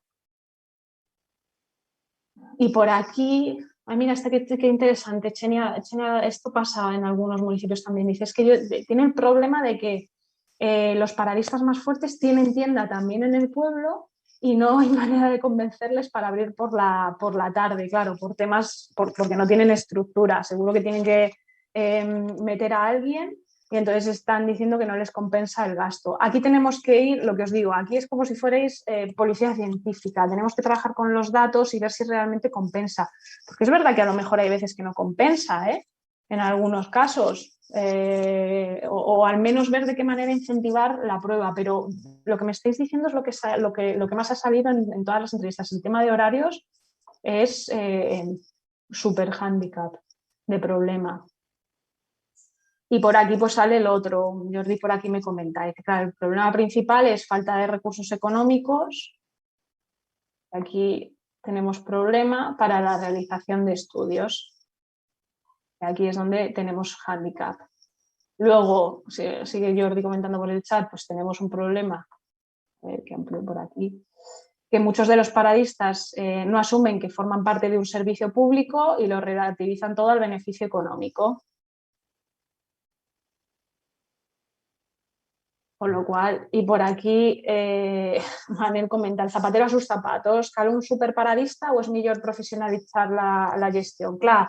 Y por aquí, mira, qué interesante, Chenia, esto pasa en algunos municipios también. Dices que tiene el problema de que los paradistas más fuertes tienen tienda también en el pueblo y no hay manera de convencerles para abrir por la tarde, claro, porque no tienen estructura. Seguro que tienen que meter a alguien y entonces están diciendo que no les compensa el gasto. Aquí tenemos que ir, lo que os digo, aquí es como si fuerais policía científica, tenemos que trabajar con los datos y ver si realmente compensa, porque es verdad que a lo mejor hay veces que no compensa, en algunos casos, o al menos ver de qué manera incentivar la prueba, pero lo que me estáis diciendo es lo que más ha salido en todas las entrevistas. El tema de horarios es súper hándicap de problema. Y por aquí pues sale el otro. Jordi por aquí me comenta que claro, el problema principal es falta de recursos económicos. Aquí tenemos problema para la realización de estudios. Y aquí es donde tenemos hándicap. Luego, sigue Jordi comentando por el chat, pues tenemos un problema, que amplío por aquí, que muchos de los paradistas no asumen que forman parte de un servicio público y lo relativizan todo al beneficio económico. Con lo cual, y por aquí Manel comenta, el zapatero a sus zapatos, cal un superparadista o es mejor profesionalizar la gestión? Clar,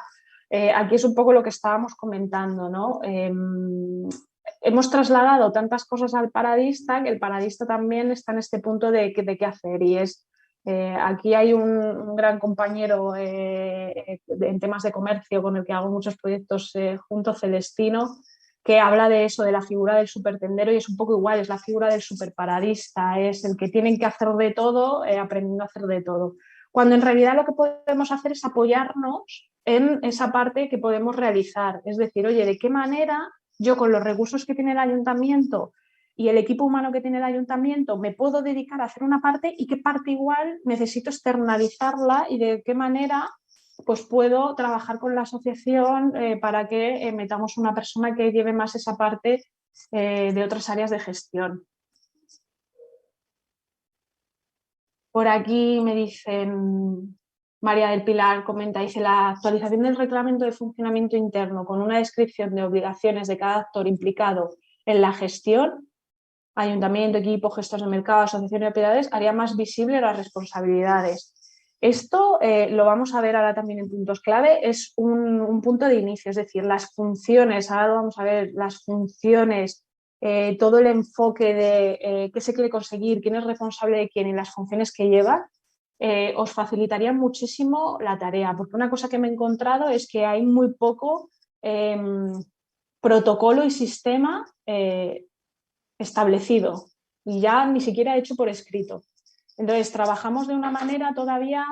aquí es un poco lo que estábamos comentando, ¿no? Hemos trasladado tantas cosas al paradista que el paradista también está en este punto de qué hacer y es, aquí hay un gran compañero en temas de comercio con el que hago muchos proyectos junto, Celestino, que habla de eso, de la figura del supertendero y es un poco igual, es la figura del superparadista, es el que tienen que hacer de todo, aprendiendo a hacer de todo. Cuando en realidad lo que podemos hacer es apoyarnos en esa parte que podemos realizar, es decir, oye, ¿de qué manera yo con los recursos que tiene el ayuntamiento y el equipo humano que tiene el ayuntamiento me puedo dedicar a hacer una parte y qué parte igual necesito externalizarla y de qué manera pues puedo trabajar con la asociación para que metamos una persona que lleve más esa parte de otras áreas de gestión. Por aquí me dicen, María del Pilar comenta, dice, la actualización del reglamento de funcionamiento interno con una descripción de obligaciones de cada actor implicado en la gestión, ayuntamiento, equipo, gestores de mercado, asociación de propiedades, haría más visible las responsabilidades. Esto lo vamos a ver ahora también en puntos clave, es un punto de inicio, es decir, las funciones, ahora lo vamos a ver, las funciones, todo el enfoque de qué se quiere conseguir, quién es responsable de quién y las funciones que lleva, os facilitarían muchísimo la tarea, porque una cosa que me he encontrado es que hay muy poco protocolo y sistema establecido y ya ni siquiera hecho por escrito. Entonces, trabajamos de una manera todavía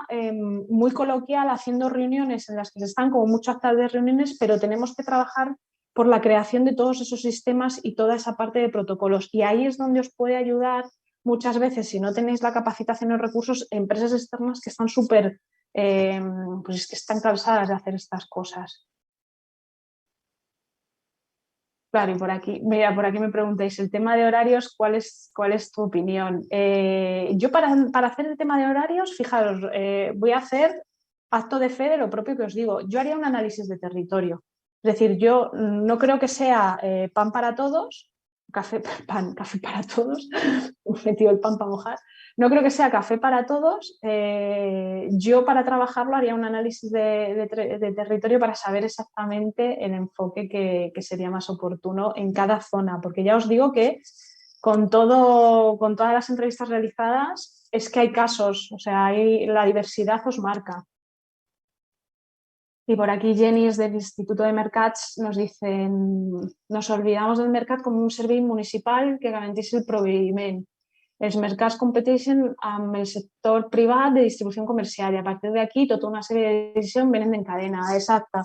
muy coloquial, haciendo reuniones en las que se están como muchas actas de reuniones, pero tenemos que trabajar por la creación de todos esos sistemas y toda esa parte de protocolos. Y ahí es donde os puede ayudar muchas veces, si no tenéis la capacitación y los recursos, empresas externas que están súper, pues que están cansadas de hacer estas cosas. Claro, y por aquí me preguntáis, el tema de horarios, ¿cuál es tu opinión? Yo para hacer el tema de horarios, fijaros, voy a hacer acto de fe de lo propio que os digo. Yo haría un análisis de territorio. Es decir, yo no creo que sea pan para todos, café para todos, he metido el pan para mojar. No creo que sea café para todos. Yo para trabajarlo haría un análisis de territorio para saber exactamente el enfoque que sería más oportuno en cada zona, porque ya os digo que con todas las entrevistas realizadas, es que hay casos, o sea, la diversidad os marca. Y por aquí Jenny es del Instituto de Mercats, nos dicen, nos olvidamos del mercat com un servei municipal que garantís el proveïment. Els mercats competeixen amb el sector privat de distribució comercial y a partir de aquí toda una serie de decisiones vienen en cadena, exacta.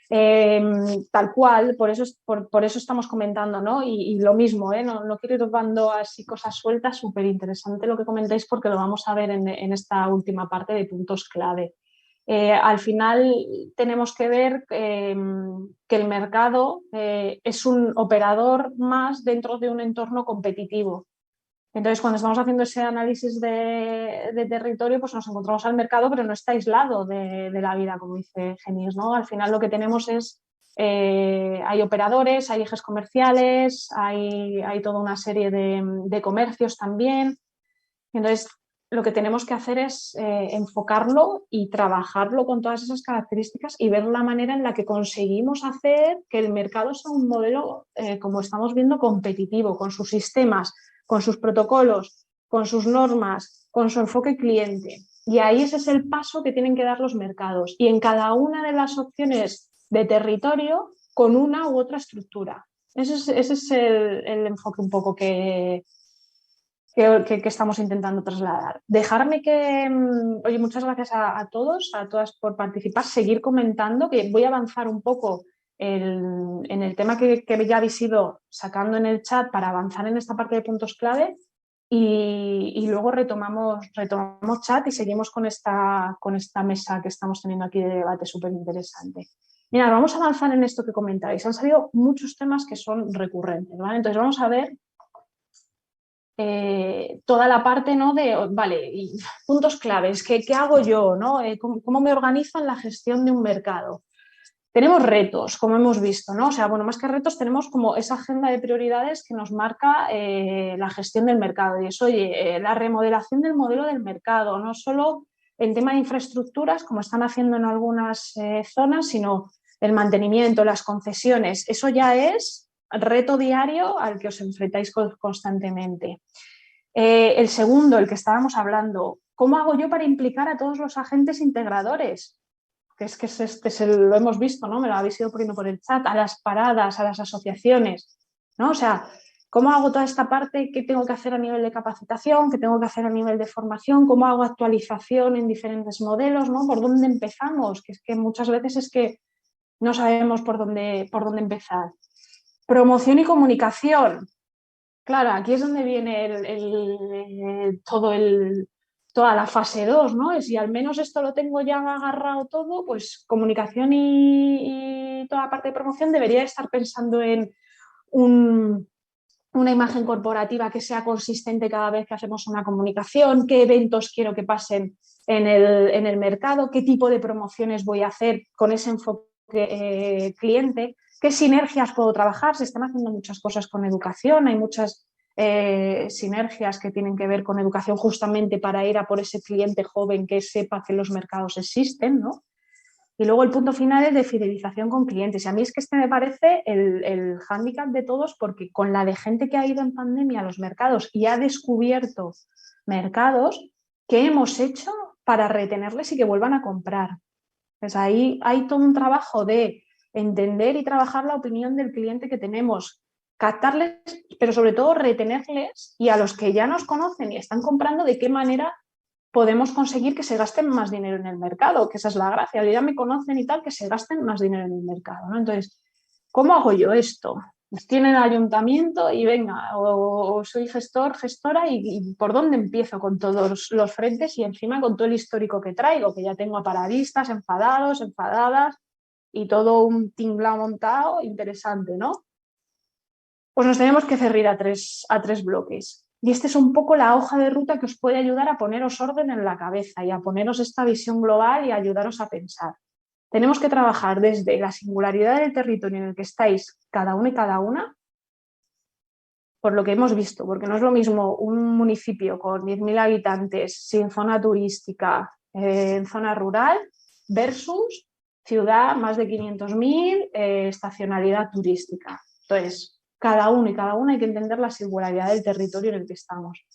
Tal cual, por eso estamos comentando, ¿no? Y lo mismo, no quiero ir dando así cosas sueltas, súper interesante lo que comentáis porque lo vamos a ver en esta última parte de puntos clave. Al final tenemos que ver que el mercado es un operador más dentro de un entorno competitivo. Entonces, cuando estamos haciendo ese análisis de territorio, pues nos encontramos al mercado, pero no está aislado de la vida, como dice Genís, ¿no? Al final lo que tenemos es, hay operadores, hay ejes comerciales, hay toda una serie de comercios también. Entonces, lo que tenemos que hacer es enfocarlo y trabajarlo con todas esas características y ver la manera en la que conseguimos hacer que el mercado sea un modelo, como estamos viendo, competitivo, con sus sistemas, con sus protocolos, con sus normas, con su enfoque cliente. Y ahí ese es el paso que tienen que dar los mercados. Y en cada una de las opciones de territorio, con una u otra estructura. Ese es el enfoque un poco que estamos intentando trasladar. Dejarme que, oye, muchas gracias a todos, a todas por participar, seguir comentando, que voy a avanzar un poco en el tema que ya habéis ido sacando en el chat para avanzar en esta parte de puntos clave y luego retomamos chat y seguimos con esta mesa que estamos teniendo aquí de debate súper interesante. Mira, vamos a avanzar en esto que comentáis. Han salido muchos temas que son recurrentes, ¿vale? Entonces vamos a ver toda la parte, ¿no? Vale, puntos claves, ¿qué hago yo? ¿No? ¿Cómo me organizo en la gestión de un mercado? Tenemos retos, como hemos visto, ¿no? O sea, bueno, más que retos, tenemos como esa agenda de prioridades que nos marca la gestión del mercado. Y es, oye, la remodelación del modelo del mercado, no solo en tema de infraestructuras, como están haciendo en algunas zonas, sino el mantenimiento, las concesiones. Eso ya es reto diario al que os enfrentáis constantemente. El segundo, el que estábamos hablando, ¿cómo hago yo para implicar a todos los agentes integradores? Lo hemos visto, ¿no? Me lo habéis ido poniendo por el chat, a las paradas, a las asociaciones, ¿no? O sea, ¿cómo hago toda esta parte? ¿Qué tengo que hacer a nivel de capacitación? ¿Qué tengo que hacer a nivel de formación? ¿Cómo hago actualización en diferentes modelos? ¿No? ¿Por dónde empezamos? Que es que muchas veces es que no sabemos por dónde empezar. Promoción y comunicación. Claro, aquí es donde viene toda la fase 2, ¿no? Y si al menos esto lo tengo ya agarrado todo, pues comunicación y toda la parte de promoción debería estar pensando en una imagen corporativa que sea consistente cada vez que hacemos una comunicación, qué eventos quiero que pasen en el mercado, qué tipo de promociones voy a hacer con ese enfoque cliente, qué sinergias puedo trabajar. Se están haciendo muchas cosas con educación, hay muchas sinergias que tienen que ver con educación justamente para ir a por ese cliente joven que sepa que los mercados existen, ¿no? Y luego el punto final es de fidelización con clientes. Y a mí es que este me parece el hándicap de todos, porque con la de gente que ha ido en pandemia a los mercados y ha descubierto mercados, ¿qué hemos hecho para retenerles y que vuelvan a comprar? Pues ahí hay todo un trabajo de entender y trabajar la opinión del cliente que tenemos, captarles, pero sobre todo retenerles, y a los que ya nos conocen y están comprando, de qué manera podemos conseguir que se gasten más dinero en el mercado, que esa es la gracia, ya me conocen y tal, que se gasten más dinero en el mercado, ¿no? Entonces, ¿cómo hago yo esto? Pues tiene el ayuntamiento y venga, o soy gestor, gestora, y por dónde empiezo con todos los frentes y encima con todo el histórico que traigo, que ya tengo a paradistas, enfadados, enfadadas y todo un tinglao montado interesante, ¿no? Pues nos tenemos que cerrar a tres bloques. Y esta es un poco la hoja de ruta que os puede ayudar a poneros orden en la cabeza y a poneros esta visión global y a ayudaros a pensar. Tenemos que trabajar desde la singularidad del territorio en el que estáis cada uno y cada una, por lo que hemos visto, porque no es lo mismo un municipio con 10.000 habitantes sin zona turística en zona rural versus ciudad más de 500.000, estacionalidad turística. Entonces, cada uno y cada una hay que entender la singularidad del territorio en el que estamos.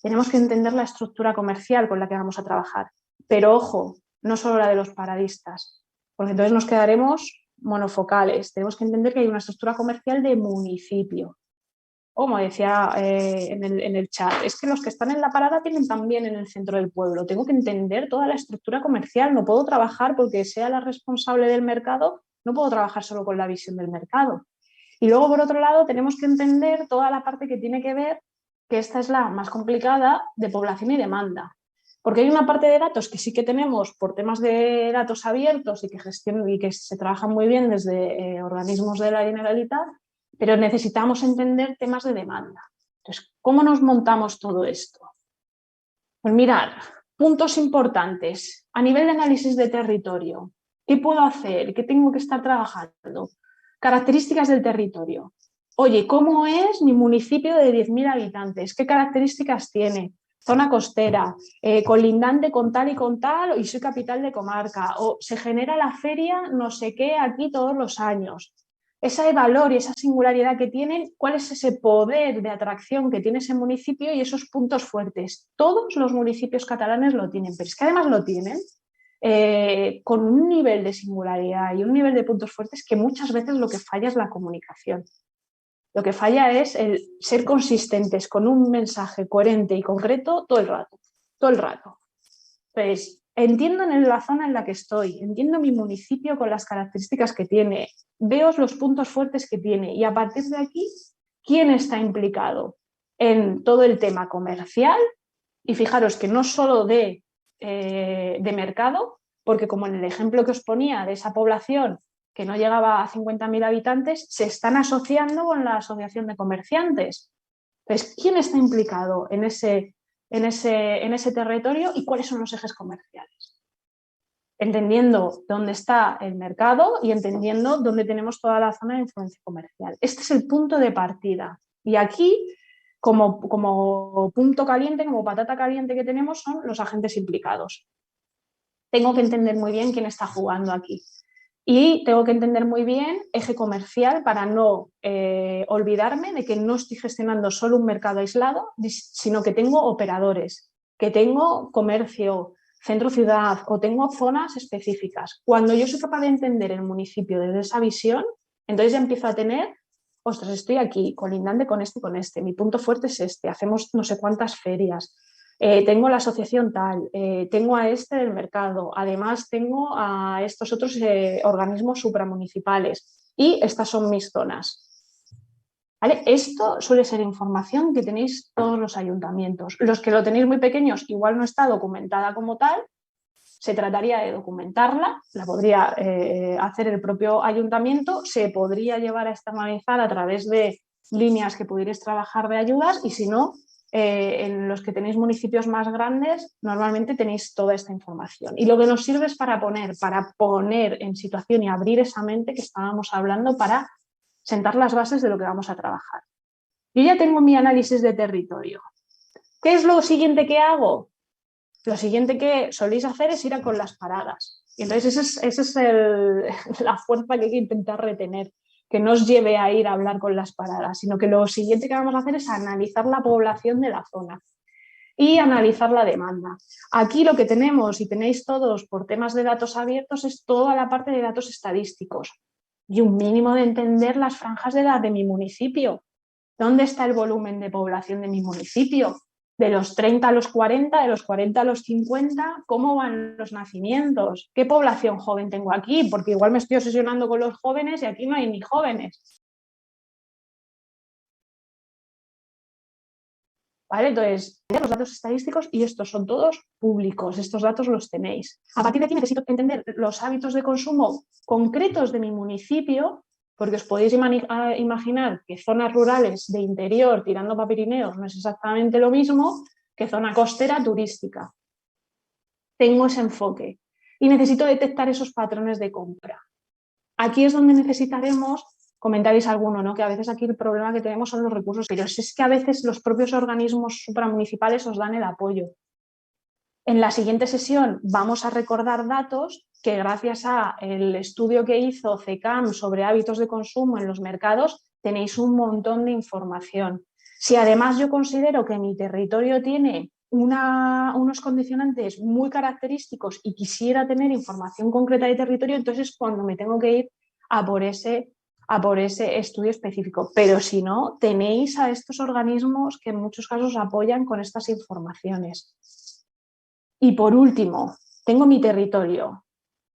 Tenemos que entender la estructura comercial con la que vamos a trabajar. Pero ojo, no solo la de los paradistas, porque entonces nos quedaremos monofocales. Tenemos que entender que hay una estructura comercial de municipio. Como decía en el chat, es que los que están en la parada tienen también en el centro del pueblo. Tengo que entender toda la estructura comercial. No puedo trabajar porque sea la responsable del mercado, no puedo trabajar solo con la visión del mercado. Y luego, por otro lado, tenemos que entender toda la parte que tiene que ver, que esta es la más complicada, de población y demanda. Porque hay una parte de datos que sí que tenemos por temas de datos abiertos y que se trabajan muy bien desde organismos de la Generalitat, pero necesitamos entender temas de demanda. Entonces, ¿cómo nos montamos todo esto? Pues mirad, puntos importantes. A nivel de análisis de territorio, ¿qué puedo hacer? ¿Qué tengo que estar trabajando? Características del territorio. Oye, ¿cómo es mi municipio de 10.000 habitantes? ¿Qué características tiene? Zona costera, colindante con tal y soy capital de comarca, o se genera la feria no sé qué aquí todos los años. Ese valor y esa singularidad que tienen, cuál es ese poder de atracción que tiene ese municipio y esos puntos fuertes. Todos los municipios catalanes lo tienen, pero es que además lo tienen con un nivel de singularidad y un nivel de puntos fuertes que muchas veces lo que falla es la comunicación. Lo que falla es el ser consistentes con un mensaje coherente y concreto todo el rato, todo el rato. Entonces, entiendo en la zona en la que estoy, entiendo mi municipio con las características que tiene, veo los puntos fuertes que tiene y a partir de aquí, ¿quién está implicado en todo el tema comercial? Y fijaros que no solo de mercado, porque como en el ejemplo que os ponía de esa población que no llegaba a 50.000 habitantes, se están asociando con la asociación de comerciantes. Entonces, ¿quién está implicado en ese territorio y cuáles son los ejes comerciales? Entendiendo dónde está el mercado y entendiendo dónde tenemos toda la zona de influencia comercial. Este es el punto de partida. Y aquí, como punto caliente, como patata caliente que tenemos, son los agentes implicados. Tengo que entender muy bien quién está jugando aquí. Y tengo que entender muy bien eje comercial para no olvidarme de que no estoy gestionando solo un mercado aislado, sino que tengo operadores, que tengo comercio, centro ciudad o tengo zonas específicas. Cuando yo soy capaz de entender el municipio desde esa visión, entonces ya empiezo a tener, ostras, estoy aquí, colindante con este, mi punto fuerte es este, hacemos no sé cuántas ferias. Tengo la asociación tal, tengo a este del mercado, además tengo a estos otros organismos supramunicipales y estas son mis zonas. ¿Vale? Esto suele ser información que tenéis todos los ayuntamientos. Los que lo tenéis muy pequeños, igual no está documentada como tal, se trataría de documentarla, la podría hacer el propio ayuntamiento, se podría llevar a externalizar a través de líneas que pudierais trabajar de ayudas y si no, en los que tenéis municipios más grandes, normalmente tenéis toda esta información. Y lo que nos sirve es para poner en situación y abrir esa mente que estábamos hablando para sentar las bases de lo que vamos a trabajar. Yo ya tengo mi análisis de territorio. ¿Qué es lo siguiente que hago? Lo siguiente que soléis hacer es ir a con las paradas. Y entonces esa es la fuerza que hay que intentar retener, que no os lleve a ir a hablar con las paradas, sino que lo siguiente que vamos a hacer es analizar la población de la zona y analizar la demanda. Aquí lo que tenemos y tenéis todos por temas de datos abiertos es toda la parte de datos estadísticos y un mínimo de entender las franjas de edad de mi municipio. ¿Dónde está el volumen de población de mi municipio? De los 30 a los 40, de los 40 a los 50, ¿cómo van los nacimientos? ¿Qué población joven tengo aquí? Porque igual me estoy obsesionando con los jóvenes y aquí no hay ni jóvenes. ¿Vale? Entonces, los datos estadísticos y estos son todos públicos, estos datos los tenéis. A partir de aquí necesito entender los hábitos de consumo concretos de mi municipio, porque os podéis imaginar que zonas rurales de interior tirando para Pirineos no es exactamente lo mismo que zona costera turística. Tengo ese enfoque y necesito detectar esos patrones de compra. Aquí es donde necesitaremos, comentaréis alguno, ¿no? Que a veces aquí el problema que tenemos son los recursos, pero es que a veces los propios organismos supramunicipales os dan el apoyo. En la siguiente sesión vamos a recordar datos que gracias al estudio que hizo CECAM sobre hábitos de consumo en los mercados tenéis un montón de información. Si además yo considero que mi territorio tiene unos condicionantes muy característicos y quisiera tener información concreta de territorio, entonces es cuando me tengo que ir a por ese estudio específico. Pero si no, tenéis a estos organismos que en muchos casos apoyan con estas informaciones. Y por último, tengo mi territorio,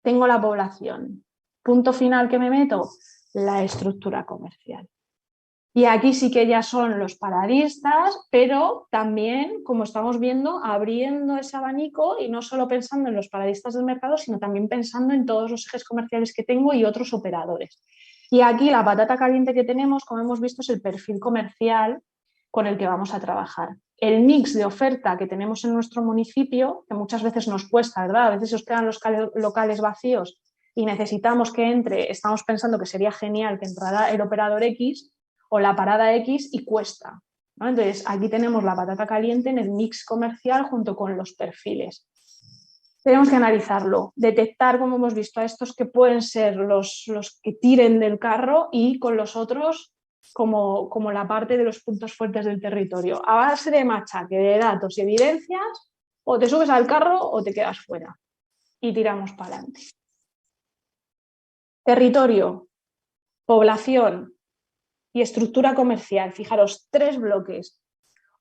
tengo la población. Punto final que me meto, la estructura comercial. Y aquí sí que ya son los paradistas, pero también, como estamos viendo, abriendo ese abanico y no solo pensando en los paradistas del mercado, sino también pensando en todos los ejes comerciales que tengo y otros operadores. Y aquí la patata caliente que tenemos, como hemos visto, es el perfil comercial con el que vamos a trabajar. El mix de oferta que tenemos en nuestro municipio, que muchas veces nos cuesta, ¿verdad? A veces os quedan los locales vacíos y necesitamos que entre, estamos pensando que sería genial que entrara el operador X o la parada X y cuesta, ¿no? Entonces, aquí tenemos la patata caliente en el mix comercial junto con los perfiles. Tenemos que analizarlo, detectar, como hemos visto, a estos que pueden ser los que tiren del carro y con los otros como la parte de los puntos fuertes del territorio. A base de machaque de datos y evidencias, o te subes al carro o te quedas fuera y tiramos para adelante. Territorio, población y estructura comercial. Fijaros, 3 bloques.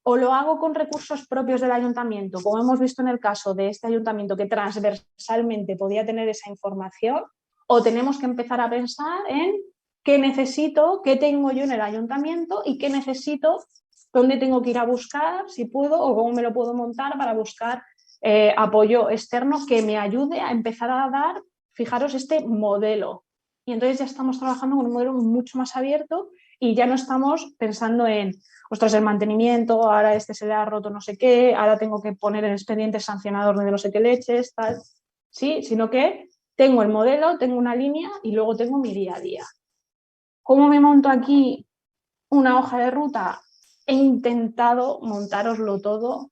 O lo hago con recursos propios del ayuntamiento, como hemos visto en el caso de este ayuntamiento que transversalmente podía tener esa información, o tenemos que empezar a pensar en qué necesito, qué tengo yo en el ayuntamiento y qué necesito, dónde tengo que ir a buscar, si puedo, o cómo me lo puedo montar para buscar apoyo externo que me ayude a empezar a dar, fijaros, este modelo. Y entonces ya estamos trabajando con un modelo mucho más abierto y ya no estamos pensando en, ostras, el mantenimiento, ahora este se le ha roto no sé qué, ahora tengo que poner el expediente sancionador de no sé qué leches, tal. Sí, sino que tengo el modelo, tengo una línea y luego tengo mi día a día. ¿Cómo me monto aquí una hoja de ruta? He intentado montároslo todo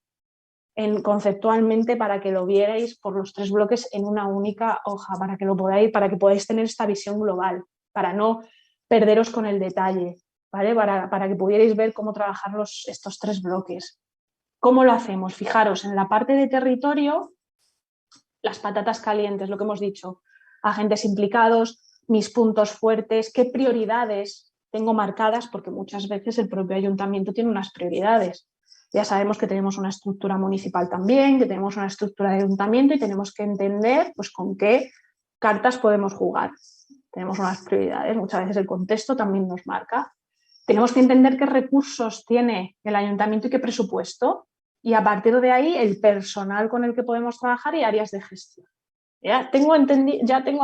conceptualmente para que lo vierais por los 3 bloques en una única hoja, para que podáis tener esta visión global, para no perderos con el detalle, ¿vale? Para que pudierais ver cómo trabajar estos 3 bloques. ¿Cómo lo hacemos? Fijaros, en la parte de territorio, las patatas calientes, lo que hemos dicho, agentes implicados, mis puntos fuertes, qué prioridades tengo marcadas, porque muchas veces el propio ayuntamiento tiene unas prioridades. Ya sabemos que tenemos una estructura municipal también, que tenemos una estructura de ayuntamiento y tenemos que entender pues, con qué cartas podemos jugar. Tenemos unas prioridades, muchas veces el contexto también nos marca. Tenemos que entender qué recursos tiene el ayuntamiento y qué presupuesto, y a partir de ahí el personal con el que podemos trabajar y áreas de gestión. Ya tengo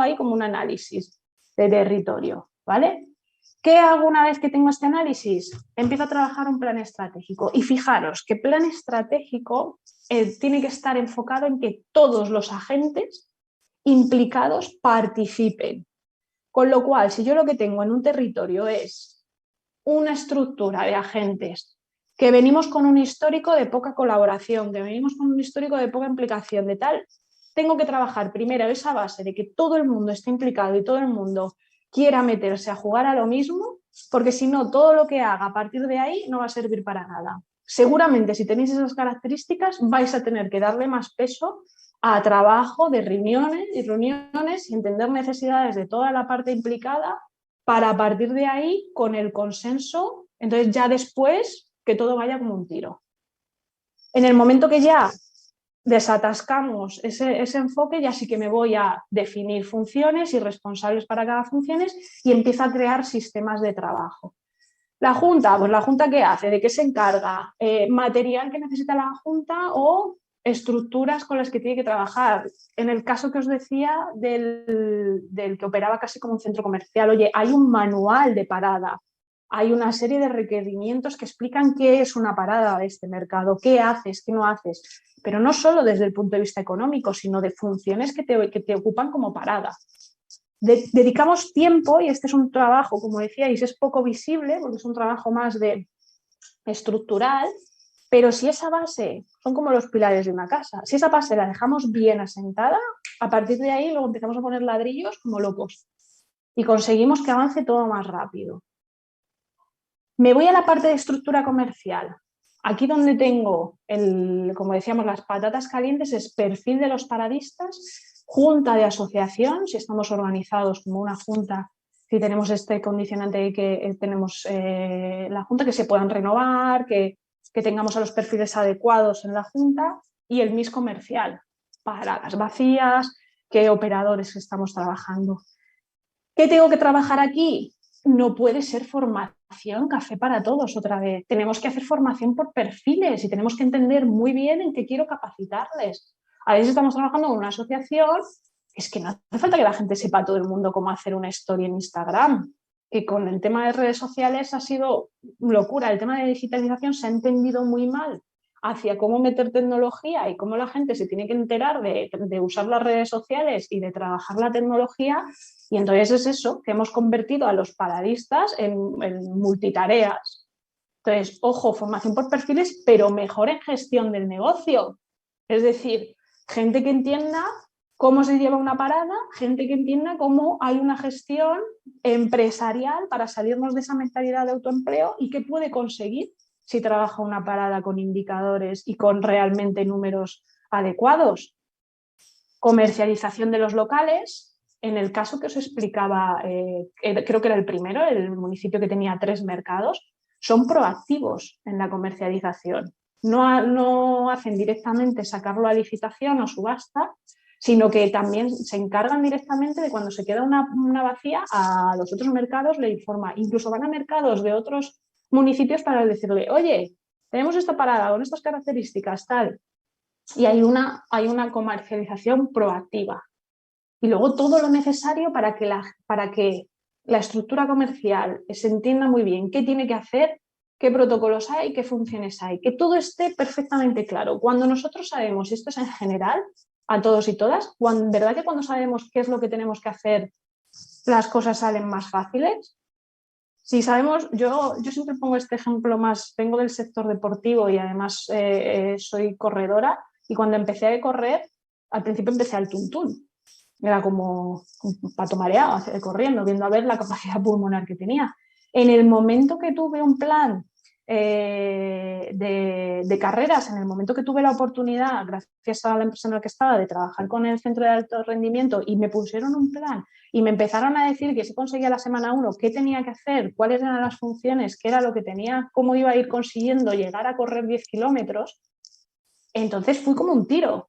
ahí como un análisis de territorio, ¿vale? ¿Qué hago una vez que tengo este análisis? Empiezo a trabajar un plan estratégico. Y fijaros que plan estratégico tiene que estar enfocado en que todos los agentes implicados participen. Con lo cual, si yo lo que tengo en un territorio es una estructura de agentes que venimos con un histórico de poca colaboración, que venimos con un histórico de poca implicación, de tal, tengo que trabajar primero esa base de que todo el mundo esté implicado y todo el mundo quiera meterse a jugar a lo mismo, porque si no, todo lo que haga a partir de ahí no va a servir para nada. Seguramente, si tenéis esas características, vais a tener que darle más peso a trabajo de reuniones y entender necesidades de toda la parte implicada para a partir de ahí, con el consenso, entonces ya después que todo vaya como un tiro. En el momento que ya desatascamos ese enfoque, ya sí que me voy a definir funciones y responsables para cada función y empiezo a crear sistemas de trabajo. La Junta, pues la Junta ¿qué hace? ¿De qué se encarga? ¿Material que necesita la Junta o estructuras con las que tiene que trabajar? En el caso que os decía del que operaba casi como un centro comercial, oye, hay un manual de parada, hay una serie de requerimientos que explican qué es una parada de este mercado, qué haces, qué no haces, pero no solo desde el punto de vista económico, sino de funciones que te ocupan como parada. Dedicamos tiempo, y este es un trabajo, como decíais, es poco visible, porque es un trabajo más de estructural, pero si esa base, son como los pilares de una casa, si esa base la dejamos bien asentada, a partir de ahí luego empezamos a poner ladrillos como locos y conseguimos que avance todo más rápido. Me voy a la parte de estructura comercial. Aquí donde tengo, como decíamos, las patatas calientes es perfil de los paradistas, junta de asociación, si estamos organizados como una junta, si tenemos este condicionante de que tenemos la junta, que se puedan renovar, que tengamos a los perfiles adecuados en la junta, y el mix comercial, para las vacías, qué operadores estamos trabajando. ¿Qué tengo que trabajar aquí? No puede ser formación café para todos otra vez. Tenemos que hacer formación por perfiles y tenemos que entender muy bien en qué quiero capacitarles. A veces estamos trabajando con una asociación, es que no hace falta que la gente sepa todo el mundo cómo hacer una story en Instagram. Y con el tema de redes sociales ha sido locura. El tema de digitalización se ha entendido muy mal hacia cómo meter tecnología y cómo la gente se tiene que enterar de usar las redes sociales y de trabajar la tecnología. Y entonces es eso, que hemos convertido a los paradistas en multitareas. Entonces, ojo, formación por perfiles, pero mejor en gestión del negocio. Es decir, gente que entienda cómo se lleva una parada, gente que entienda cómo hay una gestión empresarial para salirnos de esa mentalidad de autoempleo y qué puede conseguir si trabaja una parada con indicadores y con realmente números adecuados. Comercialización de los locales. En el caso que os explicaba, creo que era el primero, el municipio que tenía 3 mercados, son proactivos en la comercialización. No hacen directamente sacarlo a licitación o subasta, sino que también se encargan directamente de cuando se queda una vacía, a los otros mercados le informa. Incluso van a mercados de otros municipios para decirle, oye, tenemos esta parada con estas características, tal. Y hay una comercialización proactiva. Y luego todo lo necesario para que la estructura comercial se entienda muy bien qué tiene que hacer, qué protocolos hay, qué funciones hay, que todo esté perfectamente claro. Cuando nosotros sabemos, y esto es en general, a todos y todas, ¿verdad que cuando sabemos qué es lo que tenemos que hacer, las cosas salen más fáciles? Si sabemos, yo siempre pongo este ejemplo más, vengo del sector deportivo y además soy corredora, y cuando empecé a correr, al principio empecé al tuntún. Era como un pato mareado, corriendo, viendo a ver la capacidad pulmonar que tenía. En el momento que tuve un plan de carreras, en el momento que tuve la oportunidad, gracias a la empresa en la que estaba, de trabajar con el centro de alto rendimiento y me pusieron un plan y me empezaron a decir que si conseguía la semana 1, qué tenía que hacer, cuáles eran las funciones, qué era lo que tenía, cómo iba a ir consiguiendo llegar a correr 10 kilómetros, entonces fui como un tiro.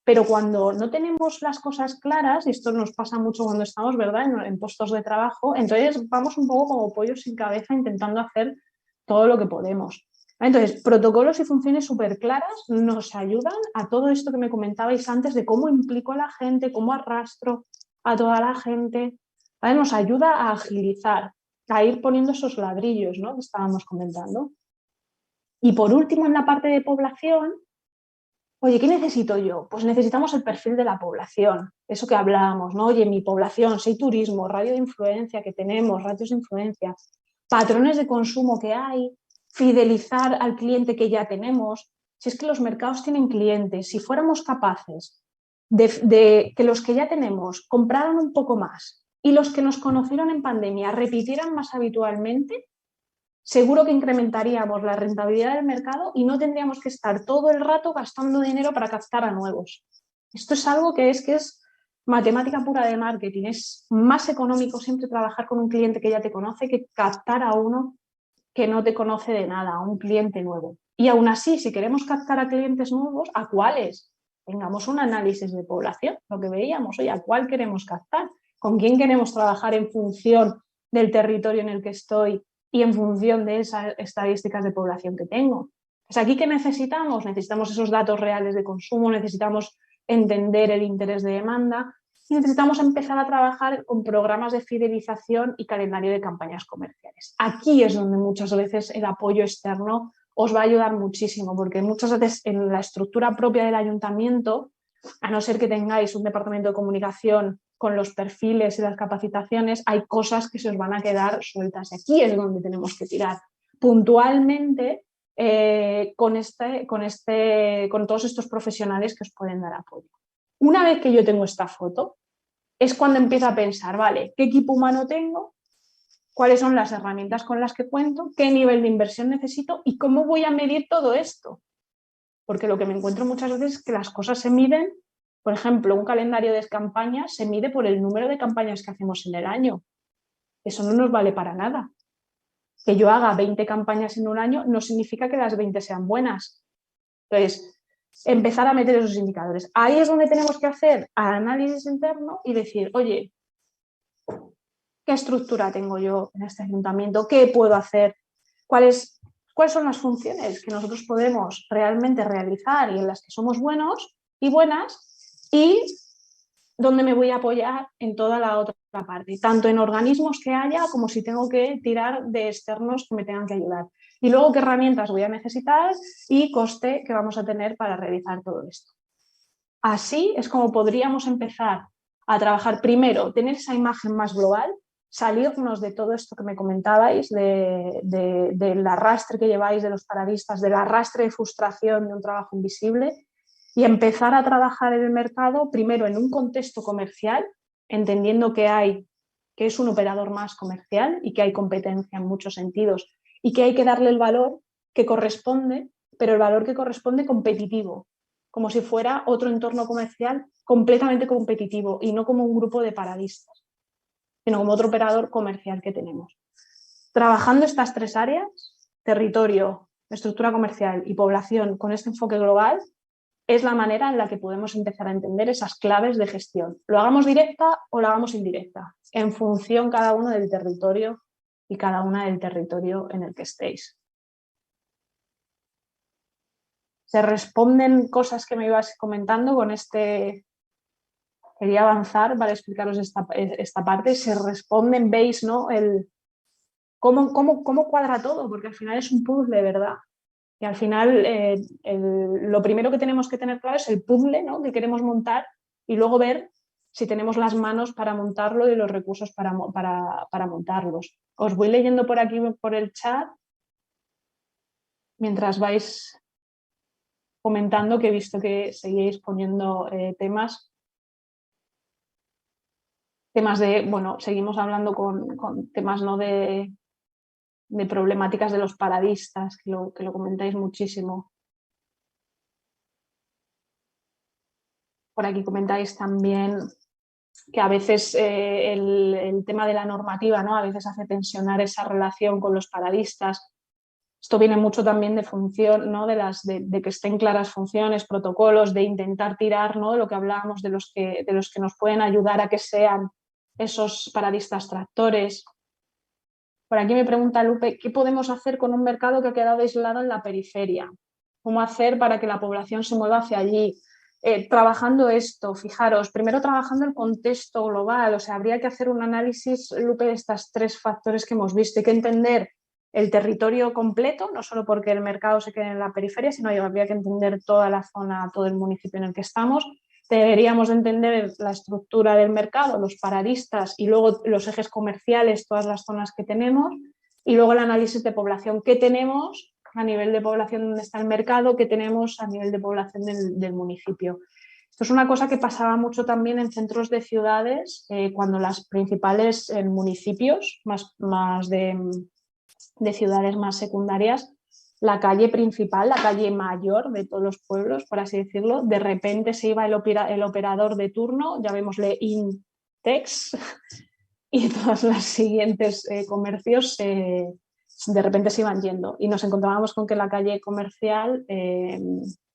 Pero cuando no tenemos las cosas claras, y esto nos pasa mucho cuando estamos, ¿verdad?, en puestos de trabajo, entonces vamos un poco como pollos sin cabeza intentando hacer todo lo que podemos. Entonces, protocolos y funciones súper claras nos ayudan a todo esto que me comentabais antes de cómo implico a la gente, cómo arrastro a toda la gente, ¿vale? Nos ayuda a agilizar, a ir poniendo esos ladrillos, ¿no?, que estábamos comentando. Y por último, en la parte de población, oye, ¿qué necesito yo? Pues necesitamos el perfil de la población, eso que hablábamos, ¿no? Oye, mi población, si hay turismo, radio de influencia que tenemos, ratios de influencia, patrones de consumo que hay, fidelizar al cliente que ya tenemos. Si es que los mercados tienen clientes, si fuéramos capaces de que los que ya tenemos compraran un poco más y los que nos conocieron en pandemia repitieran más habitualmente, seguro que incrementaríamos la rentabilidad del mercado y no tendríamos que estar todo el rato gastando dinero para captar a nuevos. Esto es algo que es matemática pura de marketing. Es más económico siempre trabajar con un cliente que ya te conoce que captar a uno que no te conoce de nada, a un cliente nuevo. Y aún así, si queremos captar a clientes nuevos, ¿a cuáles? Tengamos un análisis de población, lo que veíamos, oye, ¿a cuál queremos captar? ¿Con quién queremos trabajar en función del territorio en el que estoy y en función de esas estadísticas de población que tengo? Pues aquí, ¿qué necesitamos? Necesitamos esos datos reales de consumo, necesitamos entender el interés de demanda y necesitamos empezar a trabajar con programas de fidelización y calendario de campañas comerciales. Aquí es donde muchas veces el apoyo externo os va a ayudar muchísimo, porque muchas veces en la estructura propia del ayuntamiento, a no ser que tengáis un departamento de comunicación con los perfiles y las capacitaciones, hay cosas que se os van a quedar sueltas. Aquí es donde tenemos que tirar puntualmente con todos estos profesionales que os pueden dar apoyo. Una vez que yo tengo esta foto, es cuando empiezo a pensar, vale, ¿qué equipo humano tengo? cuáles son las herramientas con las que cuento, qué nivel de inversión necesito y cómo voy a medir todo esto. Porque lo que me encuentro muchas veces es que las cosas se miden, por ejemplo, un calendario de campañas se mide por el número de campañas que hacemos en el año. Eso no nos vale para nada. Que yo haga 20 campañas en un año no significa que las 20 sean buenas. Entonces, empezar a meter esos indicadores. Ahí es donde tenemos que hacer análisis interno y decir, oye, ¿qué estructura tengo yo en este ayuntamiento? ¿Qué puedo hacer? ¿Cuáles son las funciones que nosotros podemos realmente realizar y en las que somos buenos y buenas? Y dónde me voy a apoyar en toda la otra parte, tanto en organismos que haya como si tengo que tirar de externos que me tengan que ayudar. Y luego qué herramientas voy a necesitar y coste que vamos a tener para realizar todo esto. Así es como podríamos empezar a trabajar primero, tener esa imagen más global, salirnos de todo esto que me comentabais, del arrastre que lleváis de los paradistas, del arrastre de frustración de un trabajo invisible y empezar a trabajar en el mercado primero en un contexto comercial, entendiendo que es un operador más comercial y que hay competencia en muchos sentidos y que hay que darle el valor que corresponde, pero el valor que corresponde competitivo, como si fuera otro entorno comercial completamente competitivo y no como un grupo de paradistas, sino como otro operador comercial que tenemos. Trabajando estas tres áreas, territorio, estructura comercial y población, con este enfoque global, es la manera en la que podemos empezar a entender esas claves de gestión. Lo hagamos directa o lo hagamos indirecta, en función cada uno del territorio y cada una del territorio en el que estéis. Se responden cosas que me ibas comentando con este... Quería avanzar para explicaros esta parte. Se responden, veis, ¿no? ¿Cómo cuadra todo? Porque al final es un puzzle, ¿verdad? Y al final lo primero que tenemos que tener claro es el puzzle, ¿no?, que queremos montar y luego ver si tenemos las manos para montarlo y los recursos para montarlos. Os voy leyendo por aquí, por el chat, mientras vais comentando, que he visto que seguís poniendo temas de, bueno, seguimos hablando con temas, ¿no?, de problemáticas de los paradistas, que lo comentáis muchísimo. Por aquí comentáis también que a veces el tema de la normativa, ¿no?, a veces hace tensionar esa relación con los paradistas. Esto viene mucho también de función, ¿no?, de que estén claras funciones, protocolos, de intentar tirar, ¿no?, de lo que hablábamos, de los que nos pueden ayudar a que sean esos paradistas tractores. Por aquí me pregunta Lupe, ¿qué podemos hacer con un mercado que ha quedado aislado en la periferia? ¿Cómo hacer para que la población se mueva hacia allí? Trabajando esto, fijaros, primero trabajando el contexto global, o sea, habría que hacer un análisis, Lupe, de estos tres factores que hemos visto. Hay que entender el territorio completo, no solo porque el mercado se quede en la periferia, sino que habría que entender toda la zona, todo el municipio en el que estamos. Deberíamos entender la estructura del mercado, los paradistas y luego los ejes comerciales, todas las zonas que tenemos, y luego el análisis de población. ¿Qué tenemos a nivel de población donde está el mercado? ¿Qué tenemos a nivel de población del municipio? Esto es una cosa que pasaba mucho también en centros de ciudades, cuando las principales municipios más de ciudades más secundarias, la calle principal, la calle mayor de todos los pueblos, por así decirlo, de repente se iba el operador de turno, llamémosle Intex, y todos los siguientes comercios de repente se iban yendo. Y nos encontrábamos con que la calle comercial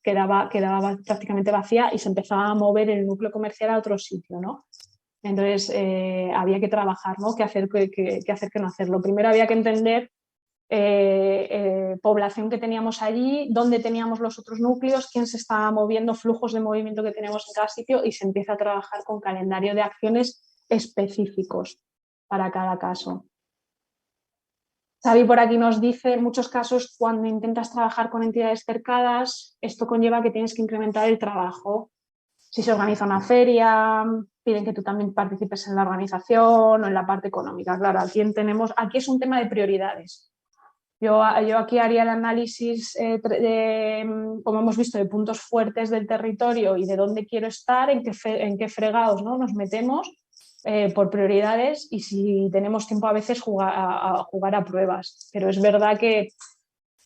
quedaba prácticamente vacía y se empezaba a mover el núcleo comercial a otro sitio, ¿no? Entonces había que trabajar, ¿no?, qué hacer, qué no hacerlo. Primero había que entender población que teníamos allí, dónde teníamos los otros núcleos, quién se estaba moviendo, flujos de movimiento que tenemos en cada sitio, y se empieza a trabajar con calendario de acciones específicos para cada caso. Xavi por aquí nos dice, en muchos casos cuando intentas trabajar con entidades cercadas, esto conlleva que tienes que incrementar el trabajo. Si se organiza una feria, piden que tú también participes en la organización o en la parte económica. Claro, aquí es un tema de prioridades. Yo aquí haría el análisis, como hemos visto, de puntos fuertes del territorio y de dónde quiero estar, en qué fregados, ¿no?, nos metemos, por prioridades y si tenemos tiempo a veces jugar a pruebas. Pero es verdad que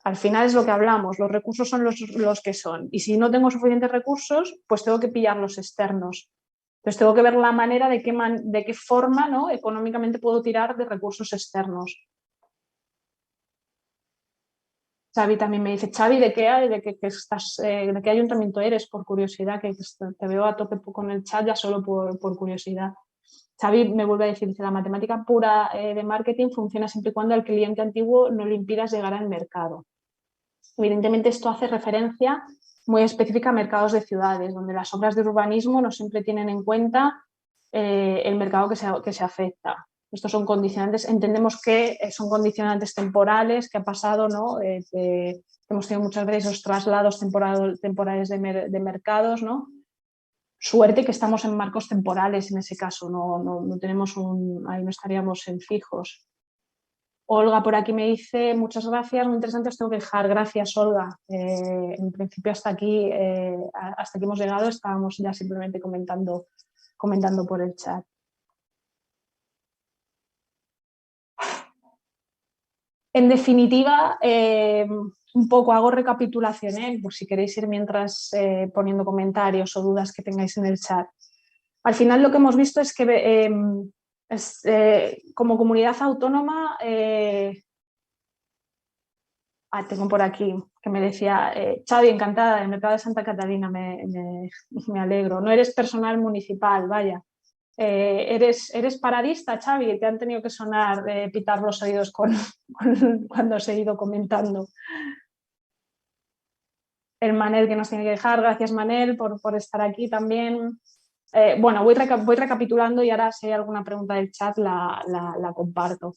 al final es lo que hablamos, los recursos son los que son. Y si no tengo suficientes recursos, pues tengo que pillar los externos. Entonces tengo que ver la manera de qué forma, ¿no?, económicamente puedo tirar de recursos externos. Xavi también me dice, Xavi, ¿de qué ayuntamiento eres? Por curiosidad, que te veo a tope con el chat ya solo por curiosidad. Xavi me vuelve a decir, dice, la matemática pura de marketing funciona siempre y cuando al cliente antiguo no le impidas llegar al mercado. Evidentemente esto hace referencia muy específica a mercados de ciudades, donde las obras de urbanismo no siempre tienen en cuenta el mercado que se afecta. Estos son condicionantes, entendemos que son condicionantes temporales, que ha pasado, ¿no? Hemos tenido muchas veces los traslados temporales de mercados, ¿no? Suerte que estamos en marcos temporales en ese caso, no tenemos ahí no estaríamos en fijos. Olga por aquí me dice, muchas gracias, muy interesante, os tengo que dejar. Gracias, Olga. En principio hasta aquí hemos llegado, estábamos ya simplemente comentando por el chat. En definitiva, un poco hago recapitulación, por si queréis ir mientras poniendo comentarios o dudas que tengáis en el chat. Al final lo que hemos visto es que como comunidad autónoma, tengo por aquí que me decía, Xavi, encantada, del mercado de Santa Catalina, me alegro. No eres personal municipal, vaya. Eres paradista, Xavi, te han tenido que sonar, pitar los oídos cuando os he ido comentando. El Manel que nos tiene que dejar, gracias Manel por estar aquí también. Bueno, voy recapitulando y ahora si hay alguna pregunta del chat la comparto.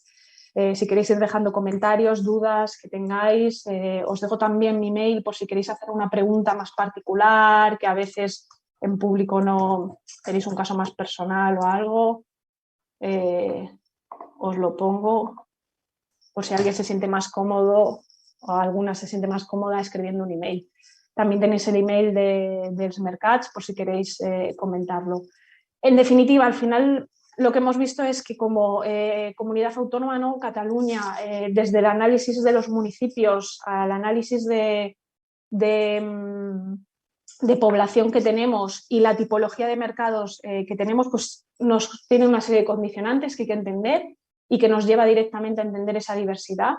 Si queréis ir dejando comentarios, dudas que tengáis, os dejo también mi mail por si queréis hacer una pregunta más particular, que a veces en público no tenéis un caso más personal o algo, os lo pongo por si alguien se siente más cómodo o alguna se siente más cómoda escribiendo un email. También tenéis el email dels Mercats por si queréis comentarlo. En definitiva, al final lo que hemos visto es que como comunidad autónoma, ¿no?, Cataluña, desde el análisis de los municipios al análisis de población que tenemos y la tipología de mercados que tenemos, pues nos tiene una serie de condicionantes que hay que entender y que nos lleva directamente a entender esa diversidad,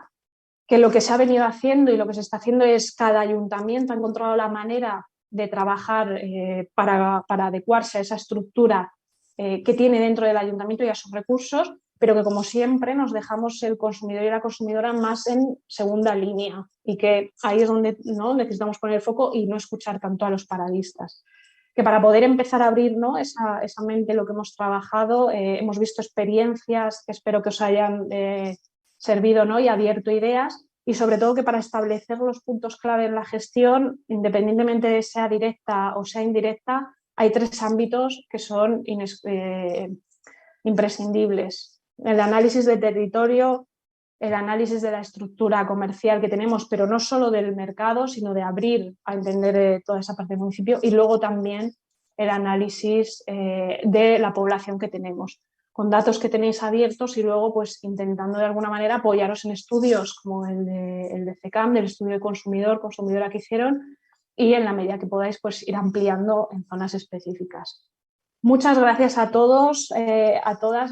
que lo que se ha venido haciendo y lo que se está haciendo es cada ayuntamiento ha encontrado la manera de trabajar para adecuarse a esa estructura que tiene dentro del ayuntamiento y a sus recursos, pero que como siempre nos dejamos el consumidor y la consumidora más en segunda línea y que ahí es donde, ¿no?, necesitamos poner el foco y no escuchar tanto a los paradistas. Que para poder empezar a abrir, ¿no?, esa mente, lo que hemos trabajado, hemos visto experiencias que espero que os hayan servido, ¿no?, y abierto ideas, y sobre todo que para establecer los puntos clave en la gestión, independientemente de sea directa o sea indirecta, hay 3 ámbitos que son imprescindibles. El análisis de territorio, el análisis de la estructura comercial que tenemos, pero no solo del mercado, sino de abrir a entender toda esa parte del municipio, y luego también el análisis de la población que tenemos, con datos que tenéis abiertos y luego pues intentando de alguna manera apoyaros en estudios como el de CECAM, del estudio de consumidora que hicieron, y en la medida que podáis pues ir ampliando en zonas específicas. Muchas gracias a todos, a todas,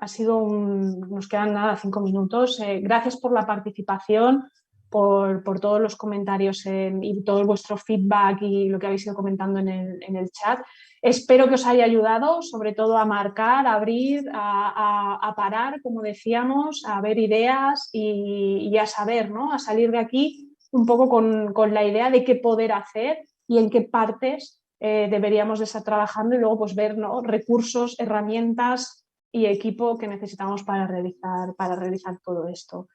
nos quedan nada, 5 minutos. Gracias por la participación, por todos los comentarios y todo vuestro feedback y lo que habéis ido comentando en el chat. Espero que os haya ayudado, sobre todo a marcar, a abrir, a parar, como decíamos, a ver ideas y a saber, ¿no?, a salir de aquí un poco con la idea de qué poder hacer y en qué partes deberíamos de estar trabajando y luego pues ver, ¿no?, recursos, herramientas y equipo que necesitamos para realizar todo esto.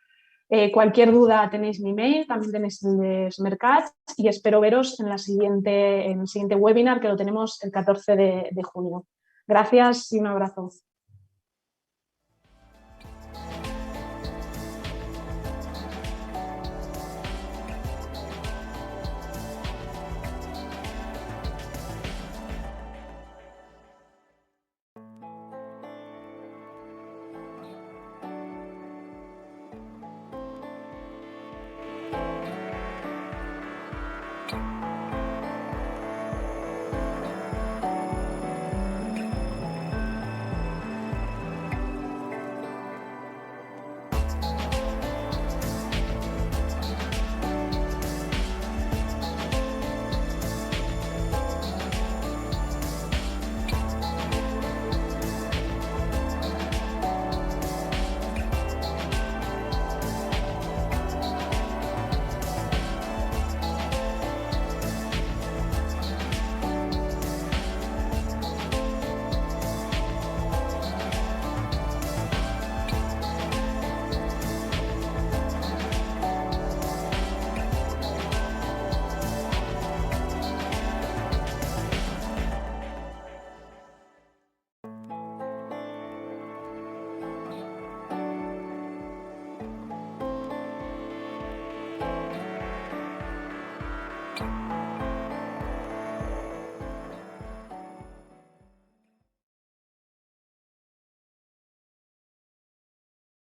Cualquier duda tenéis mi mail, también tenéis el de Mercats y espero veros en el siguiente webinar que lo tenemos el 14 de junio. Gracias y un abrazo. Adiós.